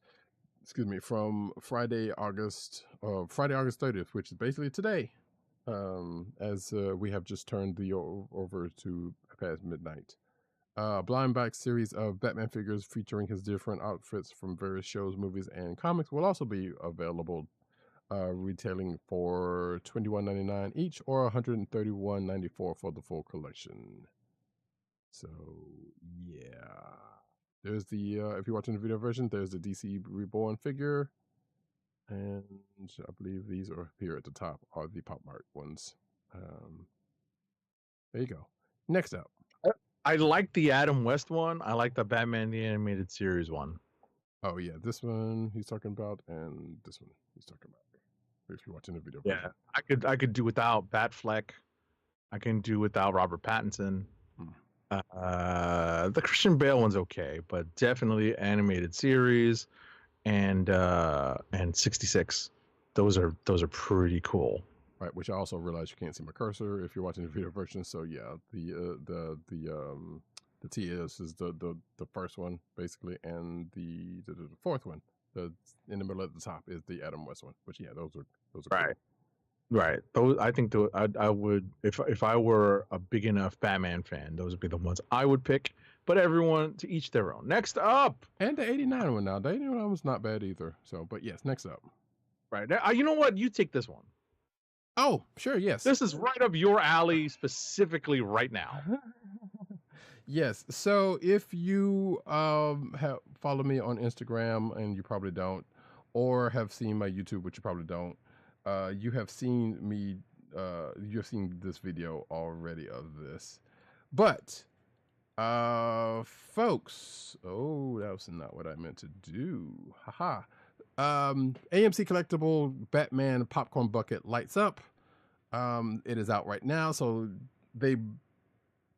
From Friday, August 30th, which is basically today. As we have just turned the over to past midnight. Blind Box series of Batman figures featuring his different outfits from various shows, movies, and comics will also be available, retailing for $21.99 each or $131.94 for the full collection. So yeah, there's the if you're watching the video version, there's the DC Reborn figure. And I believe these are here at the top are the Pop Mart ones. There you go. Next up. I like the Adam West one. I like the Batman the Animated Series one. Oh yeah, this one he's talking about, and this one he's talking about. If you're watching the video. Yeah, I could do without Batfleck. I can do without Robert Pattinson. The Christian Bale one's okay, but definitely Animated Series and 66. Those are pretty cool. Right, which I also realize you can't see my cursor if you're watching the video version. So yeah, the TS is the first one basically, and the fourth one, the in the middle at the top, is the Adam West one. But yeah, those are right. Cool. Right. Those, I think I would, if I were a big enough Batman fan, those would be the ones I would pick. But everyone to each their own. Next up, and the 89 one now. The 89 one was not bad either. So, but yes, next up. Right. You know what? You take this one. Oh, sure. Yes. This is right up your alley, specifically right now. Yes. So if you have followed me on Instagram, and you probably don't, or have seen my YouTube, which you probably don't, you have seen me. You've seen this video already of this, but folks. Oh, that was not what I meant to do. Haha. AMC collectible Batman popcorn bucket lights up. It is out right now, so they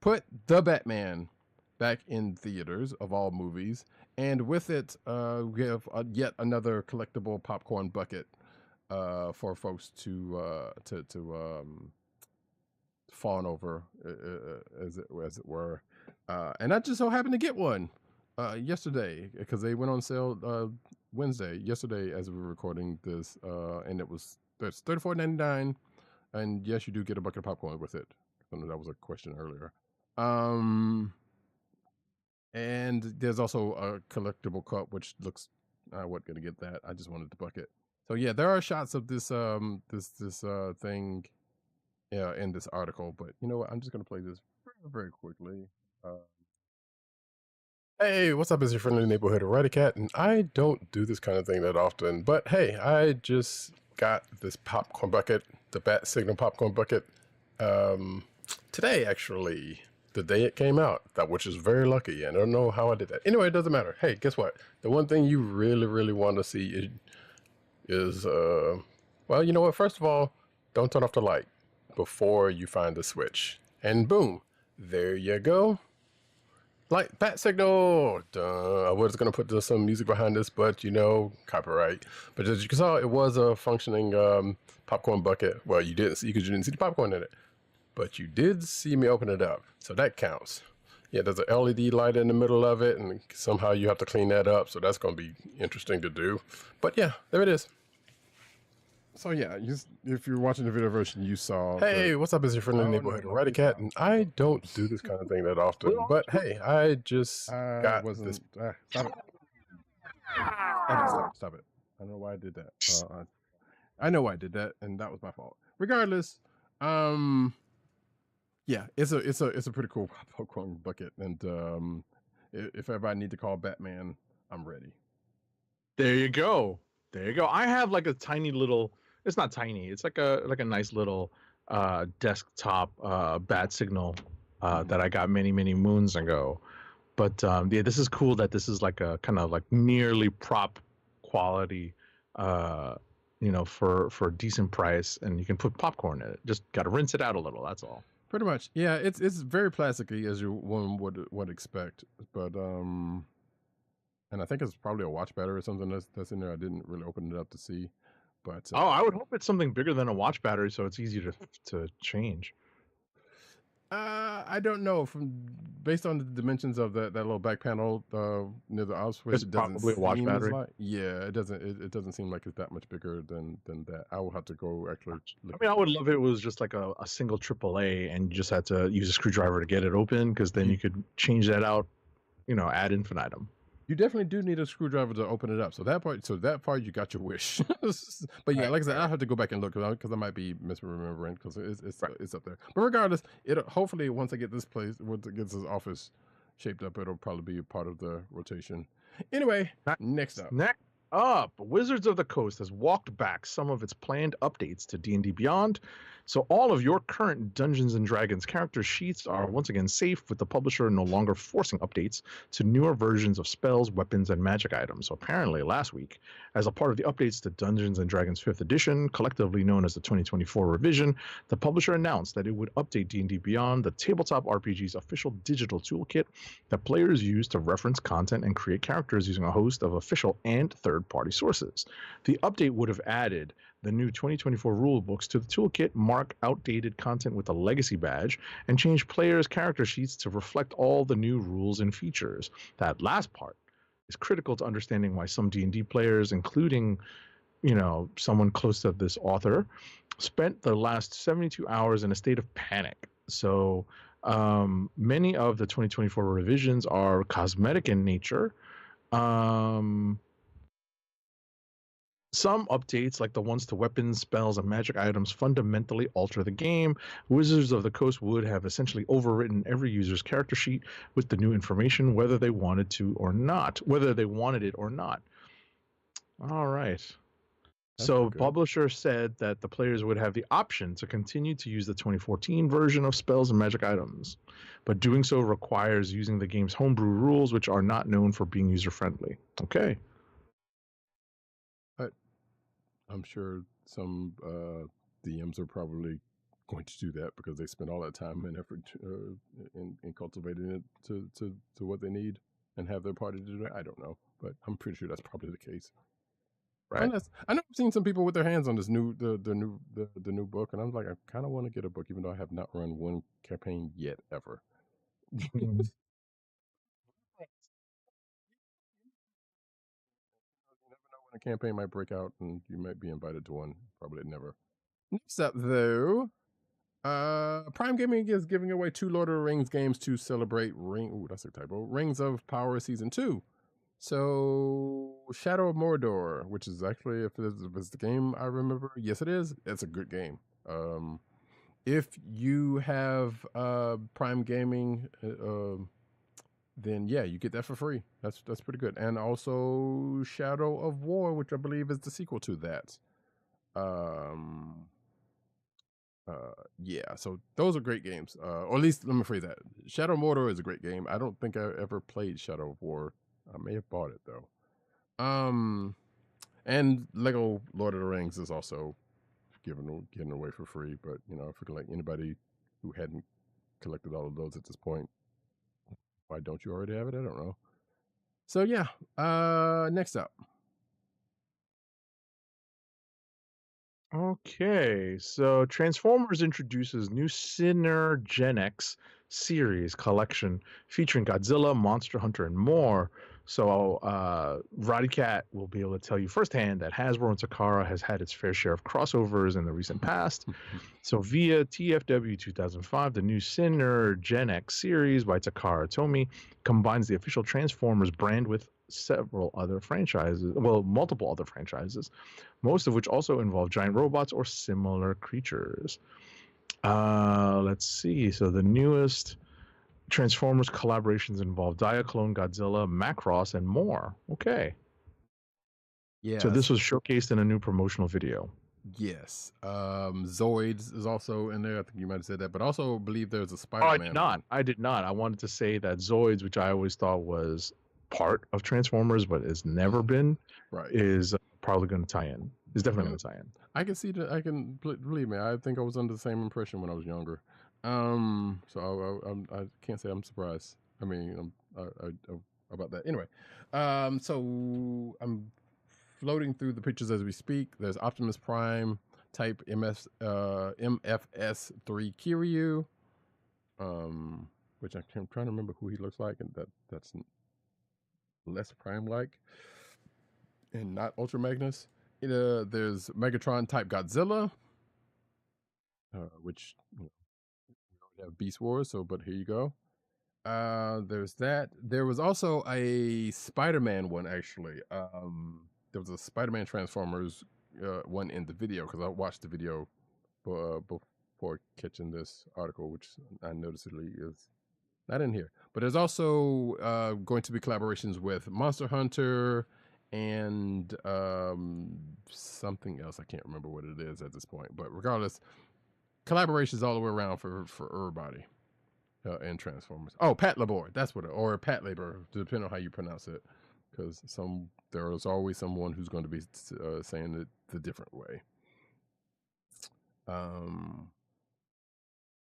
put the Batman back in theaters of all movies, and with it, we have yet another collectible popcorn bucket for folks to fawn over, as it were. And I just so happened to get one yesterday, because they went on sale yesterday as we were recording this, and it's $34.99. And yes, you do get a bucket of popcorn with it. I know that was a question earlier. And there's also a collectible cup, which looks, I wasn't gonna get that. I just wanted the bucket. So yeah, there are shots of this thing, in this article. But you know what? I'm just gonna play this very, very quickly. Hey, what's up? It's your friendly neighborhood Eradicat, and I don't do this kind of thing that often, but hey, I just got this popcorn bucket, the Bat Signal popcorn bucket, today actually, the day it came out, which is very lucky, and I don't know how I did that. Anyway, it doesn't matter. Hey, guess what? The one thing you really, really want to see is well, you know what? First of all, don't turn off the light before you find the switch, and boom, there you go. Like Bat Signal. Duh. I was gonna put some music behind this, but you know, copyright. But as you saw, it was a functioning popcorn bucket. Well, you didn't see because you didn't see the popcorn in it, but you did see me open it up, so that counts. Yeah, there's an LED light in the middle of it, and somehow you have to clean that up, so that's gonna be interesting to do. But yeah, there it is. So yeah, if you're watching the video version, you saw. Hey, what's up? It's your friendly neighborhood Eradicat, and I don't do this kind of thing that often. But hey, I just got this. Stop it! Stop it! I don't know why I did that. I know why I did that, and that was my fault. Regardless, yeah, it's a pretty cool popcorn bucket, and if ever I need to call Batman, I'm ready. There you go. There you go. I have like a tiny little. It's not tiny. It's like a nice little desktop Bat Signal that I got many moons ago. But yeah, this is cool that this is like a kind of like nearly prop quality, you know, for a decent price, and you can put popcorn in it. Just got to rinse it out a little. That's all. Pretty much. Yeah, it's very plasticky as one would expect, but and I think it's probably a watch battery or something that's in there. I didn't really open it up to see. But oh, I would hope it's something bigger than a watch battery, so it's easy to change. I don't know. Based on the dimensions of that little back panel near the off switch, it's probably a watch battery. Yeah, it doesn't seem like it's that much bigger than that. I will have to go actually. I mean, I would love it was just like a single AAA, and you just had to use a screwdriver to get it open, because then you could change that out, you know, ad infinitum. You definitely do need a screwdriver to open it up. So that part, you got your wish. But yeah, like I said, I'll have to go back and look because I might be misremembering because it's up there. But regardless, hopefully once I get this office shaped up, it'll probably be a part of the rotation. Anyway, next up, Wizards of the Coast has walked back some of its planned updates to D&D Beyond, so all of your current Dungeons & Dragons character sheets are once again safe, with the publisher no longer forcing updates to newer versions of spells, weapons, and magic items. So apparently last week, as a part of the updates to Dungeons & Dragons 5th edition, collectively known as the 2024 revision, the publisher announced that it would update D&D Beyond, the tabletop RPG's official digital toolkit that players use to reference content and create characters using a host of official and third-party sources. The update would have added the new 2024 rulebooks to the toolkit, mark outdated content with a legacy badge, and change players' character sheets to reflect all the new rules and features. That last part is critical to understanding why some D&D players, including, you know, someone close to this author, spent the last 72 hours in a state of panic. So many of the 2024 revisions are cosmetic in nature. Some updates, like the ones to weapons, spells, and magic items, fundamentally alter the game. Wizards of the Coast would have essentially overwritten every user's character sheet with the new information, whether they wanted it or not. All right. So publisher said that the players would have the option to continue to use the 2014 version of spells and magic items, but doing so requires using the game's homebrew rules, which are not known for being user-friendly. Okay. I'm sure some DMs are probably going to do that because they spend all that time and effort in cultivating it to what they need and have their party do that. I don't know, but I'm pretty sure that's probably the case. Right. I know I've seen some people with their hands on this new book, and I'm like, I kind of want to get a book, even though I have not run one campaign yet ever. A campaign might break out and you might be invited to one. Probably never. Next up, though, Prime Gaming is giving away 2 Lord of the Rings games to celebrate that's a typo. Rings of Power Season 2. So, Shadow of Mordor, which is actually, if it's the game I remember, yes it is. It's a good game. If you have Prime Gaming, then yeah, you get that for free. That's pretty good. And also Shadow of War, which I believe is the sequel to that. Yeah, so those are great games. Or at least let me phrase that. Shadow of Mordor is a great game. I don't think I ever played Shadow of War. I may have bought it though. And Lego Lord of the Rings is also getting away for free. But you know, for like anybody who hadn't collected all of those at this point, why don't you already have it? I don't know. So yeah, next up. Okay, so Transformers introduces new Synergenex series collection featuring Godzilla, Monster Hunter, and more. So Roddy Cat will be able to tell you firsthand that Hasbro and Takara has had its fair share of crossovers in the recent past. So via TFW 2005, the new Synergenex series by Takara Tomy combines the official Transformers brand with several other franchises, well, multiple other franchises, most of which also involve giant robots or similar creatures. Let's see. So the newest Transformers collaborations involve Diaclone, Godzilla, Macross, and more. Okay. Yeah. So this was showcased in a new promotional video. Yes. Zoids is also in there. I think you might have said that, but also believe there's a Spider-Man. I did not. I wanted to say that Zoids, which I always thought was part of Transformers, but has never been, is probably going to tie in. Is definitely going to tie in. I can see that. I can believe me. I think I was under the same impression when I was younger. So I can't say I'm surprised. I mean, about that. Anyway, so I'm floating through the pictures as we speak. There's Optimus Prime type MFS3 Kiryu, which I'm trying to remember who he looks like, and that's less Prime-like and not Ultra Magnus. There's Megatron type Godzilla, which we have Beast Wars. So, but here you go. There's that. There was also a Spider-Man one actually. There was a Spider-Man Transformers one in the video because I watched the video before catching this article, which I noticeably is not in here. But there's also going to be collaborations with Monster Hunter and something else. I can't remember what it is at this point. But regardless, collaborations all the way around for everybody in Transformers. Oh, Patlabor, that's what, or Patlabor, depending on how you pronounce it, because there is always someone who's going to be saying it the different way.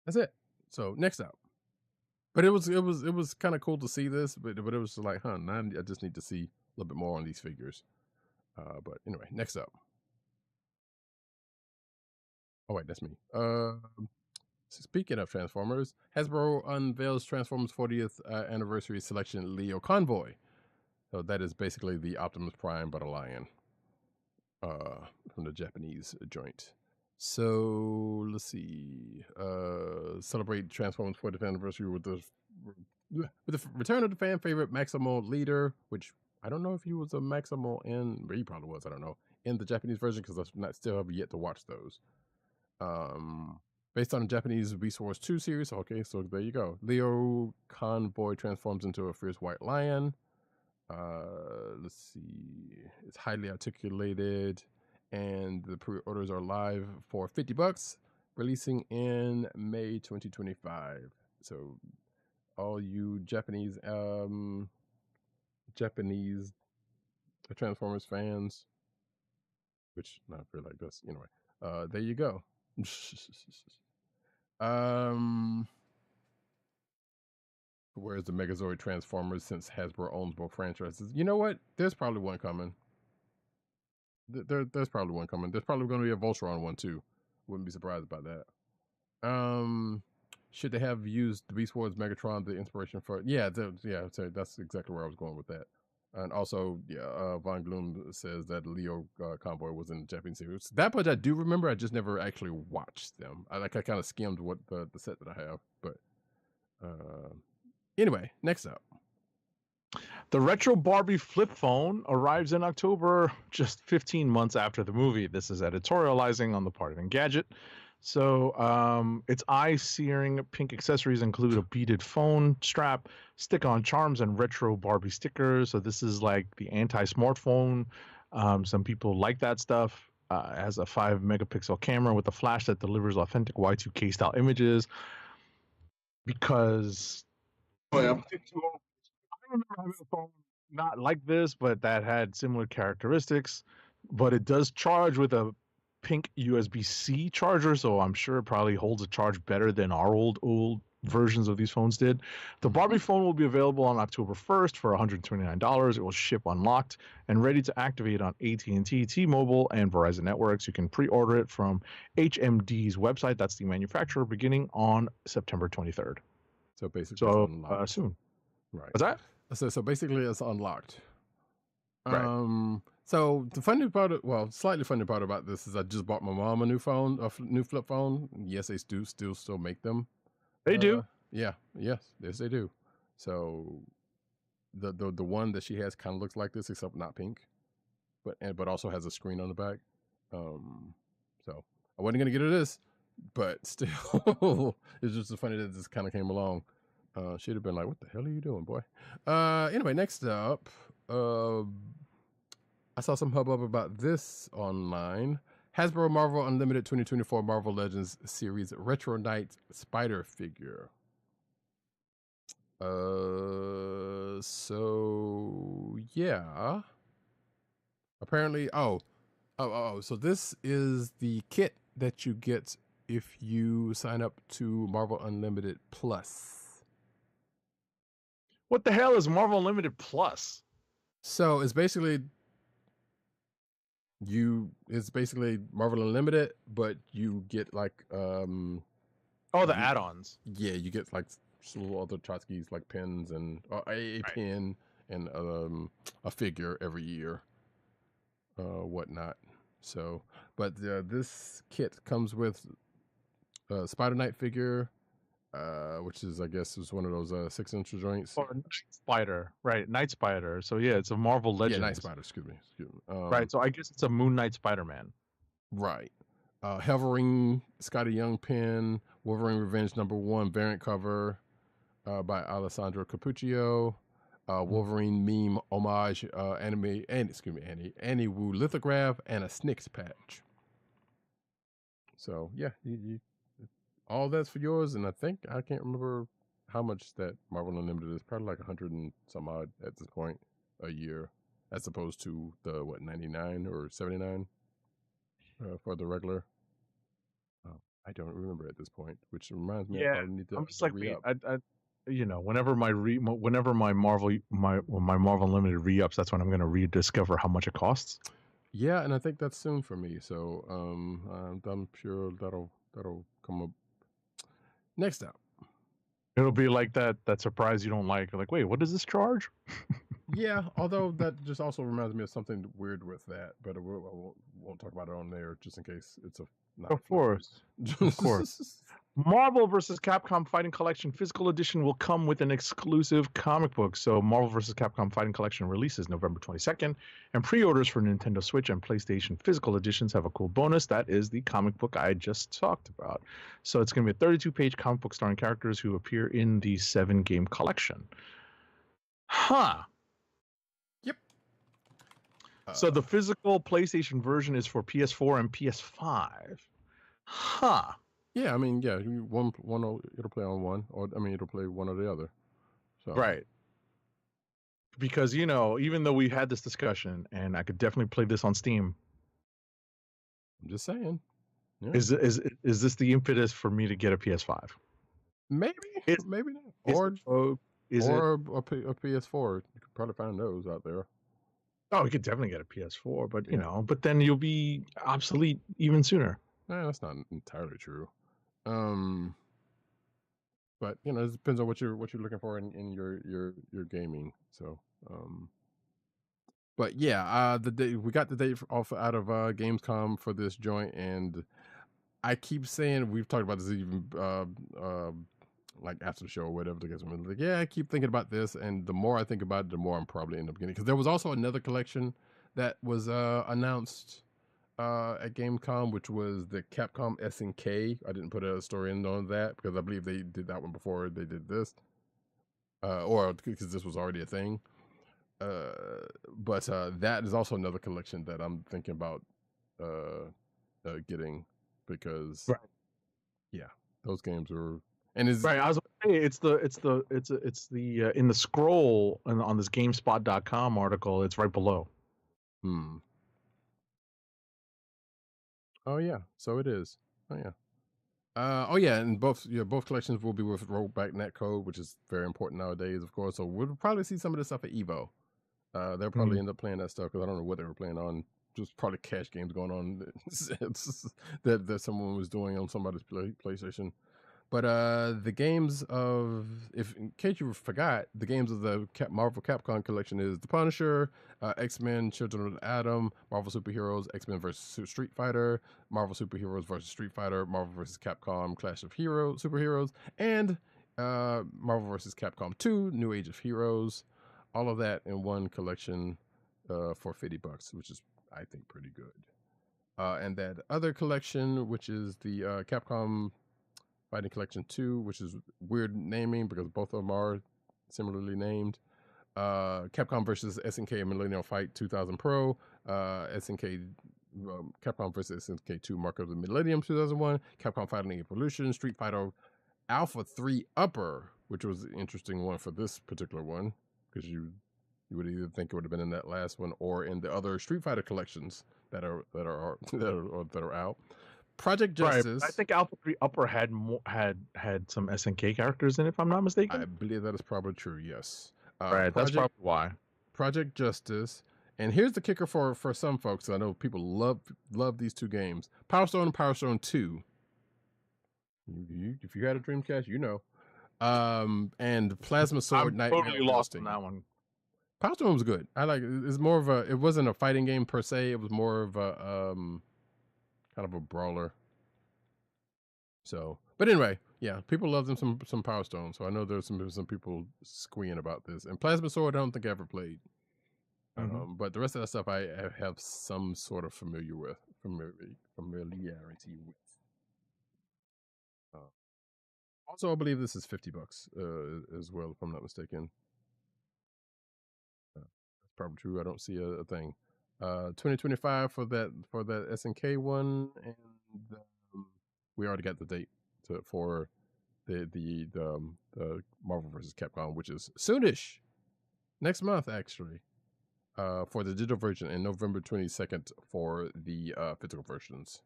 That's it. So next up. But it was kind of cool to see this, but it was like, now I just need to see a little bit more on these figures. But anyway, next up. Oh wait, that's me. Speaking of Transformers, Hasbro unveils Transformers 40th anniversary selection Leo Convoy. So that is basically the Optimus Prime, but a lion, from the Japanese joint. So let's see. Celebrate Transformers 40th anniversary with the return of the fan favorite Maximal Leader, which I don't know if he was a Maximal but he probably was. I don't know, in the Japanese version because I still have yet to watch those. Based on the Japanese Beast Wars 2 series. Okay, so there you go. Leo Convoy transforms into a fierce white lion. Let's see. It's highly articulated, and the pre-orders are live for $50, releasing in May 2025. So all you Japanese Transformers fans, which not really like this anyway. There you go. Where's the Megazord Transformers since Hasbro owns both franchises? You know what? There's probably one coming. There's probably one coming. There's probably going to be a Voltron one too. Wouldn't be surprised by that. Should they have used the Beast Wars Megatron the inspiration for? Yeah, so that's exactly where I was going with that. And also, Von Gloom says that Leo Convoy was in the Japanese series. That much I do remember. I just never actually watched them. I kind of skimmed what the set that I have. But anyway, next up. The retro Barbie flip phone arrives in October, just 15 months after the movie. This is editorializing on the part of Engadget. So its eye-searing pink accessories include a beaded phone strap, stick-on charms, and retro Barbie stickers. So this is like the anti-smartphone. Some people like that stuff. It has a 5-megapixel camera with a flash that delivers authentic Y2K style images. Because Oh, yeah. I remember having a phone not like this, but that had similar characteristics. But it does charge with a pink USB-C charger, so I'm sure it probably holds a charge better than our old versions of these phones did. The Barbie phone will be available on October 1st for $129. It will ship unlocked and ready to activate on AT&T, T-Mobile, and Verizon networks. You can pre-order it from HMD's website. That's the manufacturer, beginning on September 23rd. So basically, So it's unlocked. soon. Right. What's that? So basically, it's unlocked. Right. So the funny part, slightly funny part about this is I just bought my mom a new phone, new flip phone. Yes, they do still make them. They do. Yeah. Yes, they do. So the one that she has kind of looks like this, except not pink, but also has a screen on the back. So I wasn't gonna get her this, but still, it's just funny that this kind of came along. She'd have been like, "What the hell are you doing, boy?" Anyway, next up, I saw some hubbub about this online. Hasbro Marvel Unlimited 2024 Marvel Legends Series Retro Knight Spider figure. So yeah. Apparently, so this is the kit that you get if you sign up to Marvel Unlimited Plus. What the hell is Marvel Unlimited Plus? So it's basically Marvel Unlimited, but you get like the add-ons. Yeah, you get like some little other tchotchkes like pins and a pin and a figure every year, whatnot. So, but this kit comes with a Spider Knight figure, which is, I guess, is one of those 6-inch joints. Or Night Spider, right? Night Spider. So yeah, it's a Marvel Legends. Yeah, Night Spider. Excuse me. Right. So I guess it's a Moon Knight Spider-Man. Right. Hovering Scotty Young pin, Wolverine Revenge #1 variant cover by Alessandro Capuccio. Wolverine meme homage Annie Wu lithograph and a Snicks patch. So yeah, you all that's for yours, and I can't remember how much that Marvel Unlimited is. Probably like 100 and some odd at this point a year, as opposed to the 99 or 79 for the regular. I don't remember at this point, which reminds me, I probably need to. I'm just like, re-up. whenever my Marvel Unlimited re-ups, that's when I'm going to rediscover how much it costs. Yeah, and I think that's soon for me. So I'm sure that'll come up. Next up, it'll be like that surprise you don't like. Like, wait, what does this charge? Yeah, although that just also reminds me of something weird with that, but I won't talk about it on there just in case it's a. Of course. Marvel vs. Capcom Fighting Collection Physical Edition will come with an exclusive comic book. So Marvel vs. Capcom Fighting Collection releases November 22nd, and pre-orders for Nintendo Switch and PlayStation Physical Editions have a cool bonus. That is the comic book I just talked about. So it's going to be a 32-page comic book starring characters who appear in the 7-game collection. Huh. Yep. So the physical PlayStation version is for PS4 and PS5. Huh. Yeah, I mean, yeah, it'll play on one, or it'll play one or the other. So. Right. Because even though we had this discussion, and I could definitely play this on Steam. I'm just saying. Yeah. Is this the impetus for me to get a PS5? Maybe, maybe not. Or a PS4. You could probably find those out there. Oh, you could definitely get a PS4, but but then you'll be obsolete even sooner. That's not entirely true. But it depends on what you're looking for in your gaming. So, but yeah, we got the date off out of Gamescom for this joint, and I keep saying, we've talked about this even like after the show or whatever. Like, yeah, I keep thinking about this, and the more I think about it, the more I'm probably end up getting. Because there was also another collection that was announced at Gamescom, which was the Capcom SNK. I didn't put a story in on that because I believe they did that one before they did this, or because this was already a thing. But that is also another collection that I'm thinking about getting because, Right. yeah, those games are. And is right. I was gonna say, it's the in the scroll on this GameSpot.com article. It's right below. Oh yeah, so it is. Oh yeah. Oh yeah, and both collections will be with rollback netcode, which is very important nowadays, of course. So we'll probably see some of this stuff at Evo. They'll probably end up playing that stuff because I don't know what they were playing on. Just probably cash games going on that someone was doing on somebody's PlayStation. But the games of, in case you forgot, the games of the Marvel Capcom collection is The Punisher, X-Men, Children of Adam, Marvel Superheroes, X-Men vs. Street Fighter, Marvel Superheroes vs. Street Fighter, Marvel vs. Capcom Clash of Superheroes, and Marvel vs. Capcom 2, New Age of Heroes. All of that in one collection for $50, which is, I think, pretty good. And that other collection, which is the Capcom Fighting Collection 2, which is weird naming because both of them are similarly named. Capcom vs. SNK Millennium Fight 2000 Pro, SNK Capcom vs. SNK 2 Mark of the Millennium 2001, Capcom Fighting Evolution, Street Fighter Alpha 3 Upper, which was an interesting one for this particular one because you would either think it would have been in that last one or in the other Street Fighter collections that are out. Project Justice. Right. I think Alpha 3 Upper had some SNK characters in it, if I'm not mistaken. I believe that is probably true, yes. Right, that's probably why. Project Justice. And here's the kicker for some folks. I know people love these two games. Power Stone and Power Stone 2. If you had a Dreamcast, you know. And Plasma Sword Nightmare. I'm totally lost on that one. Power Stone was good. I like it. It's more of a, it wasn't a fighting game per se. It was more of a kind of a brawler. So, but anyway, yeah, people love them some Power Stone. So I know there's some people squeeing about this. And Plasma Sword, I don't think I ever played. But the rest of that stuff I have some sort of familiarity with. Also, I believe this is $50 as well, if I'm not mistaken. That's probably true. I don't see a thing. 2025 for that SNK one, and we already got the date for the Marvel vs. Capcom, which is soonish, next month actually, for the digital version, and November 22nd for the physical versions.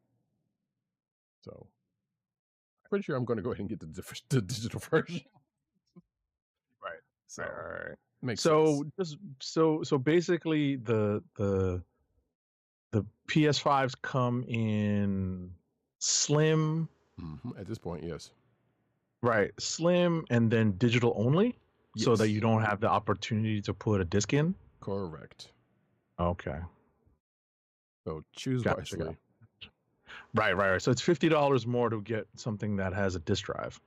So I'm pretty sure I'm going to go ahead and get the digital version. Right. So right. Makes sense. So basically the PS5s come in slim. At this point, yes. Right, slim and then digital only, so that Yes. you don't have the opportunity to put a disc in. Correct. Okay. So choose Gotcha. wisely. Right. So it's $50 more to get something that has a disc drive.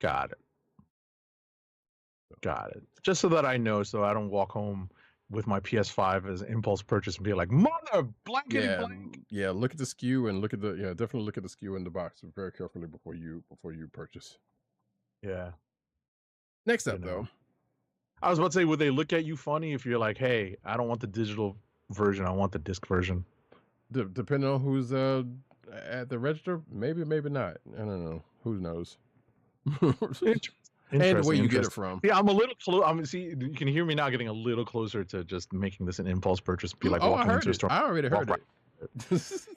Got it. Just so that I know, so I don't walk home with my PS5 as an impulse purchase and be like, mother blankety blank. Yeah, look at the SKU and definitely look at the SKU in the box very carefully before you purchase. Yeah. Next up, though, I was about to say, would they look at you funny if you're like, hey, I don't want the digital version, I want the disc version? Depending on who's at the register, maybe not. I don't know. Who knows? And where you get it from. Yeah, I'm a little close. See, you can hear me now getting a little closer to just making this an impulse purchase. Be like, I heard it. I already heard it.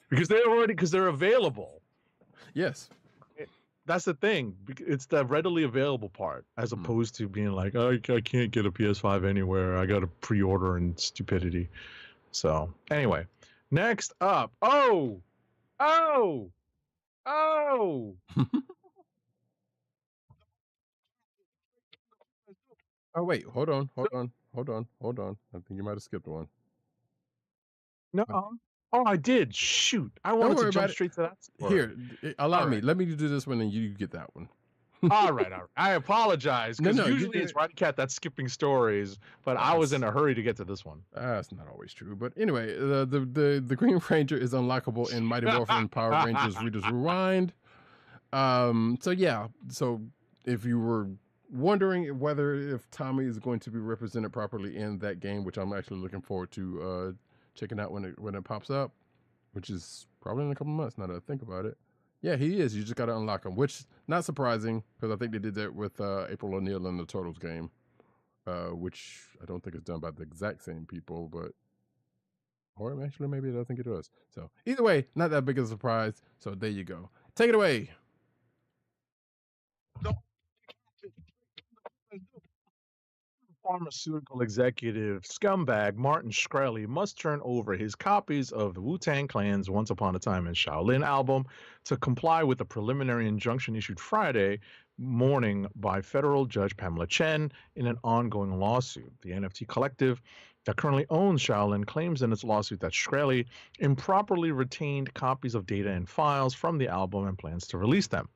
because they're available. Yes. That's the thing. It's the readily available part, as opposed to being like, oh, I can't get a PS5 anywhere. I got to pre-order and stupidity. So anyway, next up. Oh. Oh wait, hold on. I think you might have skipped one. No. Oh, I did. Shoot. I wanted to jump straight to that. Here, allow me. Let me do this one and you get that one. All right. I apologize No, because no, you usually did it's it. Roddy Cat that's skipping stories, but I was in That's a hurry to get to this one. that's not always true. But anyway, the Green Ranger is unlockable in Mighty Morphin Power Rangers Readers Rewind. So yeah, so if you were wondering whether if Tommy is going to be represented properly in that game, which I'm actually looking forward to checking out when it pops up, which is probably in a couple months now that I think about it. Yeah, he is. You just got to unlock him, which not surprising because I think they did that with April O'Neil in the Turtles game, which I don't think is done by the exact same people, but or actually maybe I think it was. So either way, not that big of a surprise. So there you go. Take it away. Pharmaceutical executive scumbag Martin Shkreli must turn over his copies of the Wu-Tang Clan's Once Upon a Time in Shaolin album to comply with a preliminary injunction issued Friday morning by federal judge Pamela Chen in an ongoing lawsuit. The NFT collective that currently owns Shaolin claims in its lawsuit that Shkreli improperly retained copies of data and files from the album and plans to release them.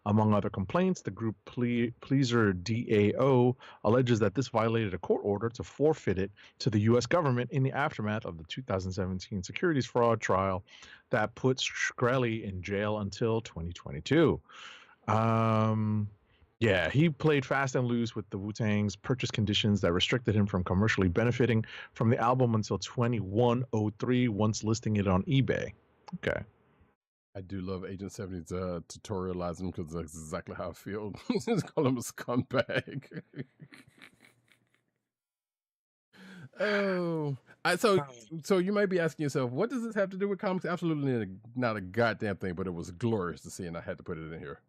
Among other complaints, the group Pleaser DAO alleges that this violated a court order to forfeit it to the U.S. government in the aftermath of the 2017 securities fraud trial that puts Shkreli in jail until 2022. Yeah, he played fast and loose with the Wu-Tang's purchase conditions that restricted him from commercially benefiting from the album until 2103, once listing it on eBay. Okay. I do love Agent 70's tutorializing because that's exactly how I feel. Just call him a scumbag. Oh, so you might be asking yourself, what does this have to do with comics? Absolutely not a goddamn thing, but it was glorious to see, and I had to put it in here.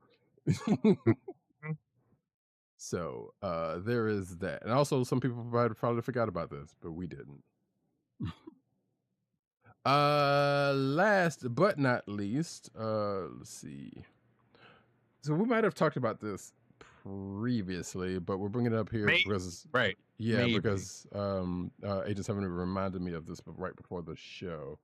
So there is that, and also some people probably forgot about this, but we didn't. Last but not least, let's see. So we might have talked about this previously, but we're bringing it up here because because Agent 70 reminded me of this right before the show.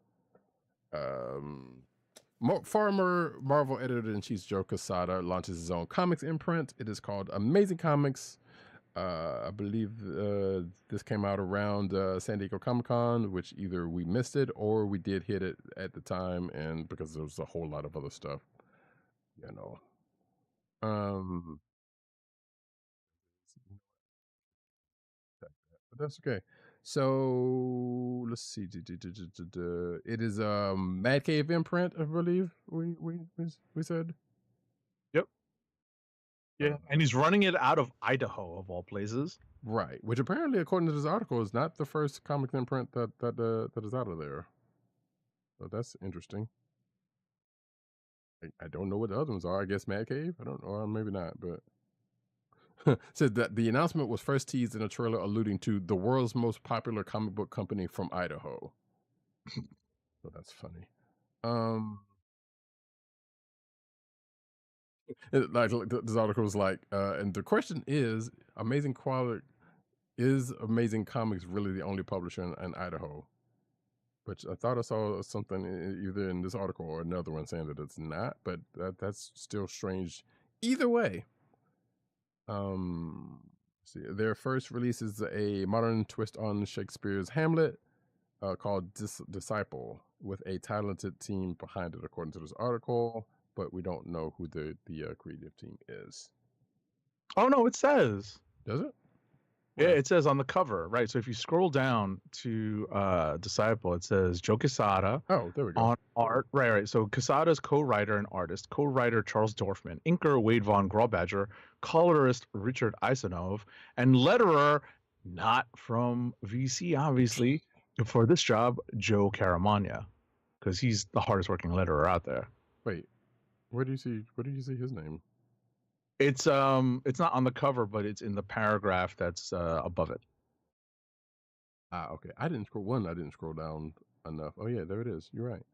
Former Marvel editor-in-chief Joe Quesada launches his own comics imprint. It is called Amazing Comics. I believe this came out around San Diego Comic-Con, which either we missed it or we did hit it at the time, and because there was a whole lot of other stuff, you know. But that's okay. So let's see. It is Mad Cave imprint, I believe we said. Yep. Yeah, and he's running it out of Idaho, of all places. Right, which apparently, according to this article, is not the first comic imprint that is out of there. So that's interesting. I don't know what the other ones are. I guess Mad Cave. I don't know, or maybe not. But said that the announcement was first teased in a trailer alluding to the world's most popular comic book company from Idaho. So that's funny. This article was like, and the question is, Amazing Comics really the only publisher in Idaho? Which I thought I saw something either in this article or another one saying that it's not, but that's still strange. Either way, see, their first release is a modern twist on Shakespeare's Hamlet called Disciple, with a talented team behind it, according to this article. But we don't know who the creative team is. Oh no, it says. Does it? Yeah, it says on the cover, right? So if you scroll down to Disciple, it says Joe Quesada. Oh, there we go. On art, right. So Quesada's co-writer and artist, co-writer Charles Dorfman, inker Wade Von Grawbadger, colorist Richard Isanov, and letterer, not from VC, obviously, for this job, Joe Caramagna, because he's the hardest working letterer out there. Wait, where do you see his name? It's not on the cover, but it's in the paragraph that's above it. Okay. I didn't scroll down enough. Oh yeah, there it is. You're right.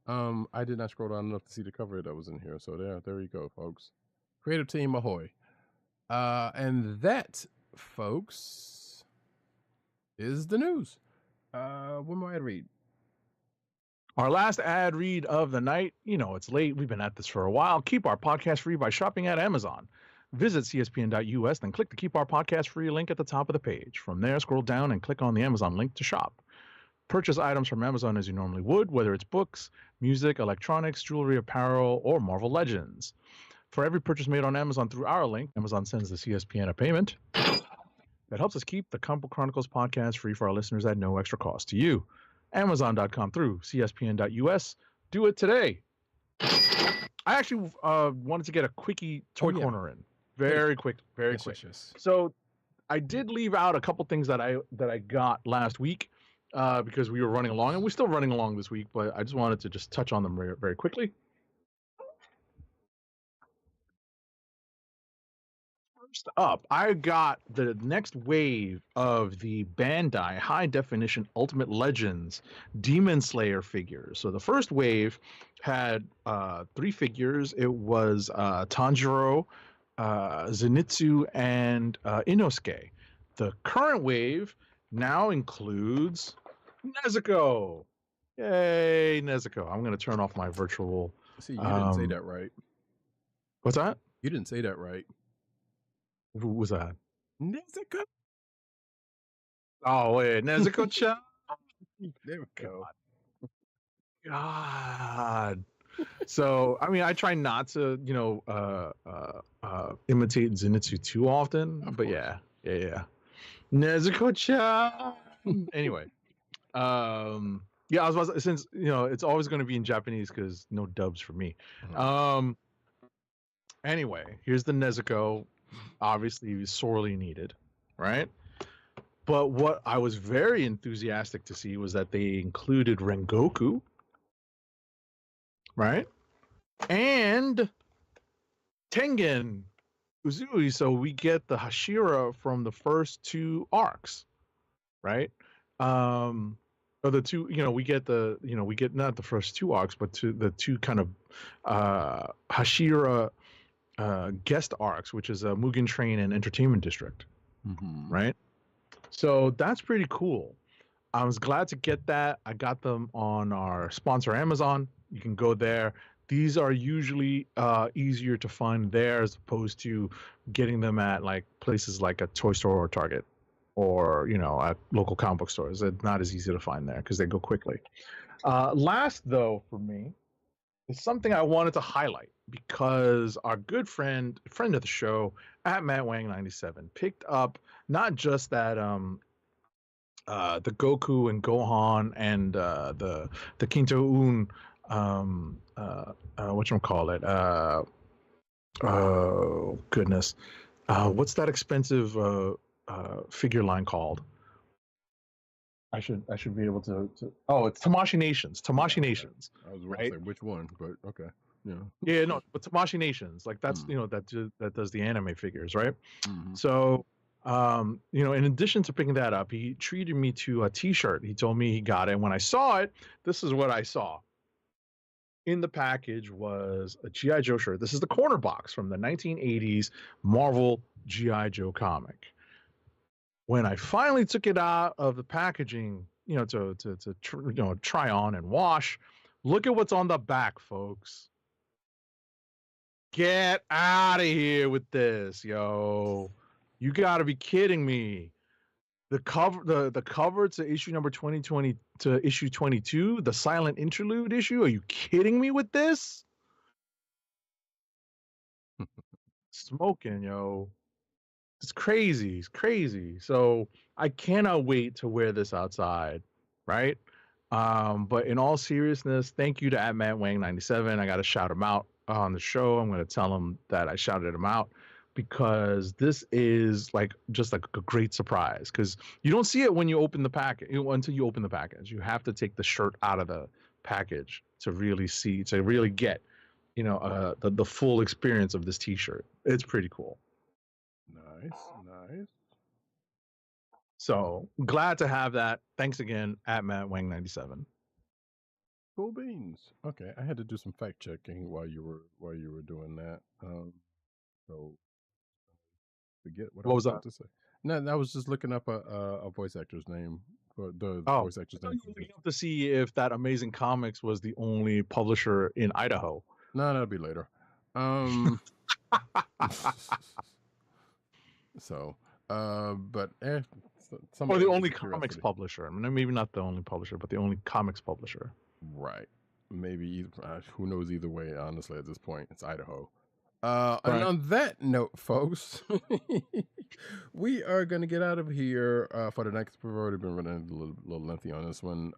I did not scroll down enough to see the cover that was in here. So there you go, folks. Creative team ahoy. And that, folks, is the news. What more ad read? Our last ad read of the night. You know, it's late. We've been at this for a while. Keep our podcast free by shopping at Amazon. Visit cspn.us, then click the Keep Our Podcast Free link at the top of the page. From there, scroll down and click on the Amazon link to shop. Purchase items from Amazon as you normally would, whether it's books, music, electronics, jewelry, apparel, or Marvel Legends. For every purchase made on Amazon through our link, Amazon sends the CSPN a payment that helps us keep the Comic Book Chronicles podcast free for our listeners at no extra cost to you. Amazon.com through cspn.us. Do it today. I actually wanted to get a quickie toy corner in. Very quick. Yes. So I did leave out a couple things that I got last week because we were running along, and we're still running along this week, but I just wanted to just touch on them very, very quickly. First up, I got the next wave of the Bandai High Definition Ultimate Legends Demon Slayer figures. So the first wave had 3 figures. It was Tanjiro, Zenitsu, and Inosuke. The current wave now includes Nezuko. Yay, Nezuko. I'm going to turn off my virtual... See, you didn't say that right. What's that? You didn't say that right. Who was that? Nezuko. Oh, wait, Nezuko-chan. There we go. God. So, I mean, I try not to, imitate Zenitsu too often, but yeah. Nezuko-chan. Anyway, yeah, I was about to, since it's always going to be in Japanese because no dubs for me. Anyway, here's the Nezuko. Obviously, sorely needed, right? But what I was very enthusiastic to see was that they included Rengoku, right? And Tengen Uzui, so we get the Hashira from the first 2 arcs, right? Or the 2, we get we get not the first 2 arcs, but the 2 kind of Hashira guest arcs, which is Mugen Train and Entertainment District, right? So that's pretty cool. I was glad to get that. I got them on our sponsor Amazon. You can go there. These are usually easier to find there as opposed to getting them at like places like a toy store or Target or at local comic book stores. It's not as easy to find there because they go quickly. Last though for me is something I wanted to highlight because our good friend of the show at Matt Wang 97 picked up not just that the Goku and Gohan and the Kinto-un whatchamacallit, oh goodness, what's that expensive figure line called? I should be able to oh, it's Tamashii Nations. Tamashii Nations. I was right? Say which one, but okay. Yeah, no, but Tamashii Nations, like that's that does the anime figures, right? Mm-hmm. So in addition to picking that up, he treated me to a T-shirt. He told me he got it. And when I saw it, this is what I saw. In the package was a G.I. Joe shirt. This is the corner box from the 1980s Marvel G.I. Joe comic. When I finally took it out of the packaging, to try on and wash, look at what's on the back, folks. Get out of here with this, yo. You got to be kidding me. The cover to issue number 2020 to issue 22, the silent interlude issue. Are you kidding me with this? Smoking, yo. It's crazy. It's crazy. So I cannot wait to wear this outside, right? But in all seriousness, thank you to @MattWang97. I got to shout him out on the show. I'm going to tell him that I shouted him out because this is just like a great surprise because you don't see it when you open the package until you open the package. You have to take the shirt out of the package to really get, the full experience of this T-shirt. It's pretty cool. Nice. So glad to have that. Thanks again @MattWang97. Cool beans. Okay, I had to do some fact checking while you were doing that. So forget what I was about to say. No, I was just looking up a voice actor's name for the voice actor's name. You were looking up to see if that Amazing Comics was the only publisher in Idaho. No, that'll be later. So, but or the only comics publisher. I mean, maybe not the only publisher, but the only comics publisher. Right. Maybe who knows either way, honestly, at this point. It's Idaho. Right. And on that note, folks, we are going to get out of here for the next. We've already been running a little lengthy on this one.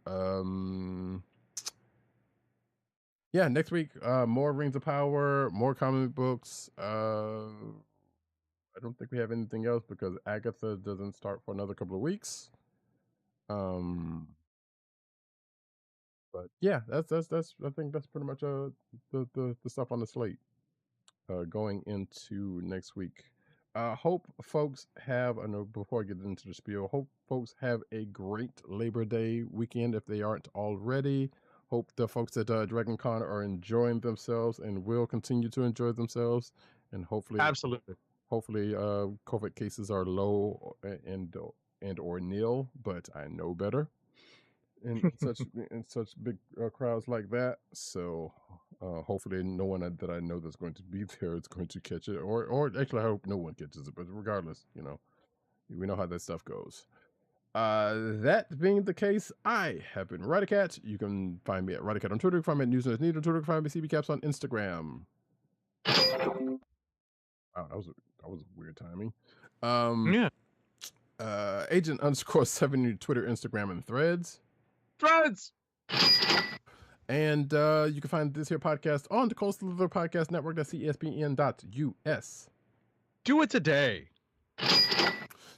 Yeah, next week, more Rings of Power, more comic books. I don't think we have anything else because Agatha doesn't start for another couple of weeks. But yeah, that's I think that's pretty much the stuff on the slate going into next week. Hope folks have, I know before I get into the spiel, hope folks have a great Labor Day weekend if they aren't already. Hope the folks at Dragon Con are enjoying themselves and will continue to enjoy themselves. And hopefully, absolutely, COVID cases are low and or nil, but I know better in such big crowds like that. So hopefully no one that I know that's going to be there is going to catch it, or actually I hope no one catches it, but regardless, we know how that stuff goes. That being the case, I have been Radicat. You can find me at Radicat on Twitter. You can find me at Newsnet Need on Twitter. You can find me CBCaps on Instagram. Wow, that was weird timing. Yeah. Agent_7 Twitter, Instagram, and Threads. And you can find this here podcast on the Coastal Slither Podcast Network. That's CSPN.us. Do it today.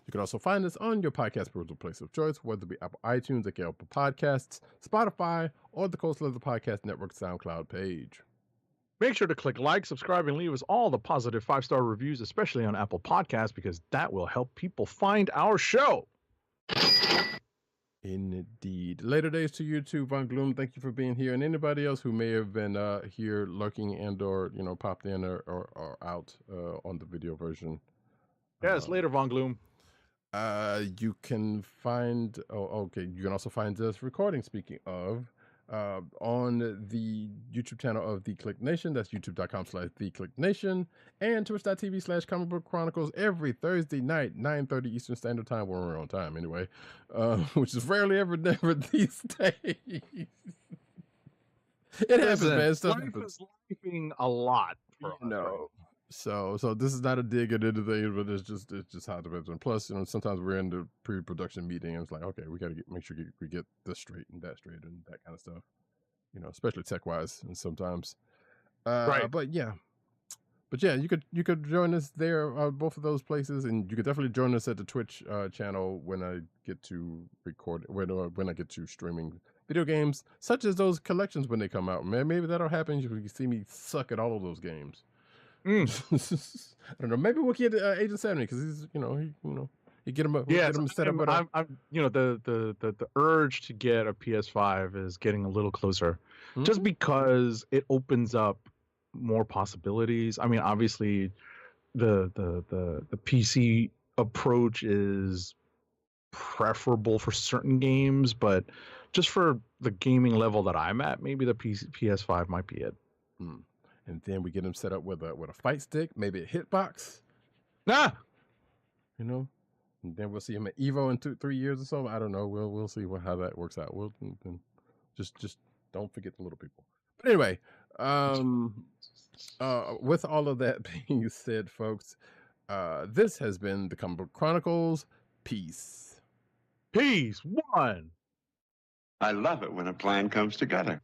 You can also find us on your podcast portal place of choice, whether it be Apple iTunes, Apple Podcasts, Spotify, or the Coastal Slither Podcast Network SoundCloud page. Make sure to click like, subscribe, and leave us all the positive 5-star reviews, especially on Apple Podcasts, because that will help people find our show. Indeed. Later days to you too, Von Gloom. Thank you for being here, and anybody else who may have been here lurking and or popped in or out on the video version. Yes, later, Von Gloom. You can find. You can also find us recording. Speaking of, on the YouTube channel of The Kliq Nation. That's youtube.com/The Kliq Nation and twitch.tv/Comic Book Chronicles every Thursday night, 9:30 Eastern Standard Time. Well, we're on time anyway, which is rarely ever never these days. It happens, man. Stuff happens. Life is lifing a lot. So this is not a dig at anything, but it's just how it is. And plus, sometimes we're in the pre-production meeting, and it's like, okay, we got to make sure we get this straight and that straight and that kind of stuff. Especially tech-wise, and sometimes. Right. But yeah, you could join us there, both of those places, and you could definitely join us at the Twitch channel when I get to record, when I get to streaming video games, such as those collections when they come out. Man, maybe that'll happen. You can see me suck at all of those games. I don't know. Maybe we'll get Agent 70 because he's, you get him. Get him set up. I'm the urge to get a PS5 is getting a little closer, just because it opens up more possibilities. I mean, obviously, the PC approach is preferable for certain games, but just for the gaming level that I'm at, maybe the PS5 might be it. And then we get him set up with a fight stick, maybe a hitbox. And then we'll see him at Evo in 2-3 years or so. I don't know. We'll see how that works out. We'll just don't forget the little people. But anyway, with all of that being said, folks, this has been the Comic Book Chronicles. Peace. Peace. One. I love it when a plan comes together.